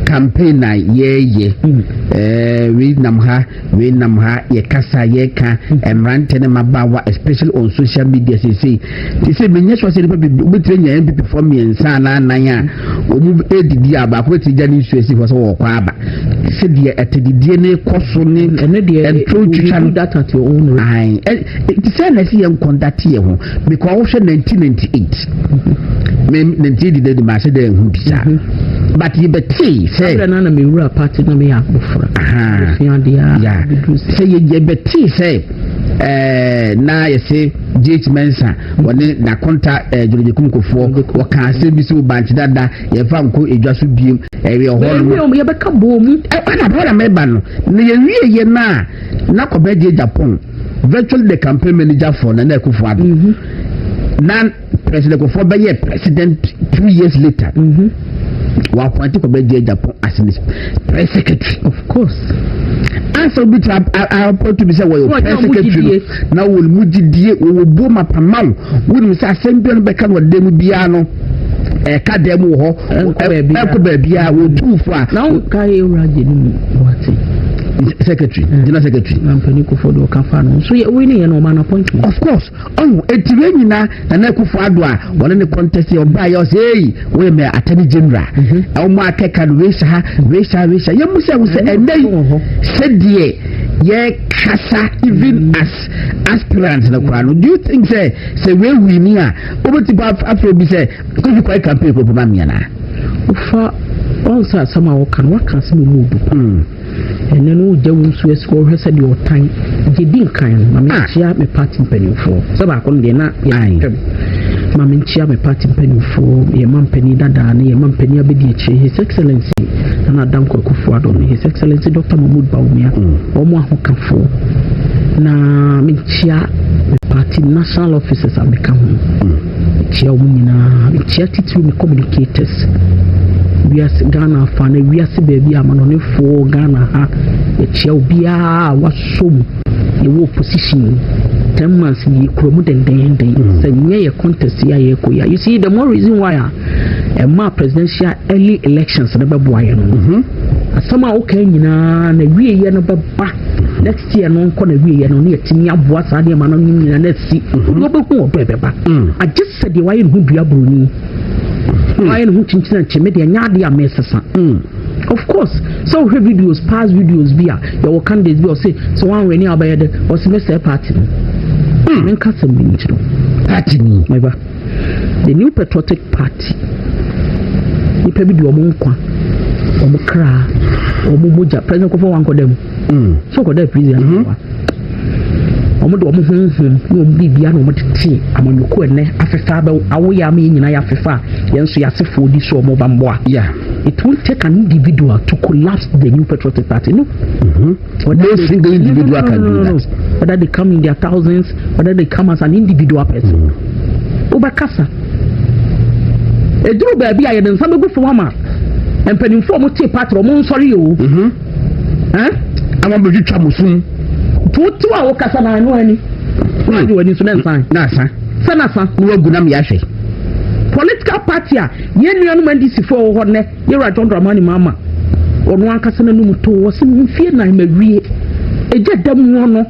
campaign na ye we nam ha ye kasa ye ka emrante ne mabawa especially on social media say menye so say betre nya MPP for me ensa na nan a omu edidi aba ko ti jani suesi for so wo kwa aba se de etedidi ne koso ne de entro twitwa that at your own right it say na see en conduct ye ho because wo 1998 me 1998 de ma se de hu bisa but you beti say na me wura party na me ya bofra yeah say you beti say na ye say JH Mensa woni na konta Joloje Kuffour wo kan say bi so banchi dada ye fa nko edwa so biem e ho no ye beka bo mu ana bra me ba no ne ye wie ye na ko be je Japan virtually the campaign manager for Nana Kuffour. Now President Kuffour be president 2 years later. Wa appoint ko be agyapong as press secretary. Of course. Answer bit I appoint to be say we press secretary. Now we mujidie we bo mapamam. We say assembly no be kan wadem bia no. Ka dem ho. E ko ba bia wo tufo a. Now ka e uraje ni what? Secretary, General Secretary. Nampani Kuffour do kafano. So we need no man appointment. Of course. Oh, etireni na Kuffour do a one the contest your buy you say we me attorney general. E mo akeka do we sha. You must say and said die ye kasa even as aspirants na kwano. Do you think say we near obeti ba afro bi say because you quite campaign for mama na. Ufa also somehow can work as me move. And then we just will score her said your time. Giving kind, Mamma Chia, me party penny for. So I couldn't get not Mamma Chia, me party penny for a man penny dada, a man penny abediche, His Excellency, and I don't cook for His Excellency Dr. Mahmoud Baumia, or more who come for. Na me Chia, me party national officers are become Chia women, me Chia to me communicators. We are Ghana fan, we are baby, I'm on for Ghana. A chill be was so a position 10 months in the promote and then say, near a contest. You see, the more reason why a more presidential early elections never boy. Somehow, okay, you know, we are back next year. No, corner we are only a teeny of what's I am on let's see. I just said the way who be a bruni. I know who media nyadi amesasa. Of course, so videos, past videos, be your candidates be or say so one when you are by the or semester party. Then cast a minute. Party, the new patriotic party. You probably do a monkwa or mukra or mumuja. President Kuffour one them. So got that prison. Omodo no bibia no motete amanyoko ene afefa ba awoya ma nyina ya afefa yenso yasefo di so mo bamboa. It won't take an individual to collapse the new patriotic party. No. No single individual can do that. Whether they come in their thousands, whether they come as an individual person. Obakasa. Edru baby aye den sabe go for mama. Empanimfo mo tie party mo nsori yo. Ama beju twa musun. Tutu a wokasa na anu ani wadi wani so nsan na asa sanasa no aguna me ahwe political party a ye nuanu mandisi fo ho ne ye Rajon Dramani mama onu ankasa na num to wo se mfie na mawie eje dam no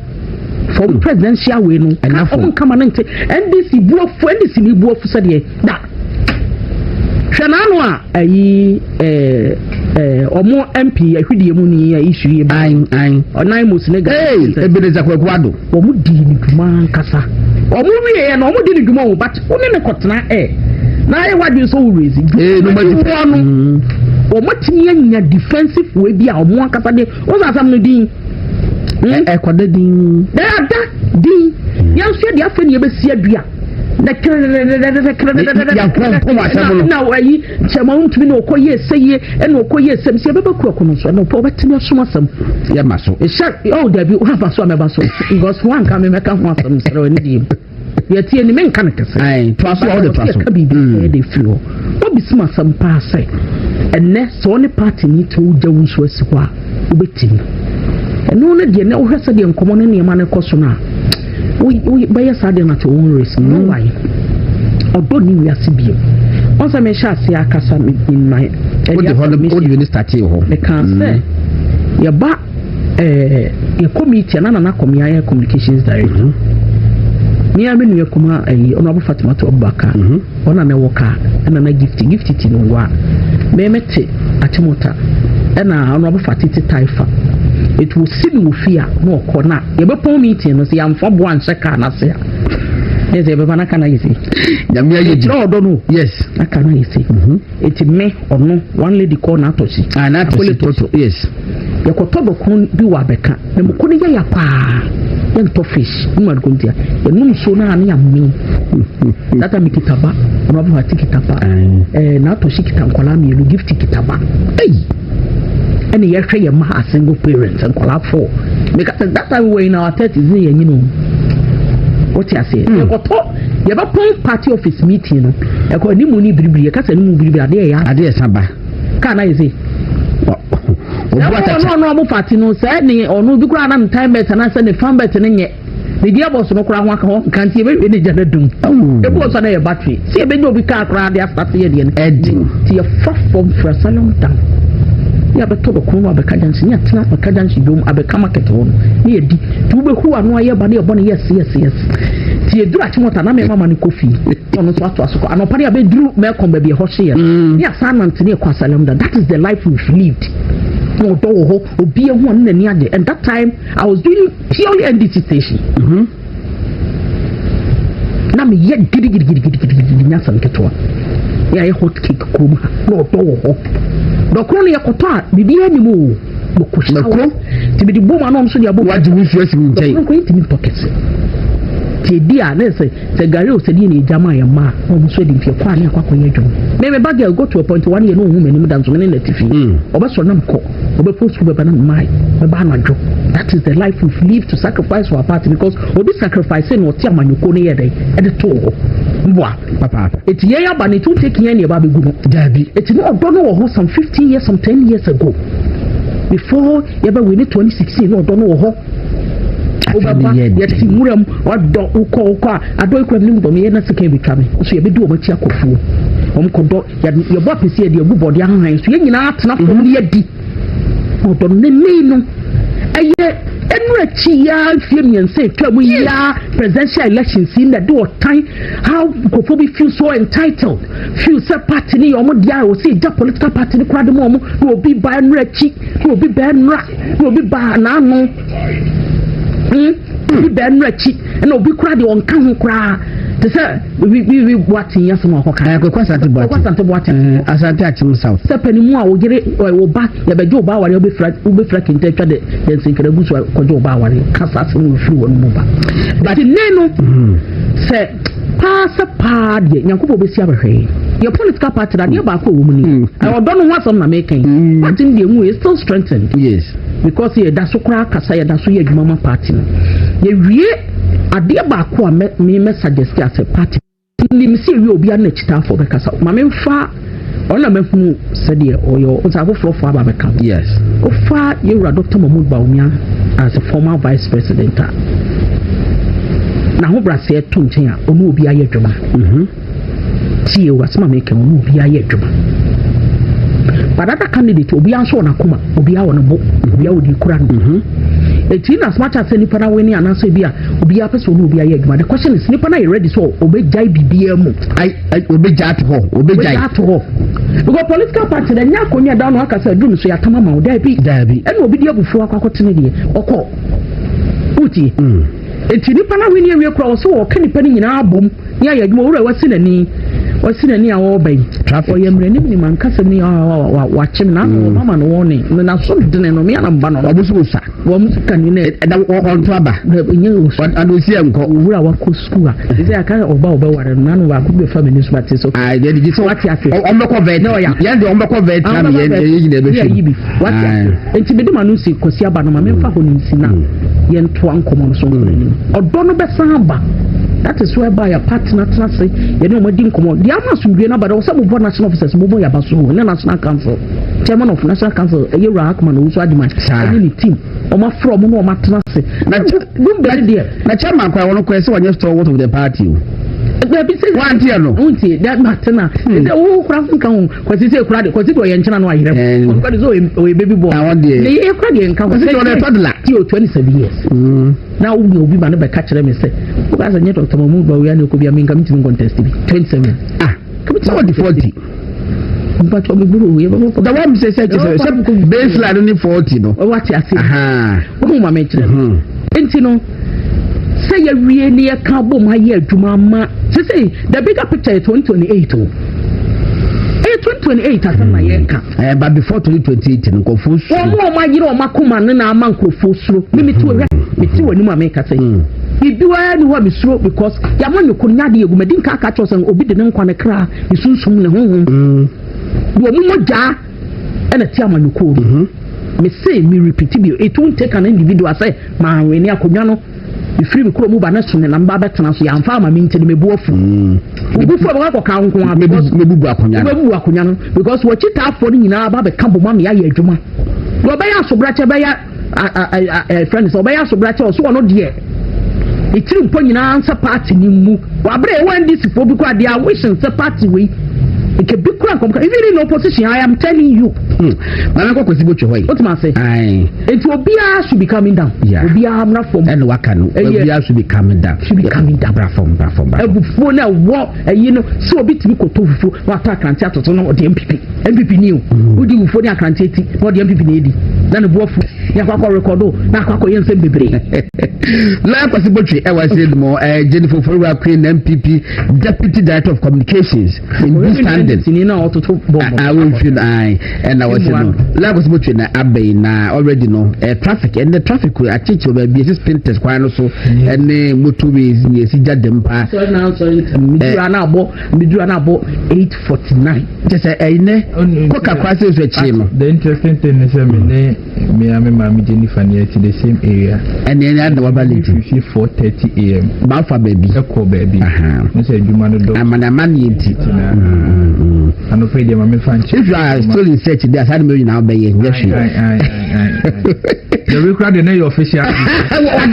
from presidential way no enafo kama na nte NDC ni buofo se de da hwananu a ayi omo MP ahwidie mu ni issue ye ban onan mo sinega ebeleza kwakwado omo di ni dwuma nkasa omo wie na omo di ni dwuma wo but one ne kotena na ye wadi so raise no ma di omo tinya nya defensive we bi a omo nkasa de wo asam no din kwada din da din yan so de afani e be sia dua now I Chamount me no koye say and no koye sem se beba krokono so no poverty no so masam ya maso e sha oh there be have so me baso because one come make am some so ni yet any men can say trust all the trust they flow no be smart some pass say and next so any party need to jawu so asiwa obetim and no na de na wo hwesa de nkomo ne ne ma ne koso na we buy a sudden at own risk. No why. Or don't we are CBM. Once I may shall see a casa in my what start here. They can say your back a committee and another communications director. Me I mean you come a honorable Fatima to Obaka on a walker and a gifted in one. Me met at Mota and a honorable Fatiti Taifa. It will see no fear, no corner. You be poor meeting, no see, I'm from one second. I say, yes, everyone can I see. No, don't know. Yes, I can I see. It's me or no one lady called Natoshi. And Natoshi, yes. You could talk about do a becker. The Mukuni ya pa. Young fish, you might go there. The moon so now me. That I make it taba, Robert Tikitaba, Natoshi Kitankolami, you give Tikitaba. Hey! and you share your ma single parents and collab for because that time we were in our 30s, you know what you say. You got you have a point party office meeting, you got any money bribri, you can't say no bribri, I dare samba. Can I say? No, party no said or no, because I'm time better and I send the fan better than yet. The dear boss no crown can't see any general doom. The boss on a battery. See a bit of a car crowd after the end. See a far from for a salon down. You have a total corner of a cadence, yet not a cadence you do, I become a caton. Near D. To be who are no here, but yes. See a dratch more than a mamma coffee. On the swat was an opera bedroom, Malcolm baby Hoshia. Yes, San Antonio Quasalum, that is the life we've lived. No door or be a one and the other. And that time I was doing purely NDC station. Now me yet giddy Nasan Katua. Yeah, hot cake coma, no door. The crony a cota, the dear anymore. To be the woman on so your book, what do we first say? In pockets. Dear, let's say, the Gario Sedini, Jamaya Ma, almost ready for your quania. Maybe Bagger go to a point 1 year no woman in the TV. Or so Namco, or post to the banana, that is the life we've lived to sacrifice for our party because we'll be sacrificing what Tiaman you go near at the tour. Papa, it's yeah, but it won't take any baby good. It's not done over some 15 years, some 10 years ago. Before ever we need 2016, no, don't know how. Yet Muram, what dog who call car, I don't quite me and that's a cave coming. So you be doing what you are Kuffour. Your body is here, your body, young hands, you're not only a deep. Oh, don't name. And yet, Chia, Flemian say, we are presidential elections in the door time. How Kuffour feel so entitled? Feel so party or Modia will say, the political party, the crowd will be by red cheek, will be bad rat, will be by an we ben rechi and obi kura de on kan kura te say we watching yasmo ho kan ko kwasante boati asante achim south sepani mu a wo gere wo ba ya beje oba ware obi fra kinte twa de sinkere gusu ko je oba ware kasa se mu firi wonu mu ba but neno say pasa paade nyankopɔ besi abehwe your political party that you back wo mu ni I don't know what some na making but in the mu is still strengthened yes because ye da so kura kasa ye da so ye adwuma party no ye wie ade back a me suggest as a party ni me see we obi an chita for be kasa ma me fa ona me hu said ye oyo osafo for aba be kam yes o fa ye wura Dr. Mahmoud Bawumia as a former vice president na ho brase to nchen a onu obi aye adwuma tie wasema make onu obi aye adwuma but that candidate obi anso na kuma obi awo no bo obi awo di kura no eti as much as any pana weni anaso bia obi apese onu obi aye adwuma the question is nipa na you ready so obi jai bibia mu obi jai to ho because political party the nya konya down no aka say dum so yatama ma oda bi ene obi di abufu akakotene de okọ uti eti nipa na weni awie kura so o kanipa ni nyina abom ya ya adwuma wura wasinani a wo ban trafo yemre ni man kasem ni wa chim na mama no woni na so dene no me na mba no obusu sa wo musika ni na da onto aba nyi ado si enko wura wa ko school a dey aka oba ware na no wa ko be family so batse so ah dey di so what ya fe o mbeko vet ya dey o mbeko vet na me ye na be fi what enti be de manu si kosi aba no ma me fa ho ni si na ye nto ankomo no so odo no be san ba. That is whereby a partner say you know my didn't come on. The Amazon na but also more national officers mobile yabasu na national council. Chairman of national council a year Rahman who so adman. Any team. O ma from no ma say. Na don't be there. Na chairman kwa wono kwese wanye stalwart of the party. There be say one tier no. Unti that matter na. Say o kura nkan kwese say kura de kwese do ye nchena no ayire. Kwese so o baby boy. Na one day. Le e kura de nkan kwese do na toddler. Ti o 27 years. Now we will be man be catch them say. Because I Dr. Mahmoud Bawumia no could be a main committee contest 27. Come to 40. But the one says baseline only 40 no. What you say? Oh my mention. Entino say you really a cabo my year to mama. Say the bigger picture is 2028. 2028 as my year but before 2028 no confuse. Oh my year ma kuma na man confuse. Me to me ti wani ma make say. Bibiwa ni wa misro because ya man no kunya de egu medin ka ka cho say obi de nkwa ne kra isunsum ne honhom. Do mu moja na ti amanyuko. me say me repeat it won't take an individual say ma we ni akonwa no free me kuro mu ba na so ne namba betena so ya mfa ma me ntene me bu afu obufu ba ko ka nko a me bu akonwa no because what chita afo ni nyina ba be kambo ma me ya adwuma do ba ya so brache ba ya friends so ba ya so brache so no de itiri mpo nyina ansa party ni mu wa bre wan this for bi kwa dia wishing say party we it can be quite even in opposition. I am telling you. What man say? It will be should be coming down. Yeah. Will be not from and what can should be coming down. Should be coming down from. Before now, what you know, so a bit we could to what I can't tell to know the MPP new. Who do you for the can't take what the MPP need? Then the boy Yakako record. Nakako yen say baby. Like possible I was saying more Jennifer Fora Queen MPP Deputy Director of Communications in this standard. I will feel and I was levels between Abbey now already know traffic and the traffic will teach you be sprinters quite also and motorways near Sija Dempa. So now, Midranabo 849. Just a Coca Crisis with Chim. The interesting thing is, me and Mammy Jennifer near to the same area, and then I know about 4:30 a.m. Balfa baby, a co baby. I'm an amani. I'm afraid I'm a fan. If you are still in search, there's a million now by you. Yes, the record in your official. What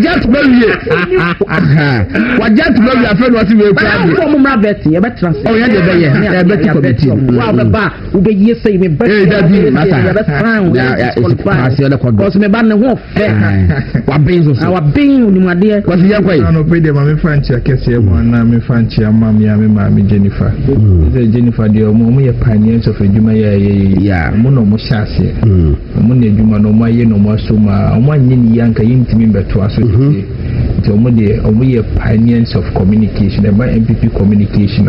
just marry you? What just marry your friend? What you will probably from Rabbit? You better. Oh, yeah, yeah, better committee. Wow, the bar will be yes, say me better. That's fine. Because me ban the wolf. What brings us our being, my dear? What's your way? I'm afraid I'm a fan. I can say one. I'm a fan. Mammy, Jennifer. Jennifer, the only pioneers of a Juma, yeah, Mono Moshasi, Moni Juma, no my no more suma, one yanka intimate to us. It's only pioneers of communication, and by MPP communication.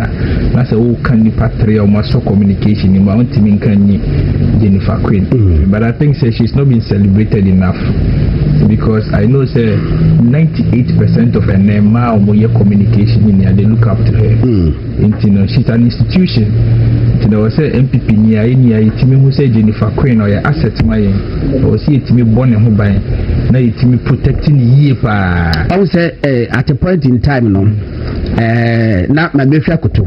That's a whole candy patria or maso communication in Mount Timinkanyi, Jennifer Queen. But I think she's not been celebrated enough because I know 98% of her name or communication in here, they look up to her. She's an institution. I was say MPP near Timmy who say Jennifer Queen or your asset my or see it me born and by now it me protecting ye I would say at a point in time not my befia kuto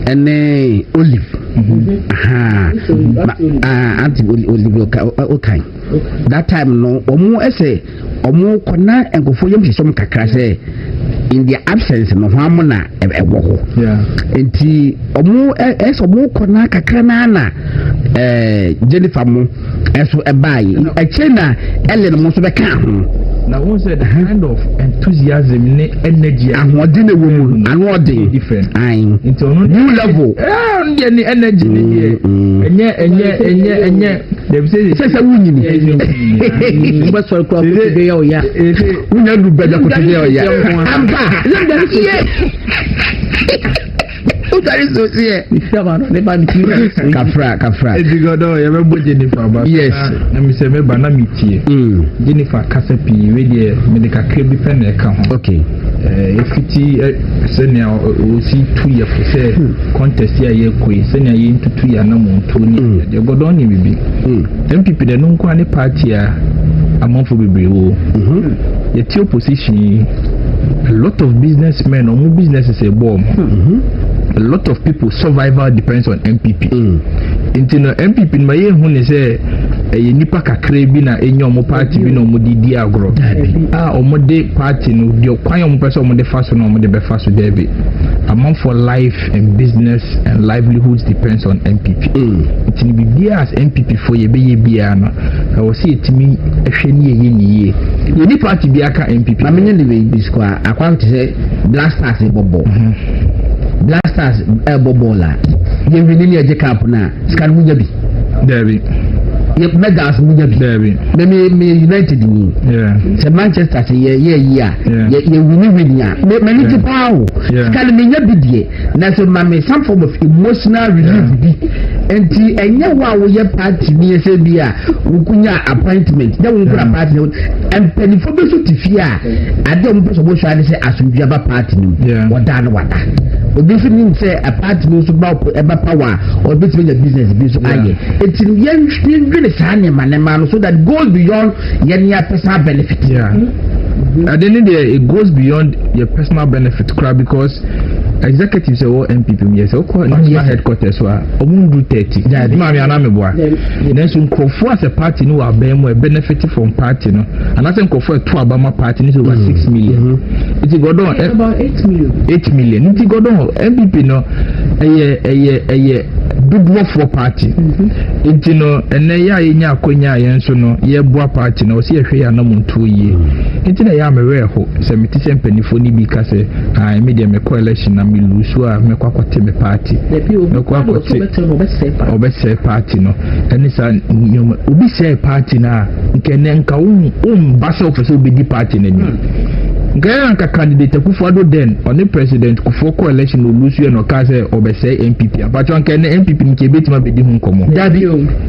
and olive anti olive okay that time no omo ese omo kona enkofo yem some kakra say in their absence no hamona ewoko enti omo omo kona kakra na Jennifer mo eso ebai echena ellen mo so be kan ho now one said the kind of enthusiasm energy and what did a woman and what they different into new level any energy and they say it's a winning but for today oh yeah we not do better for today oh yeah I'm back that is so yeah Kafra yes let me say me bana metie Jennifer Kasapi we dey medical crebi pen e ka ho okay efiti senior o si 2 year for say contest ya ye koi senior ye ntutu ya na monto ni de godo ni bibi MPP de no nko ani party a amamfo bebre wo ye ti opposition a lot of businessmen or business is a bomb. A lot of people survival depends on MPP. Into no MPP in my who say a nipa kakre bi na enyo mo party bi no mo di agro. O mo de party no the kwan person mo de fast no mo de be fast there. Amount for life and business and livelihoods depends on MPP. It ni be as MPP for ye be bia no. I will see it me ehwe ni ye. Ni party bi aka MPP. I mean the square akwa to say blasters e bobo. Blasters bobola. Ye winni e camp na scan mu nyabi. David. Ye megas mu nyabi. David. Me United ni. Yeah. Se Manchester se ye winni ya. Me ni ti pawo. Scan me nyabi die. Na so mame some form of emotional relief bi. Enti enye wa wo ye party ni se bia wukunya appointment. Da wo nkura party empeni fo be so tifia. Ade mo so bo so ade se asundua ba party ni. Wada no wada. Obi fi ni say a party no so ba eba power or bit business bi so aye. Enti yen the same man so that goes beyond your personal benefit. At the end of the day, it goes beyond your personal benefit, because executives or MPP, yes, national headquarters were do 30. Mammy and Ameboa. Then some Kuffour as a party no are benefiting from party, no, and I think Kuffour to Obama party is over 6 million. It's got on about 8 million. 8 million. It's got on MPP no a big work for party. It's no and then ya konya yenso no ye boa party no see a hwe na mo 2 years. It's na ya me rare ho 70% penifoni bi ka say I media me coalition na me lusu a me kwakwate me party. Me kwakwate obese party no eni sa obi say party na nkene nka basa ofese obi di party na ni. Nka candidate Kuffour then on the president Kuffour coalition no lusu no ka say obese MPP abacho nkene MPP nke betima bedi hu nkomo. Dabi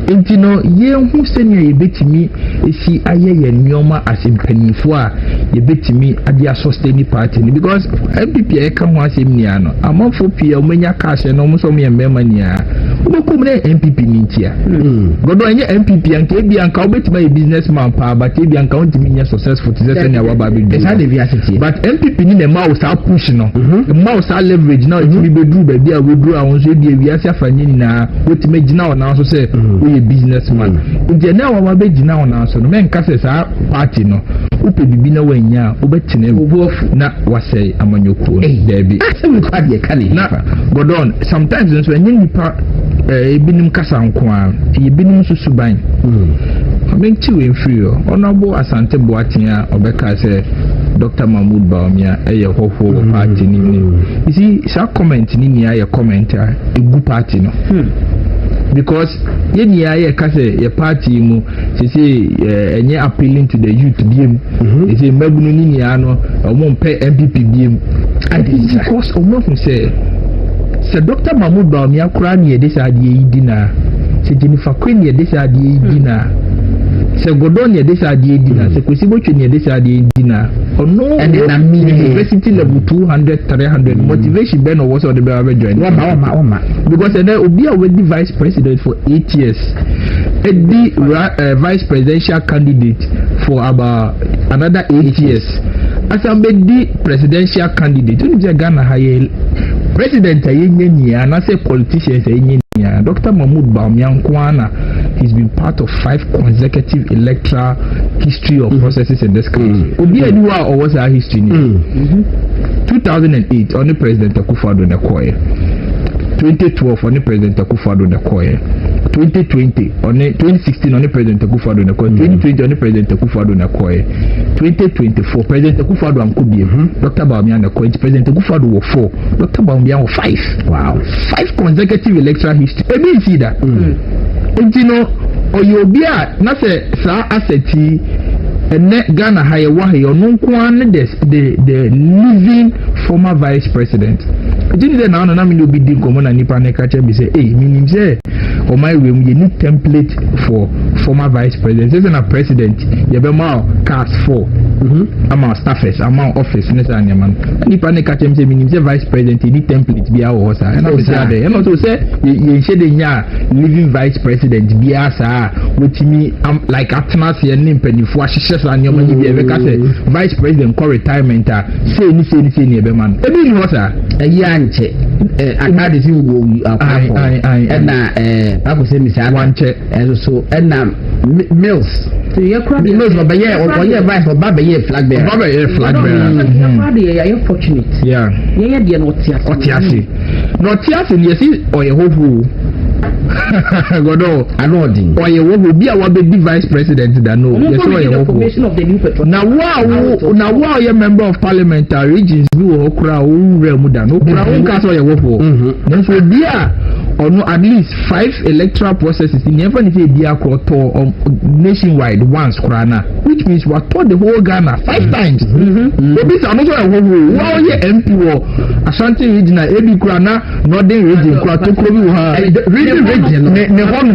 intino ye hu senya ye betimi esi aye ye nyoma asimpanifo a ye betimi ade sustain party ni because MPP e ka ho asem ni ano amafo pia omenya cash no mo so me mbema ni a obokum na MPP ni ntia godo anye MPP anka bia anka obetima ye businessman pa but bia anka ontimi nya successful to say na waba be do but MPP ni na ma sa push no ma sa leverage na otimi bedru ba bia wedru a won so bia wiase afanye ni na otimi gina ona so say we a businessman ntia na wa be gina ona so no men ka say sa party no upe bibi na wanya obetene na wasay amanyoko debi we quad ye kale na godon sometimes nso enye nipa ebinim kasa nko a ebinim susuban amenti we inferior honorable Asante Boatia obeka say Dr. Mahmoud Bawumia eye hofo party ni you see sa comment ni nia ye comment a egu party no because yeni aye ka say your party mu say enye appealing to the youth biem say mabunu ni nia no omo mpe MPP biem and because omo hu say Dr. Mahmoud Bawumia kura ni e desa ade yi dina say Jennifer Queen ye desa ade yi dina say Godon ye desa ade yi dina say Kwesibotwe ye desa ade yi dina no and then university level 200 300 motivation ben or what or the be join because then obi already vice president for 8 years vice presidential candidate for about another 8 years as the presidential candidate you know Ghana high president ayenye and I say politicians ayenye Dr. Mahmoud Bawumia Nkwana, he's been part of 5 consecutive electoral history of processes in this country. Obi anywa or what's our history? 2008 on the President Kuffour Nekoye. 2012 on the President Kuffour Nekoye. 2020 on the 2016 on the President Kuffour Nekoye. 2020 on the President Kuffour Nekoye. 2024 President Kuffour Ankubie. Dr. Bawumia Nekoye. President Kuffour was 4. Dr. Bawumia was 5. Wow. 5 consecutive electoral history. Maybe see that. You know, or you'll be at not say sa asseti and Ghana higher wahi or no one the living former vice president. Didn't they now I mean you'll be doing common and nipa nekache be say hey meaning say or my room you need template for former vice president. There's a president you have a cast 4 amount staffers amount office necessarily man nipa nekache say meaning say vice president you need template be our hosa and also say and also say you say the living vice president be as with me like atnas here name penifo ahihye and your money be ever say vice president call retirement say ni be man e be ni hosa anche akade si wo akafo na akose mi sa wanche so na mills so ye crowd mills no be ye vice or be ye flag bearer ye crowd ye fortunate yeah ye de no otiase no otiase ni si oye hofu Godo anodi oye wo bi a wa be vice president da no yes oye hofu na wow ye member of parliament regions bi wo kura wo remu da no kura wo ka so oye hofu then so dia or no at least 5 electoral processes in never need to be to nationwide once krana, which means we are told the whole Ghana 5 times. This are not wow ye MP or Ashanti region Ebi krana northern region kratokobi region ne hon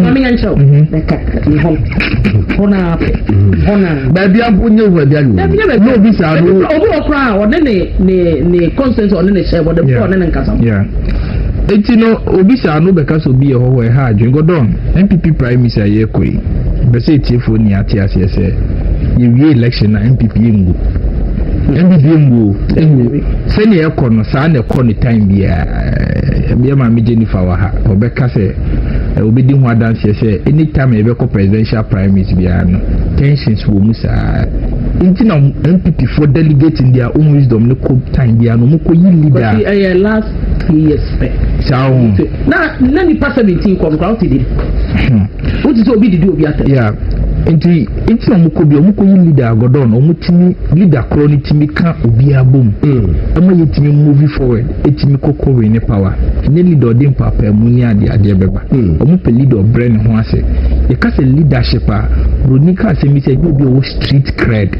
baby abunye we bia no visa no obo kra o ne consensus on ne share the for ne nkasa etino obisa no beka so bi e ho we ha adwen godon MPP prime minister ye koi bese tiefo ni ate ase se ye wie election na MPP ngu se ne ekono sa na ekono time bia ma me Jennifer wa ha obeka se obedi ho adanse se anytime e be ko presidential primaries bia no tensions wo musa inti na MPP for delegating their own wisdom no ko time bia no mo ko yi leader but last 3 years sound na ni pass 17 come crowd did what is obi did obi ata yeah inti na mo ko yi leader godon o mo timi leader chronic timi ka obi abom ama yetimi move forward etimi kokore ne power ne leader dem papa mu ni ade beba o mo pe leader brain ho ase e ka se leadership a ronika se mi se obi o street cred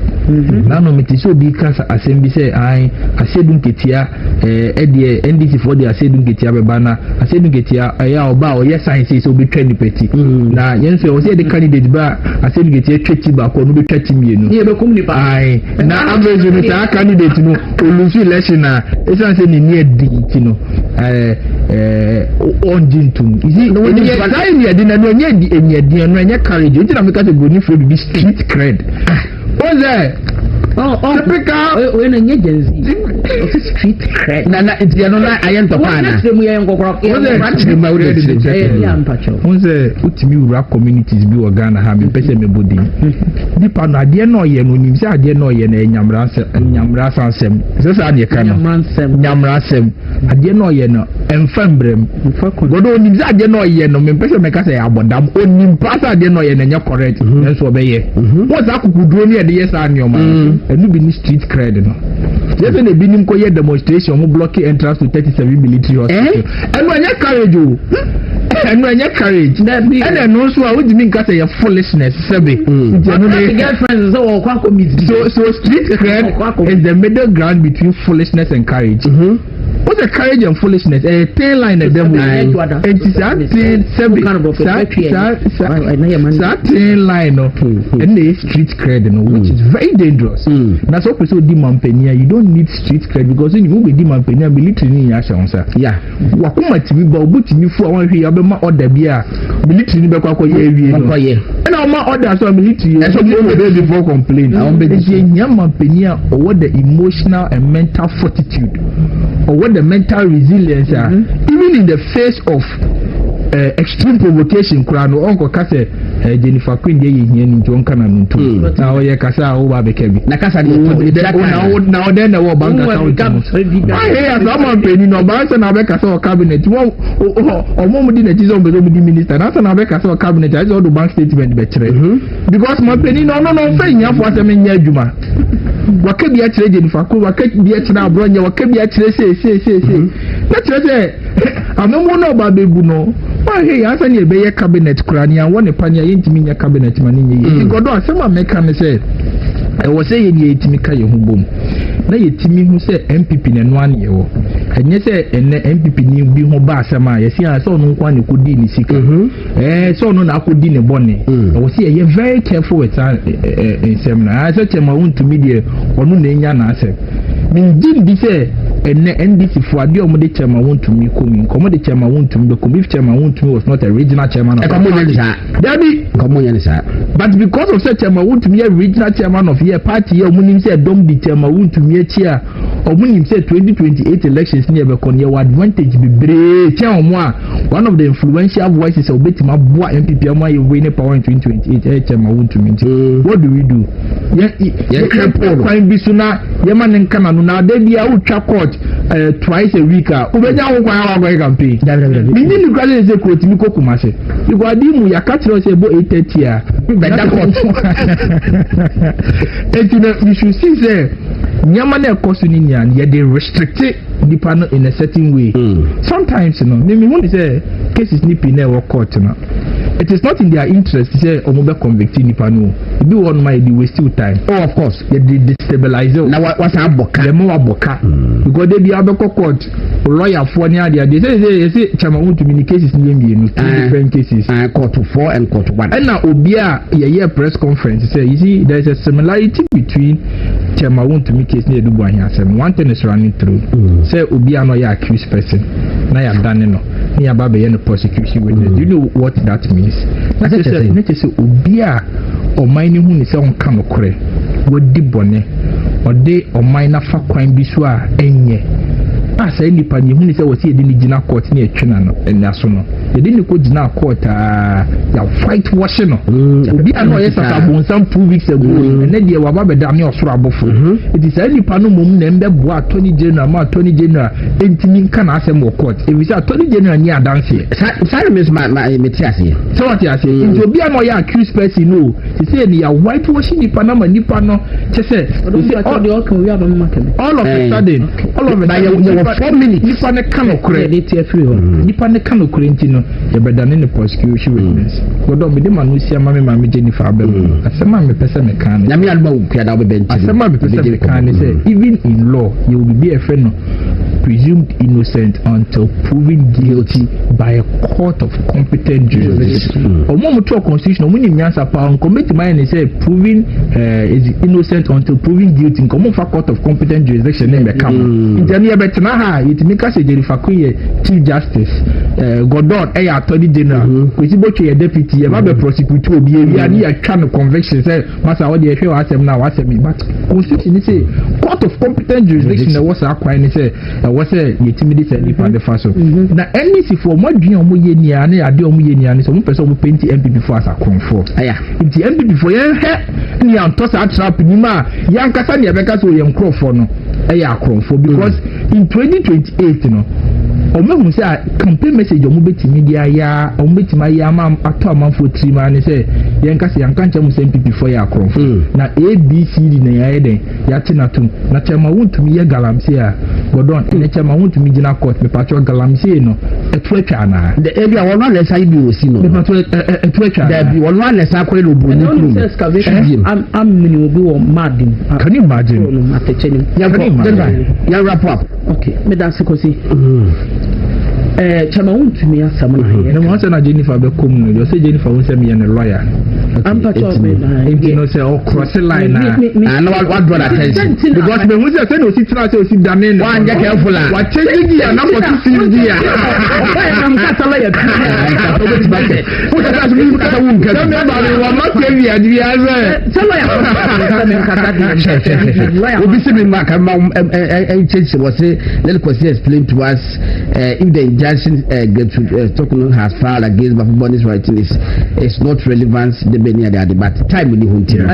na no me ti so bi ka asembi se ai asedun ketia de NDC for the asedun ketia beba na asedun ketia ya oba o yes science so be trend peti na yen so o se the candidate ba asedun ketia tweti ba ko no be tweti mienu ye be kum ni pa ai na average me ta candidate no olusu election na esan se ni edi no on jintum isi no ni sai ni edi na no nye edi no nye courage o na me ka se go ni for be street cred oze typical we na nye genzi o street cred na edi no na ayen to pa na se mu ye nkokoro oze ma we dey oze utimi ura communities bi Ghana ha me pese me bodi nipa no ade no ye no nim se ade no ye na nyamra sansem se sa ne ka no nyamra sem ade no ye no emfambrem godo nim se ade no ye no me pese me ka se abodam onim pass ade no ye na nya correct enso be ye wo za kukuduro ne de ye sa anyoma enu bi ni street cred no yes na bi nim ko ye demonstration mo block entrance to 37 military hospital enu anya courage o enu anya courage and no so a wudi min ka say foolishness sebe ntenu ne girlfriends so kwa committee so street cred is the middle ground between foolishness and courage what's the courage and foolishness a thin line of them and thin line and the street cred which is very dangerous that's what people do mampenia you don't need street cred because when you move with mampenia military ni ya sha yeah wakuma timi ba obutimi fu awon hwe abema order bia military ni be kwa ye ewie no and our order so military so before complain awon be nya mampenia or the emotional and mental fortitude or what the mental resilience even in the face of extreme provocation krano onko kase Jennifer Queen dey yin ni njon kana ntu na o ye kasa o ba be kebi na kasa dey na o dey na wo bank account hey as am peni no ba se na be kasa o cabinet wo o mo di na tizo be di minister na se na be kasa o cabinet as o do bank statement be kire because mo peni no fe nya fo asem nya adwuma wakabi a kire Jennifer Queen wakabi a kire abronya wakabi a kire se na kire se amemo no ba bebu no hey asa ni ebe ye cabinet krani an woni panya yentimi nya cabinet mani nye ye godo asema meka ne se e wo se ye ni yetimi ka ye hubom na yetimi hu se MPP ne no ane ye wo enye se enne MPP ni bi ho ba asema ye si asa onu kwa ne kodi ni sika so onu na akodi ne bone e wo se ye very careful with ensem na asa chema untumi de onu na enya na ase min din di se enne NDC for ade omo de chema untumi komi komo de chema untumi de komi if chema untumi was not a regional chairman of but because of such chema untumi a regional chairman of your party ye omo nim se dom di chema untumi achi a omo nim se 2028 elections ni e be kon ye advantage bebre che omo a one of the influential voices of betima boa MPP omo ye win power in 2028 chema untumi what do we do ye crime bisuna ye man nkan no na da bia utwa court twice a week ubenya ho kwa wa campaign bindi ni kwale ze quote mi kokumase igwadi mu yakatiro se bo 830 a better court we should see say nyama na ekosu ni nya ye dey restrict nipa no in a certain way sometimes you know me want to say cases ni pin na court no it is not in their interest to say omo be convict nipa no Be one my we still time. Oh, of course. They destabilize. Now what's a boka? The more boka. Because they be able court lawyer for near there. They say Chama want to many cases in two different cases. Court 4 and court 1. And now Obia a press conference say you see there's a similarity between Chama want to make case near Dubai here. One thing is running through. Say Obia no ya accused person. Now you have done no. Near Baby and prosecution witness. Do you know what that means? That is say Obia or mining who is on Kanokre. What did bonnet or day or minor for crime biswa enye. As any pani who is a was here in the Gina court near Chinano and Nasono. They didn't go Gina court whitewashing. We are not some 2 weeks ago, and then they were Baba Daniel Surabofu. It is any panumum named Attorney General, Attorney General, 18 can ask them more court. If we say Attorney General near dance here, Simon is my Metiasi. So what you are saying, to be a more accused person, no, he said they are whitewashing the Panama Nipano. All of a sudden, all of a sudden, 4 minutes. Nipa ne kano kure. Nipa ne kano kure ntino. Ya bedane ne prosecution witness. Godo me de manu sia mame mame Jennifer Abel. Asema me pese me kan. Nyame alba wo kya da obebenti. Asema me pese me kan say even in law you will be a friend presumed innocent until proven guilty by a court of competent jurisdiction. Omo muto constitution omo nyim nyansa pa on committee man say proven is innocent until proven guilty. Omo fa court of competent jurisdiction name be kam. Intani e betena ha yitimi ka se Jennifer Kuye chief justice Godon attorney general kwesi bocho ye deputy ye ba be prosecute obi e ya ni atwa no conviction say masa wo de ehwe wa asem na wa asem but constitution say court of competent jurisdiction was akwan ni say was say yitimi dey say nipa de fa so na NC for modwen omo ye nia na ade omo ye nia ni so mo pese omo penti MPP for as akonfo aya nti MPP for ye he ni antosa trap ni ma yankasa ne be ka so ye nkrofo no aya akonfo because in 2028 no omo say campaign message omo betimi dia ya omo betimi ya ma ato amanfo trima ne say yankasa yankancha mo say MPP for ya akonfo na ABCD na ya eden ya tinatum na chama wontumi ye galamse a Godon ne chama wontumi gina court me patro galamse no etwetwa na the area won one lesa ibi osi no me patro etwetwa there be won one lesa kwele oboni excavation am mini obi wo madin can you imagine ya wrap up okay me dance kosi chama wontumi asam na ye no say na Jennifer be kom no you say Jennifer won say me a lawyer I'm patro me you know say cross line na and what draw attention because me won say no sit try say sit down no one get careful what change gear na for to see gear I'm kata lawyer what that mean kata won get me ba me wa ma ke wi adi ya say lawyer obi se me ma kan ma change was say let us explain to us if the injunction talking has filed against Bafubonis writing is not relevant the Benia the but time in the hunter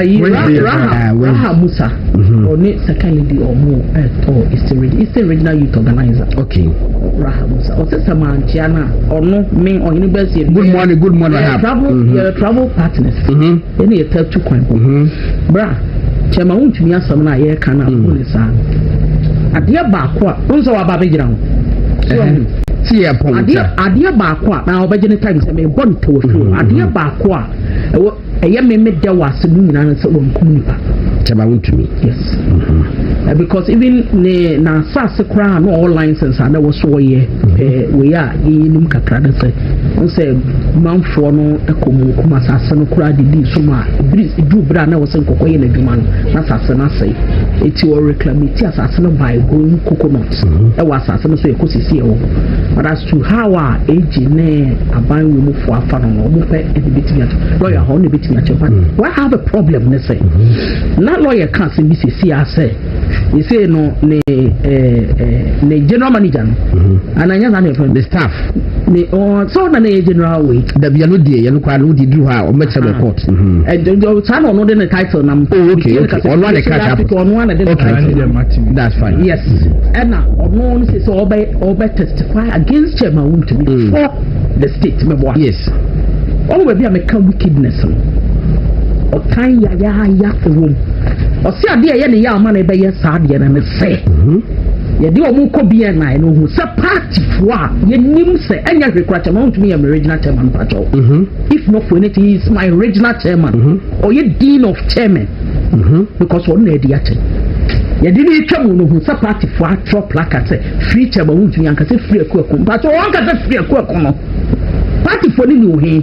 Raha Musa or secondly or more or Eastern Regional Youth Organizer. Okay. Raha Musa or Saman Chiana or no me or university. Good morning travel partners. Any a third 2 coin. Bra Chama won't me as some na ye can at the Bakwa also about see a point. Adia Bakwa now Virginia Times I mean born to Adia Bakwa a young man there was a moon and so on Chama to me. Yes. Because even na Sasa crown all license and I was so ye we are in Kakrana say Mount Forno a Kuma Sassano Kradi di Suma do Brana was in Kokoy and Juman Nassana say it's your reclamity assassin by growing coconuts. That was Sassano say Cosio. But as to how our age in a buying we move for a fan or move and the lawyer only bit me at your fan. Why have a problem? They say not lawyer can't see BCC. I say you say no the general manager and I know the staff so the general way the yellow day yellow crowd would do how or make some court and the time or not in the title okay on one that's fine yes and now no one says all by testify against Chairman to be for the state yes all will be a wickedness or kind ya the room or see a dear any young man by your side and say yɛde ɔmo kɔ BNI no hu sɛ party fo a yɛnim sɛ ɛnyɛ hwekora chairman wontumi yɛ my original chairman patrol if not for anything he is my original chairman or you dean of chairman because ɔno na ɛde akyɛ yɛde ne twa mu no hu sɛ party fo atwerɛ placard sɛ free chairman wontumi anka sɛ free akuako patrol wɔnka sɛ free akuako no party fo ne ne ohe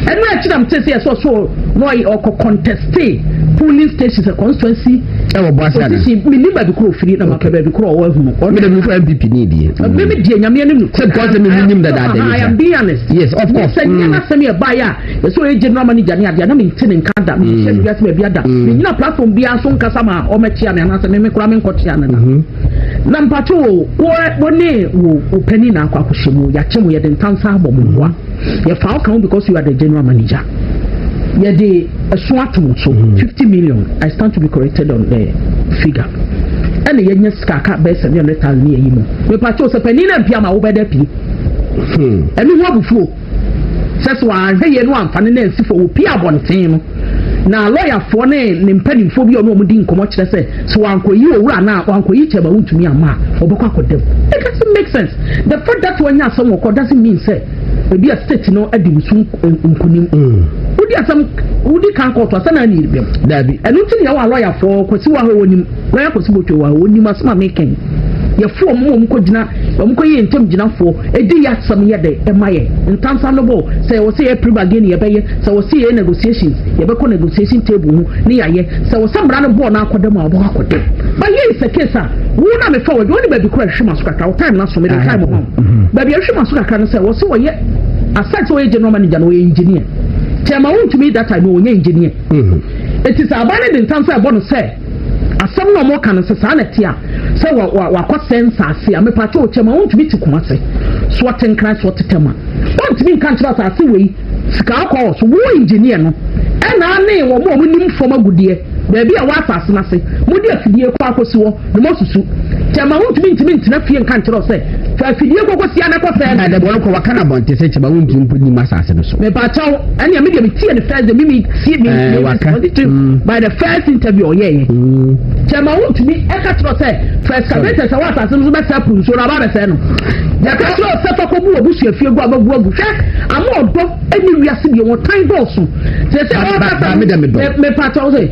ɛno akyerɛ m sɛ sɛ so no ɔkɔ conteste polling stations a constituency ɛwɔ position mini ba bi kuro firi na maka ba bi kuro ɔwɔ hu ɔmɛ bi for MPP ni die mimi die nyame anim sɛ because me nim that I am being honest yes of course sɛ nyana sɛ me ba ya so e general manager ni ade na me ntene nka da me hyɛ bi asɛ bi ada me nyina platform bi aso nkasa ma ɔmɛkyia me anasɛ me kura me nkɔkyia na na mpato wo ne wo opani na akɔ akɔhyɛ mu ya kyɛ mu yɛ de ntansa abɔ mu hoa yɛ fa account because you are the general manager yeah, the Swatmo so 50 million. I stand to be corrected on the figure. And the young skaka best and the tal near him. The patrol Penina Piama over the P. And we want before. Says why they no one fanning for Pia one team. Now lawyer for name penny phobia no mudin come much say so uncle you run now uncle each about to me a ma or baka them. It doesn't make sense. The fact that when you have someone doesn't mean say maybe a state no edibusun unkunim. Udi asam udi kan court asana ni dem. Dabi. And until you are lawyer for kwesi wa ho nim. Lawyer kwesi bo twa wa nim asama making. Ye fo mo mo ko gina mo ko ye ntem gina fo edi ya sam ye de e maye. Ntansa no bo say wo say e pre-bargain ye beye say wo say negotiations ye be ko negotiation table ho ni yaye say wo samra no bo na akodem a bo akodem. But here is a case wo na me forward woni ba bi ko hwema so kakra time na so me the time ho. Ba bi hwema so kakra no say wo say wo ye aside so ye general manager no ye engineer. Chairman won't me that I know an engineer. It is about in terms of bonus say. As some more can say sanity. So what sense I see. I'm a patrol chairman won't be to Kumasi. Swatting crash what to tell me. Want to be country as I see we scar calls war engineer no. And I name or more winning from a good year. There be a wife as I say. Would you feel Quacoso the most suit? Chairman won't mean to mean to nothing country or say. For if you go see another fair, the Bonco Wakana want to say about won't put the mass as a patrol and your medium tea and the first the mimic see me by the first interview. Yeah. Chairman won't be a catcher say first cabinet what as soon as happens so about a sen. The catcher set up a bush if you go above bush. I'm more any reason you want time also. Say, me patrol say,